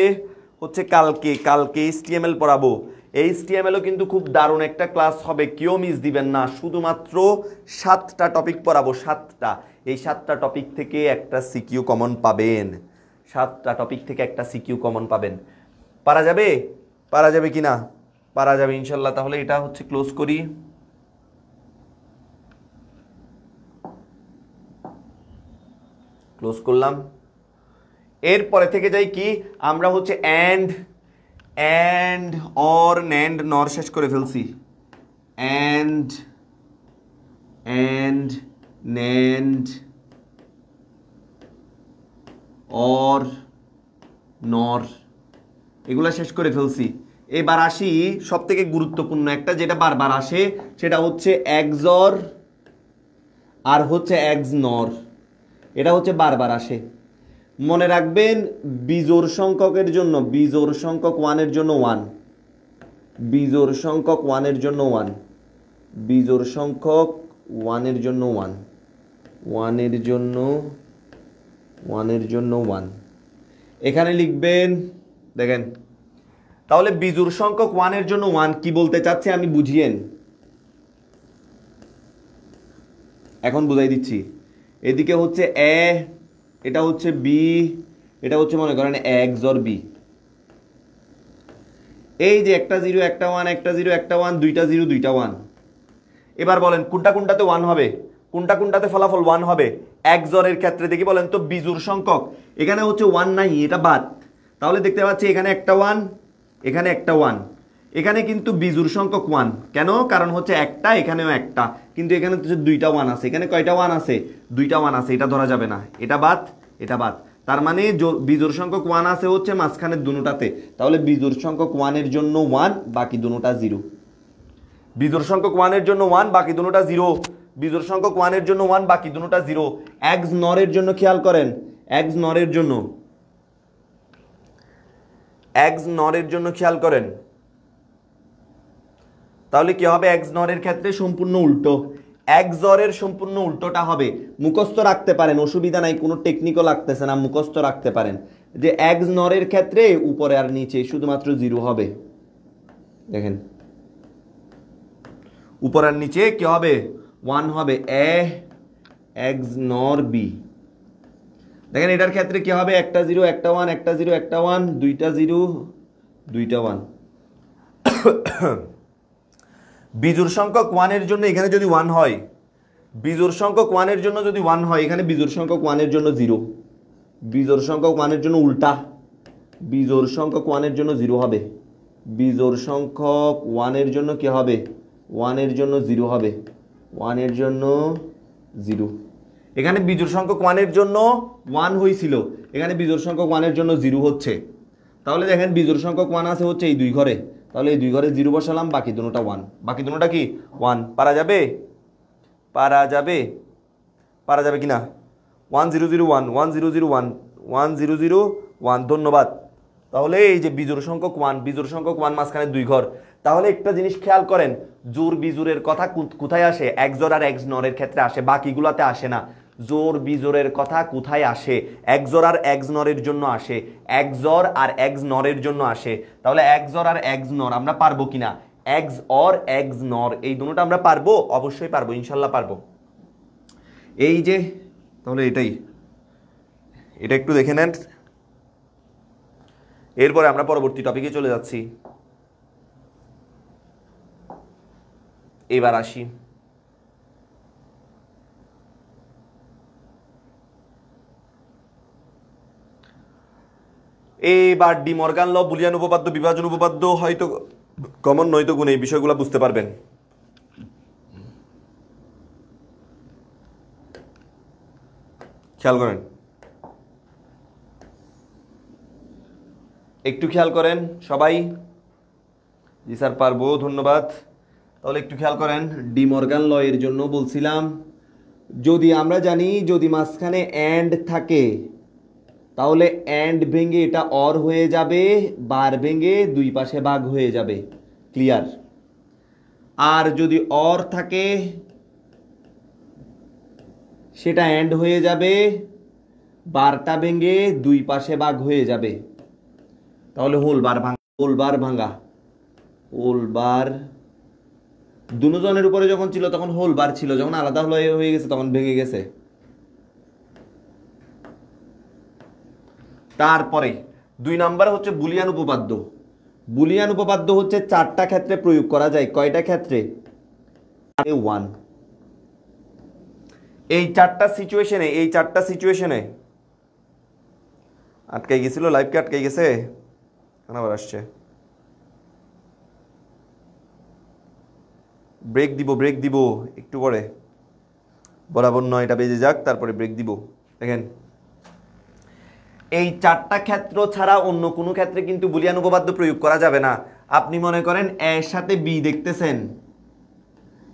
হচ্ছে কালকে। কালকে এইচটিএমএল পড়াবো। এইচটিএমএলও কিন্তু খুব দারুণ একটা ক্লাস হবে, কেউ মিস দিবেন না। শুধুমাত্র 7টা টপিক পড়াবো, 7টা। এই 7টা টপিক থেকে একটা সিকিউ কমন পাবেন। 7টা টপিক থেকে একটা সিকিউ কমন পাবেন। পারা যাবে? পারা যাবে কিনা? পারা যাবে ইনশাল্লাহ। তাহলে এটা হচ্ছে ক্লোজ করি। ক্লোজ করলাম। এরপরে থেকে যাই কি, আমরা হচ্ছে অ্যান্ড অর ন্যান্ড নর শেষ করে ফেলছি। অ্যান্ড ন্যান্ড অর নর এগুলা শেষ করে ফেলছি। এবার আসি সব থেকে গুরুত্বপূর্ণ একটা, যেটা বারবার আসে, সেটা হচ্ছে এক্সঅর আর হচ্ছে এক্সনর। এটা হচ্ছে বারবার আসে। মনে রাখবেন বিজোড় সংখ্যকের জন্য, বিজোড় সংখ্যক 1-এর জন্য 1, বিজোড় সংখ্যক 1-এর জন্য 1, বিজোড় সংখ্যক 1-এর জন্য 1, 1-এর জন্য ওয়ানের জন্য 1 এখানে লিখবেন দেখেন তাহলে বিজোড় সংখ্যক 1 এর জন্য 1 কি বলতে চাচ্ছে আমি বুঝিয়েন এখন বুঝাই দিচ্ছি এদিকে হচ্ছে এ এটা হচ্ছে বি এটা হচ্ছে মনে করেন XOR বি এই যে একটা 0 একটা 1 একটা 0 একটা 1 দুইটা 0 দুইটা 1 এবার বলেন কোনটা কোনটাতে 1 হবে কোনটা কোনটাতে ফলাফল 1 হবে XOR এর ক্ষেত্রে দেখি বলেন তো বিজোড় সংখ্যক এখানে হচ্ছে 1 নাই এটা বাদ তাহলে দেখতে পাচ্ছি এখানে একটা 1 এখানে একটা 1 এখানে কিন্তু বিজোড় সংখ্যক 1 কেন কারণ হচ্ছে একটা এখানেও একটা কিন্তু এখানে তো দুইটা 1 আছে এখানে কয়টা 1 আছে দুইটা 1 আছে এটা ধরা যাবে না এটা বাদ তার মানে বিজোড় সংখ্যক 1 আছে হচ্ছে মাঝখানের দুটোটাতে তাহলে বিজোড় সংখ্যক 1 এর জন্য 1 বাকি দুটোটা 0 বিজোড় সংখ্যক 1 এর জন্য 1 বাকি দুটোটা 0 বিজোড় সংখ্যক 1 এর জন্য 1 বাকি দুটোটা 0 XNOR এর জন্য খেয়াল করেন XNOR এর জন্য XNOR এর জন্য খেয়াল করেন তাহলে কি হবে XNOR এর ক্ষেত্রে সম্পূর্ণ উল্টো XOR এর সম্পূর্ণ উল্টোটা হবে মুখস্থ রাখতে পারেন অসুবিধা নাই কোনো টেকনিকও লাগতেছে না মুখস্থ রাখতে পারেন যে XNOR এর ক্ষেত্রে উপরে আর নিচে শুধুমাত্র 0 হবে দেখেন উপর আর নিচে কি হবে 1 হবে A XNOR B দেখেন এটার ক্ষেত্রে কি হবে একটা 0 একটা 1 একটা 0 একটা 1 দুইটা 0 দুইটা 1 বিজোড় সংখ্যক 1 এর জন্য এখানে যদি 1 হয় বিজোড় সংখ্যক 1 এর জন্য যদি 1 হয় এখানে বিজোড় সংখ্যক 1 এর জন্য 0 বিজোড় সংখ্যক 1 এর জন্য উল্টা বিজোড় সংখ্যক 1 এর জন্য 0 হবে বিজোড় সংখ্যক 1 এর জন্য কি হবে 1 এর জন্য 0 হবে 1 এর জন্য 0 এখানে বিজোড় সংখ্যক 1 এর জন্য 1 হয়েছিল এখানে বিজোড় সংখ্যক 1 এর জন্য 0 হচ্ছে তাহলে দেখেন বিজোড় সংখ্যক 1 আছে হচ্ছে এই দুই ঘরে তাহলে এই দুই ঘরে 0 বসালাম বাকি দুটোটা 1 বাকি দুটোটা কি 1 পারা যাবে কিনা 1001 1001 1001 ধন্যবাদ তাহলে এই যে বিজোড় সংখ্যক 1 মাঝখানে দুই ঘর তাহলে একটা জিনিস খেয়াল করেন জোর বিজোড়ের কথা কোথায় আসে XOR আর XNOR এর ক্ষেত্রে আসে বাকিগুলোতে আসে না জোর বিজোড়ের কথা কোথায় আসে XOR আর XNOR এর জন্য আসে XOR আর XNOR এর জন্য আসে তাহলে XOR আর XNOR আমরা পারবো কিনা XOR XNOR এই দুটোটা আমরা পারবো অবশ্যই পারবো ইনশাআল্লাহ পারবো এই যে তাহলে এটা একটু দেখে নেন এরপরে আমরা পরবর্তী টপিকে চলে যাচ্ছি এবার আসি এবার ডি মর্গান ল বুলিয়ান উপপাদ্য বিভাজন উপপাদ্য হয়তো কমন নয়তো গুণ এই বিষয়গুলো বুঝতে পারবেন খেয়াল করেন একটু খেয়াল করেন সবাই জি স্যার পারবো ধন্যবাদ তাহলে একটু খেয়াল করেন ডি মর্গান ল এর জন্য বলছিলাম যদি আমরা জানি যদি মাঝখানে এন্ড থাকে তাহলে এন্ড ভেঙে এটা অর হয়ে যাবে বার ভেঙে দুই পাশে ভাগ হয়ে যাবে ক্লিয়ার আর যদি অর থাকে সেটা এন্ড হয়ে যাবে বারটা ভেঙে দুই পাশে ভাগ হয়ে যাবে তাহলে হোল বার ভাঙা দুজনের উপরে যখন ছিল তখন হোল বার ছিল যখন আলাদা হয়ে গেছে তখন ভেঙে গেছে তারপরে 2 নম্বরে হচ্ছে বুলিয়ান উপপাদ্য হচ্ছে 4টা ক্ষেত্রে প্রয়োগ করা যায় কয়টা ক্ষেত্রে 1 এই 4টা সিচুয়েশনে আটকাই গেছিল লাইভকে আটকাই গেছে আবার আসছে ব্রেক দিব একটু পরে বরাবর 9টা বেজে যাক তারপরে ব্রেক দিব দেখেন এই 4টা ক্ষেত্র ছাড়া অন্য কোনো ক্ষেত্রে কিন্তু বুলিয়ান উপপাদ্য প্রয়োগ করা যাবে না আপনি মনে করেন এ এর সাথে বি দেখতেছেন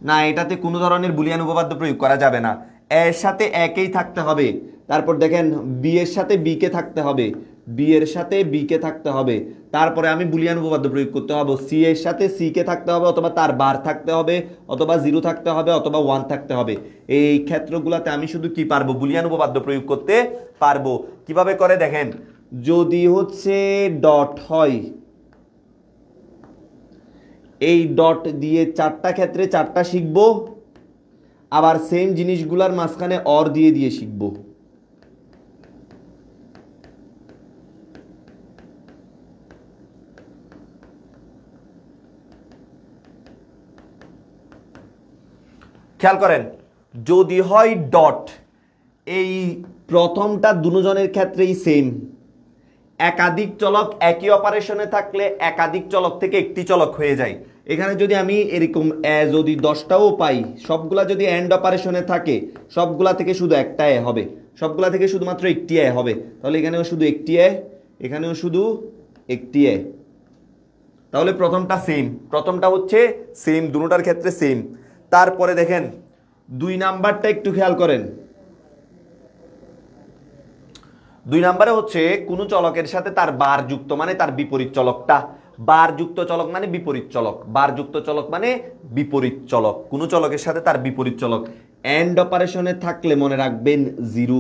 না এটাতে কোনো ধরনের বুলিয়ান উপপাদ্য প্রয়োগ করা যাবে না এ এর সাথে একেই থাকতে হবে তারপর দেখেন বি এর সাথে বি কে থাকতে হবে বি এর সাথে বি কে থাকতে হবে, তারপরে আমি বুলিয়ান উপপাদ্য প্রয়োগ করতে হবে, সি এর সাথে সি কে থাকতে হবে, অথবা তার বার থাকতে হবে, অথবা 0 থাকতে হবে, অথবা 1 থাকতে হবে। এই ক্ষেত্রগুলোতে আমি শুধু কি পারবো, বুলিয়ান উপপাদ্য প্রয়োগ করতে পারবো। কিভাবে করে দেখেন, যদি হচ্ছে ডট হয়, এই ডট দিয়ে 4টা ক্ষেত্রে 4টা শিখবো, আবার সেম জিনিসগুলার মাঝখানে অর দিয়ে দিয়ে শিখবো। খেয়াল করেন, যদি হয় ডট, এই প্রথমটা দুজনের ক্ষেত্রেই সেম, একাধিক চলক একই অপারেশনে থাকলে একাধিক চলক থেকে একটি চলক হয়ে যায়। এখানে যদি আমি এরকম যদি 10টাও পাই, সবগুলা যদি এন্ড অপারেশনে থাকে, সবগুলা থেকে শুধু একটা এ হবে, সবগুলা থেকে শুধুমাত্র একটি এ হবে, তাহলে এখানেও শুধু একটি এ, এখানেও শুধু একটি এ। তাহলে প্রথমটা সেম, প্রথমটা হচ্ছে সেম, দুটোটার ক্ষেত্রে সেম। তারপরে দেখেন 2 নাম্বারটা একটু খেয়াল করেন। 2 নাম্বারে হচ্ছে কোন চলকের সাথে তার বার যুক্ত, মানে তার বিপরীত চলকটা, বার যুক্ত চলক মানে বিপরীত চলক, বার যুক্ত চলক মানে বিপরীত চলক, কোন চলকের সাথে তার বিপরীত চলক। এন্ড অপারেশনে থাকলে মনে রাখবেন 0।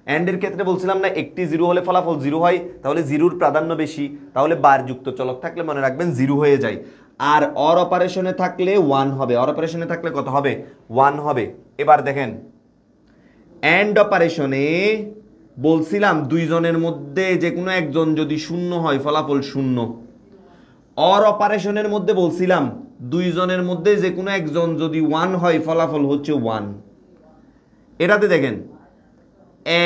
এন্ডের ক্ষেত্রে বলছিলাম না, একটি 0 হলে ফলাফল 0 হয়, তাহলে 0-র প্রাধান্য বেশি, তাহলে বার যুক্ত চলক থাকলে মনে রাখবেন 0 হয়ে যায়। আর অর অপারেশনে থাকলে 1 হবে, অর অপারেশনে থাকলে কত হবে, 1 হবে। এবার দেখেন, এন্ড অপারেশনে বলছিলাম 2 জনের মধ্যে যে কোনো একজন যদি 0 হয় ফলাফল 0। অর অপারেশনের মধ্যে বলছিলাম 2 জনের মধ্যে যে কোনো একজন যদি 1 হয় ফলাফল হচ্ছে 1। এটাতে দেখেন,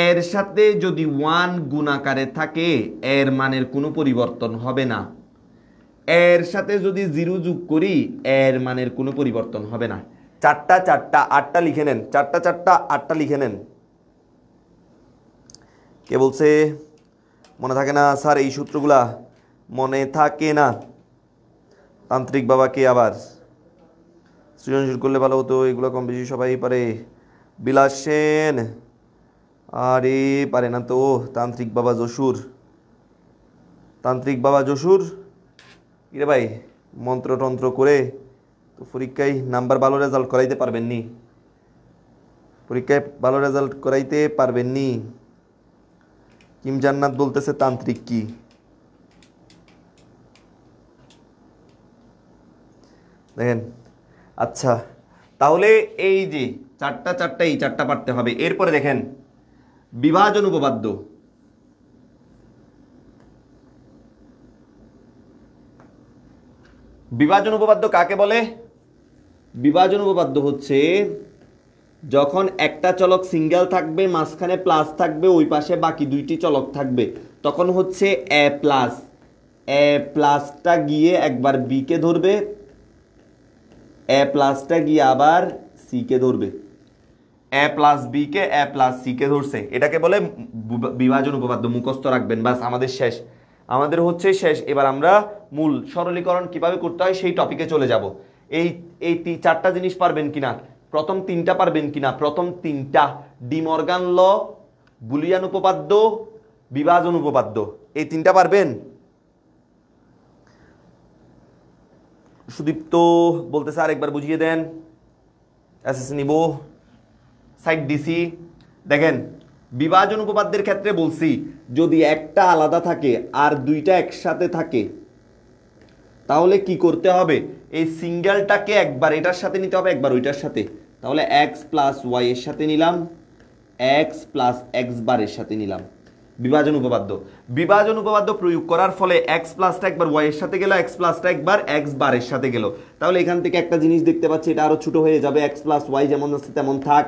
এর সাথে যদি 1 গুণাকারে থাকে এর মানের কোনো পরিবর্তন হবে না, এর সাথে যদি 0 যোগ করি এর মানের কোনো পরিবর্তন হবে না। 4টা 4টা 8টা লিখে নেন, 4টা 4টা 8টা লিখে নেন। কে বলছে মনে থাকে না স্যার, এই সূত্রগুলা মনে থাকে না? তান্ত্রিক বাবা কে আবার? সৃজনশীল করলে ভালো হতো, এগুলো কম বেশি সবাই পারে। বিলাস সেন, আরে পারে না তো। তান্ত্রিক বাবা যশুর, তান্ত্রিক বাবা যশুর কিরে ভাই, মন্ত্রতন্ত্র করে তো পরীক্ষায় নাম্বার ভালো রেজাল্ট করাইতে পারবেননি, পরীক্ষায় ভালো রেজাল্ট করাইতে পারবেননি। কিম জান্নাত বলতেছে তান্ত্রিক কি? দেখেন, আচ্ছা তাহলে এই যে 4টা 4টা, এই 4টা পারতে হবে। এরপরে দেখেন বিভাজন উপপাদ্য। বিভাজন উপপাদ্য কাকে বলে? বিভাজন উপপাদ্য হচ্ছে যখন একটা চলক সিঙ্গেল থাকবে, মাঝখানে প্লাস থাকবে, ওই পাশে বাকি 2টি চলক থাকবে, তখন হচ্ছে এ প্লাসটা গিয়ে একবার বি কে ধরবে, এ প্লাসটা গিয়ে আবার সি কে ধরবে, এ প্লাস বি কে এ প্লাস সি কে ধরছে, এটাকে বলে বিভাজন উপপাদ্য। মুখস্থ রাখবেন, বাস আমাদের শেষ, আমাদের হচ্ছে শেষ। এবার আমরা মূল সরলীকরণ কিভাবে করতে হয় সেই টপিকে চলে যাব। এই 4টা জিনিস পারবেন কিনা, প্রথম 3টা পারবেন কিনা? প্রথম 3টা ডি মর্গান ল, বুলিয়ান উপপাদ্য, বিভাজন উপপাদ্য, এই 3টা পারবেন? সুদীপ্ত বলতেছে আরেকবার বুঝিয়ে দেন, এসএসসি নিব, সাইড ডিসি। দেখেন বিভাজন উপপাদ্যের ক্ষেত্রে বলছি যদি একটা আলাদা থাকে আর 2টা একসাথে থাকে তাহলে কি করতে হবে, এই সিঙ্গেলটাকে একবার এটার সাথে নিতে হবে, একবার ওইটার সাথে। তাহলে x প্লাস ওয়াই এর সাথে নিলাম, x প্লাস এক্স বারের সাথে নিলাম, বিভাজন উপপাদ্য। বিভাজন উপপাদ্য প্রয়োগ করার ফলে x প্লাসটা একবার y এর সাথে গেল, x প্লাসটা একবার x বারের সাথে গেল। তাহলে এখান থেকে একটা জিনিস দেখতে পাচ্ছি, এটা আরো ছোট হয়ে যাবে, x প্লাস ওয়াই যেমন আছে তেমন থাক।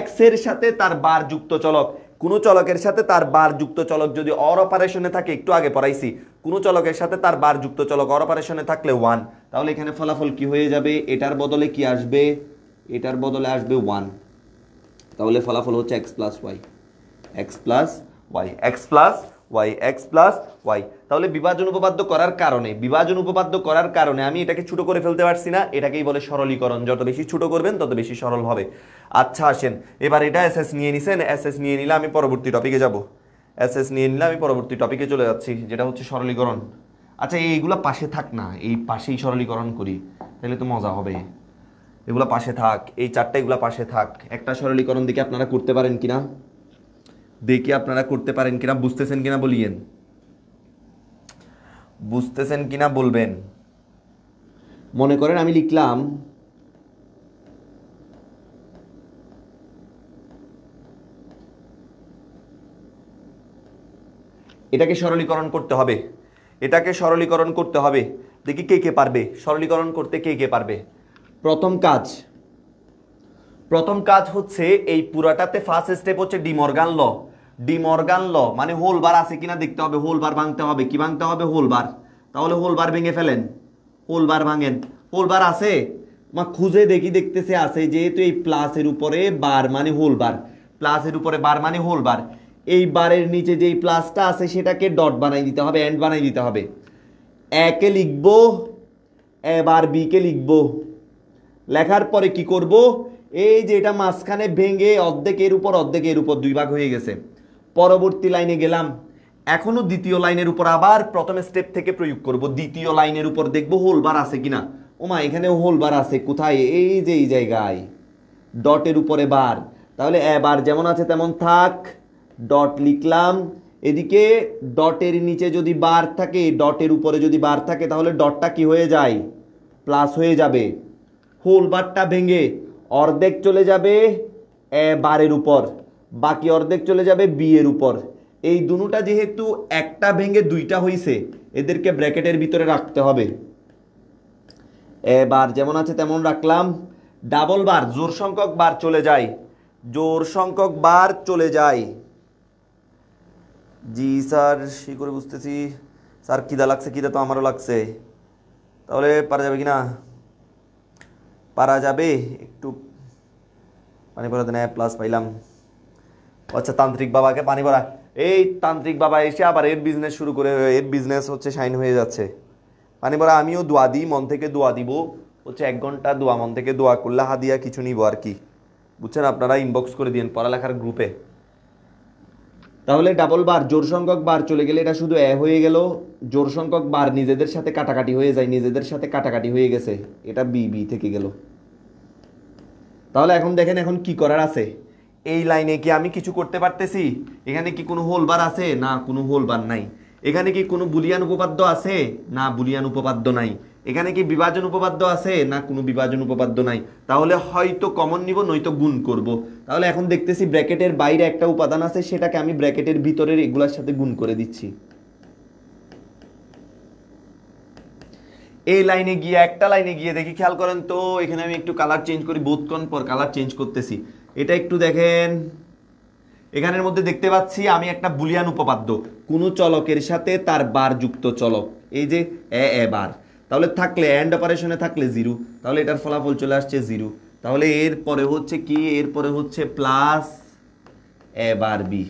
x এর সাথে তার বার যুক্ত চলক, কোন চলকের সাথে তার বার যুক্ত চলক যদি অর অপারেশনে থাকে, একটু আগে পড়াইছি, কোন চলকের সাথে তার বার যুক্ত চলক অর অপারেশনে থাকলে 1, তাহলে এখানে ফলাফল কি হয়ে যাবে, এটার বদলে কি আসবে, এটার বদলে আসবে 1। তাহলে ফলাফল হচ্ছে x plus Y, x plus Y, x plus Y, x plus Y. তাহলে বিভাজন উপপাদ্য করার কারণে, বিভাজন উপপাদ্য করার কারণে আমি এটাকে ছোট করে ফেলতে পারছি না, এটাকেই বলে সরলীকরণ। যত বেশি ছোট করবেন তত বেশি সরল হবে। আচ্ছা আসেন, এবার এটা এসএস নিয়ে নিছেন, এসএস নিয়ে নিলে আমি পরবর্তী টপিকে যাব। এসএস নিয়ে নিলে আমি পরবর্তী টপিকে চলে যাচ্ছি, যেটা হচ্ছে সরলীকরণ। আচ্ছা এইগুলা পাশে থাক না, এই পাশেই সরলীকরণ করি, তাহলে তো মজা হবে। এগুলা পাশে থাক, এই চারটা এগুলা পাশে থাক। একটা সরলীকরণ দেখে আপনারা করতে পারেন কিনা, বুঝতেছেন কিনা বলিয়েন, বুঝতেছেন কিনা বলবেন। মনে করেন আমি লিখলাম এটাকে সরলীকরণ করতে হবে, দেখি কে কে পারবে সরলীকরণ করতে, কে কে পারবে। প্রথম কাজ হচ্ছে এই পুরাটাতে ফার্স্ট স্টেপ হচ্ছে ডিমর্গান ল মানে হোল বার আছে কিনা দেখতে হবে, হোল বার ভাঙতে হবে। কি ভাঙতে হবে? Whole bar. তাহলে হোল বার ভেঙে ফেলেন, হোল বার ভাঙেন। হোল বার আছে মা খুঁজে দেখতেছে আছে, যেহেতু এই প্লাসের উপরে বার মানে হোল বার, প্লাসের উপরে বার মানে হোল বার। এই বারের নিচে যেই প্লাসটা আছে সেটাকে ডট বানাই দিতে হবে, এন্ড বানাই দিতে হবে। একে লিখবো, এবার বি কে লিখবো। লেখার পরে কি করব, এই যে এটা মাঝখানে ভেঙে অর্ধেকের উপর দুই ভাগ হয়ে গেছে। পরবর্তী লাইনে গেলাম, এখনো দ্বিতীয় লাইনের উপর আবার প্রথম স্টেপ থেকে প্রয়োগ করব। দ্বিতীয় লাইনের উপর দেখবো হোল বার আছে কিনা। ওমা এখানে হোল বার আছে, কোথায়? এই যে এই জায়গায় ডটের উপরে বার। তাহলে এবার যেমন আছে তেমন থাক, ডট লিখলাম। এদিকে ডটের নিচে যদি বার থাকে, ডটের উপরে যদি বার থাকে, তাহলে ডটটা কি হয়ে যায়? প্লাস হয়ে যাবে। হোল বারটা ভেঙে অর্ধেক চলে যাবে এ বারের উপর, বাকি অর্ধেক চলে যাবে বি এর উপর। এই দুটোটা যেহেতু একটা ভেঙে দুইটা হইছে, এদেরকে ব্র্যাকেটের ভিতরে রাখতে হবে। এবার যেমন আছে তেমন রাখলাম। ডাবল বার, জোর সংখ্যক বার চলে যায়। জি স্যার, সে করে বুঝতেছি স্যার। খিদা লাগছে, খিদা তো আমারও লাগছে। তাহলে পারা যাবে কিনা? পারা যাবে। একটু পানি ভরা দেন, প্লাস পাইলাম। আচ্ছা তান্ত্রিক বাবাকে পানি ভরা। এই তান্ত্রিক বাবা এসে আবার এর বিজনেস শুরু করে, এর বিজনেস হচ্ছে শাইন হয়ে যাচ্ছে। পানি ভরা। আমিও দোয়া দিই, মন থেকে দোয়া দিব হচ্ছে 1 ঘন্টা দোয়া, মন থেকে দোয়া করলে হাদিয়া কিছু নিব আর কি, বুঝছেন? আপনারা ইনবক্স করে দিন পড়ালেখার গ্রুপে। তাহলে ডাবল বার, জোর সংখ্যক বার চলে গেলে এটা শুধু হয়ে গেল। জোর সংখ্যক বার নিজেদের সাথে কাটাকাটি হয়ে যায়, কাটাকাটি হয়ে গেছে, এটা বি থেকে গেল। তাহলে এখন দেখেন এখন কি করার আছে। এই লাইনে কি আমি কিছু করতে পারতেছি? এখানে কি কোনো হোল বার আছে? না, কোনো হোল বার নাই। এখানে কি কোনো বুলিয়ান উপপাদ্য আছে? না, বুলিয়ান উপপাদ্য নাই। এখানে কি বিভাজন উপপাদ্য আছে? না, কোনো বিভাজন উপপাদ্য নাই। তাহলে হয়তো কমন নিব, নয়তো গুণ করব। তাহলে এখন দেখতেছি ব্র্যাকেটের বাইরে একটা উপাদান আছে, সেটাকে আমি ব্র্যাকেটের ভিতরের এগুলার সাথে গুণ করে দিচ্ছি। এই লাইনে গিয়ে, একটা লাইনে গিয়ে দেখি, খেয়াল করেন তো, এখানে আমি একটু কালার চেঞ্জ করি, বহুতক্ষণ পর কালার চেঞ্জ করতেছি। এটা একটু দেখেন, এখানের মধ্যে দেখতে পাচ্ছি আমি একটা বুলিয়ান উপপাদ্য, কোন চলকের সাথে তার বার যুক্ত চলক, এই যে এ বার। তাহলে থাকলে এন্ড অপারেশনে থাকলে 0, তাহলে এটার ফলাফল চলে আসছে 0। তাহলে এর পরে হচ্ছে কি? এরপরে হচ্ছে প্লাস এ বার বি।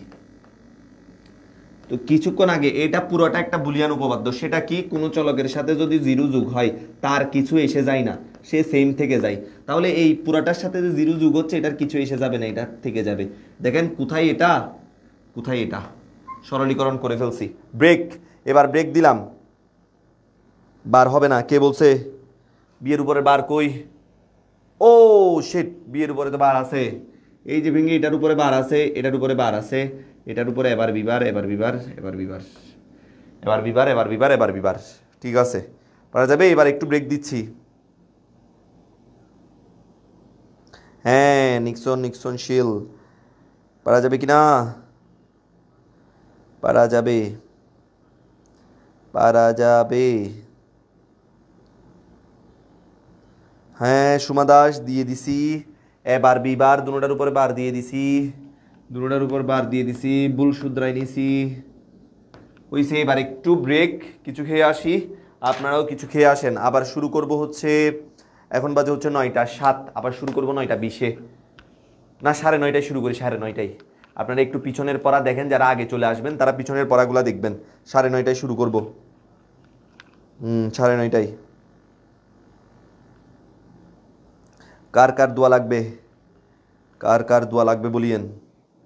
তো কিছুক্ষণ আগে এটা পুরোটা একটা বুলিয়ান উপপাদ্য। সেটা কি? কোনো চলকের সাথে যদি 0 যোগ হয় তার কিছু এসে যায় না, সে সেম থেকে যায়। তাহলে এই পুরাটার সাথে যে 0 যোগ হচ্ছে এটার কিছু এসে যাবে না, এটা থেকে যাবে। দেখেন কোথায় এটা, কোথায় এটা, সরলীকরণ করে ফেলছি। ব্রেক, এবার ব্রেক দিলাম, বার হবে না। কে বলছে? বিয়ের উপরে বার কই? ও শিট, বিয়ের উপরে তো বার আছে। এই যে ভেঙে এটার উপরে বার আছে, এটার উপরে বার আছে, এটার উপরে এবার বিবার, ঠিক আছে, পারা যাবে। এবার একটু ব্রেক দিচ্ছি। হ্যাঁ, নিক্সন শিল, পারা যাবে কিনা? পারা যাবে। হ্যাঁ সুমা দাস দিয়ে দিছি। এবার বিবার, দুটার উপরে বার দিয়ে দিছি, ভুল শুধরাই নিছি। হইছে, এবার একটু ব্রেক, কিছু খেয়ে আসি, আপনারাও কিছু খেয়ে আসেন। আবার শুরু করব হচ্ছে, এখন বাজে হচ্ছে 9:07, আবার শুরু করব 9:20-এ, না 9:30টায় শুরু করি, 9:30টায়। আপনারা একটু পিছনের পড়া দেখেন, যারা আগে চলে আসবেন তারা পিছনের পড়াগুলো দেখবেন। 9:30টায় শুরু করব। 9:30টায়। কার কার দোয়া লাগবে বলিয়েন,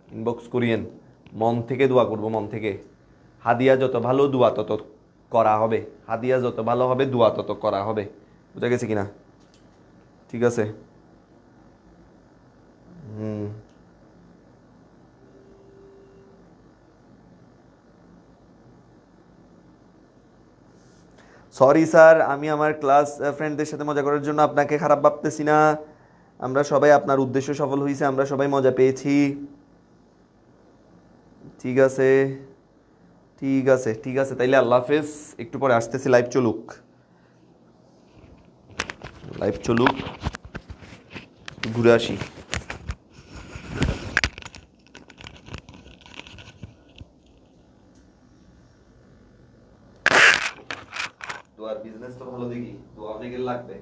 ইনবক্স করিয়েন। মন থেকে দোয়া করব, মন থেকে। হাদিয়া যত ভালো দোয়া তত করা হবে, হাদিয়া যত ভালো হবে দোয়া তত করা হবে। বুঝা গেছে কিনা? ঠিক আছে। হুম। সরি স্যার, আমি আমার ক্লাস ফ্রেন্ডদের সাথে মজা করার জন্য আপনাকে খারাপ ভাবতেছি না। আমরা সবাই, আপনার উদ্দেশ্য সফল হয়েছে, আমরা সবাই মজা পেয়েছি। ঠিক আছে, ঠিক আছে, ঠিক আছে, তাইলে আল্লাহ হাফেজ। একটু পরে আসতেছি, লাইভ চলুক, লাইভ চলুক, একটু ঘুরে আসি। দোয়ার বিজনেস তো ভালো দেখি, দোয়া অনেকের লাগবে।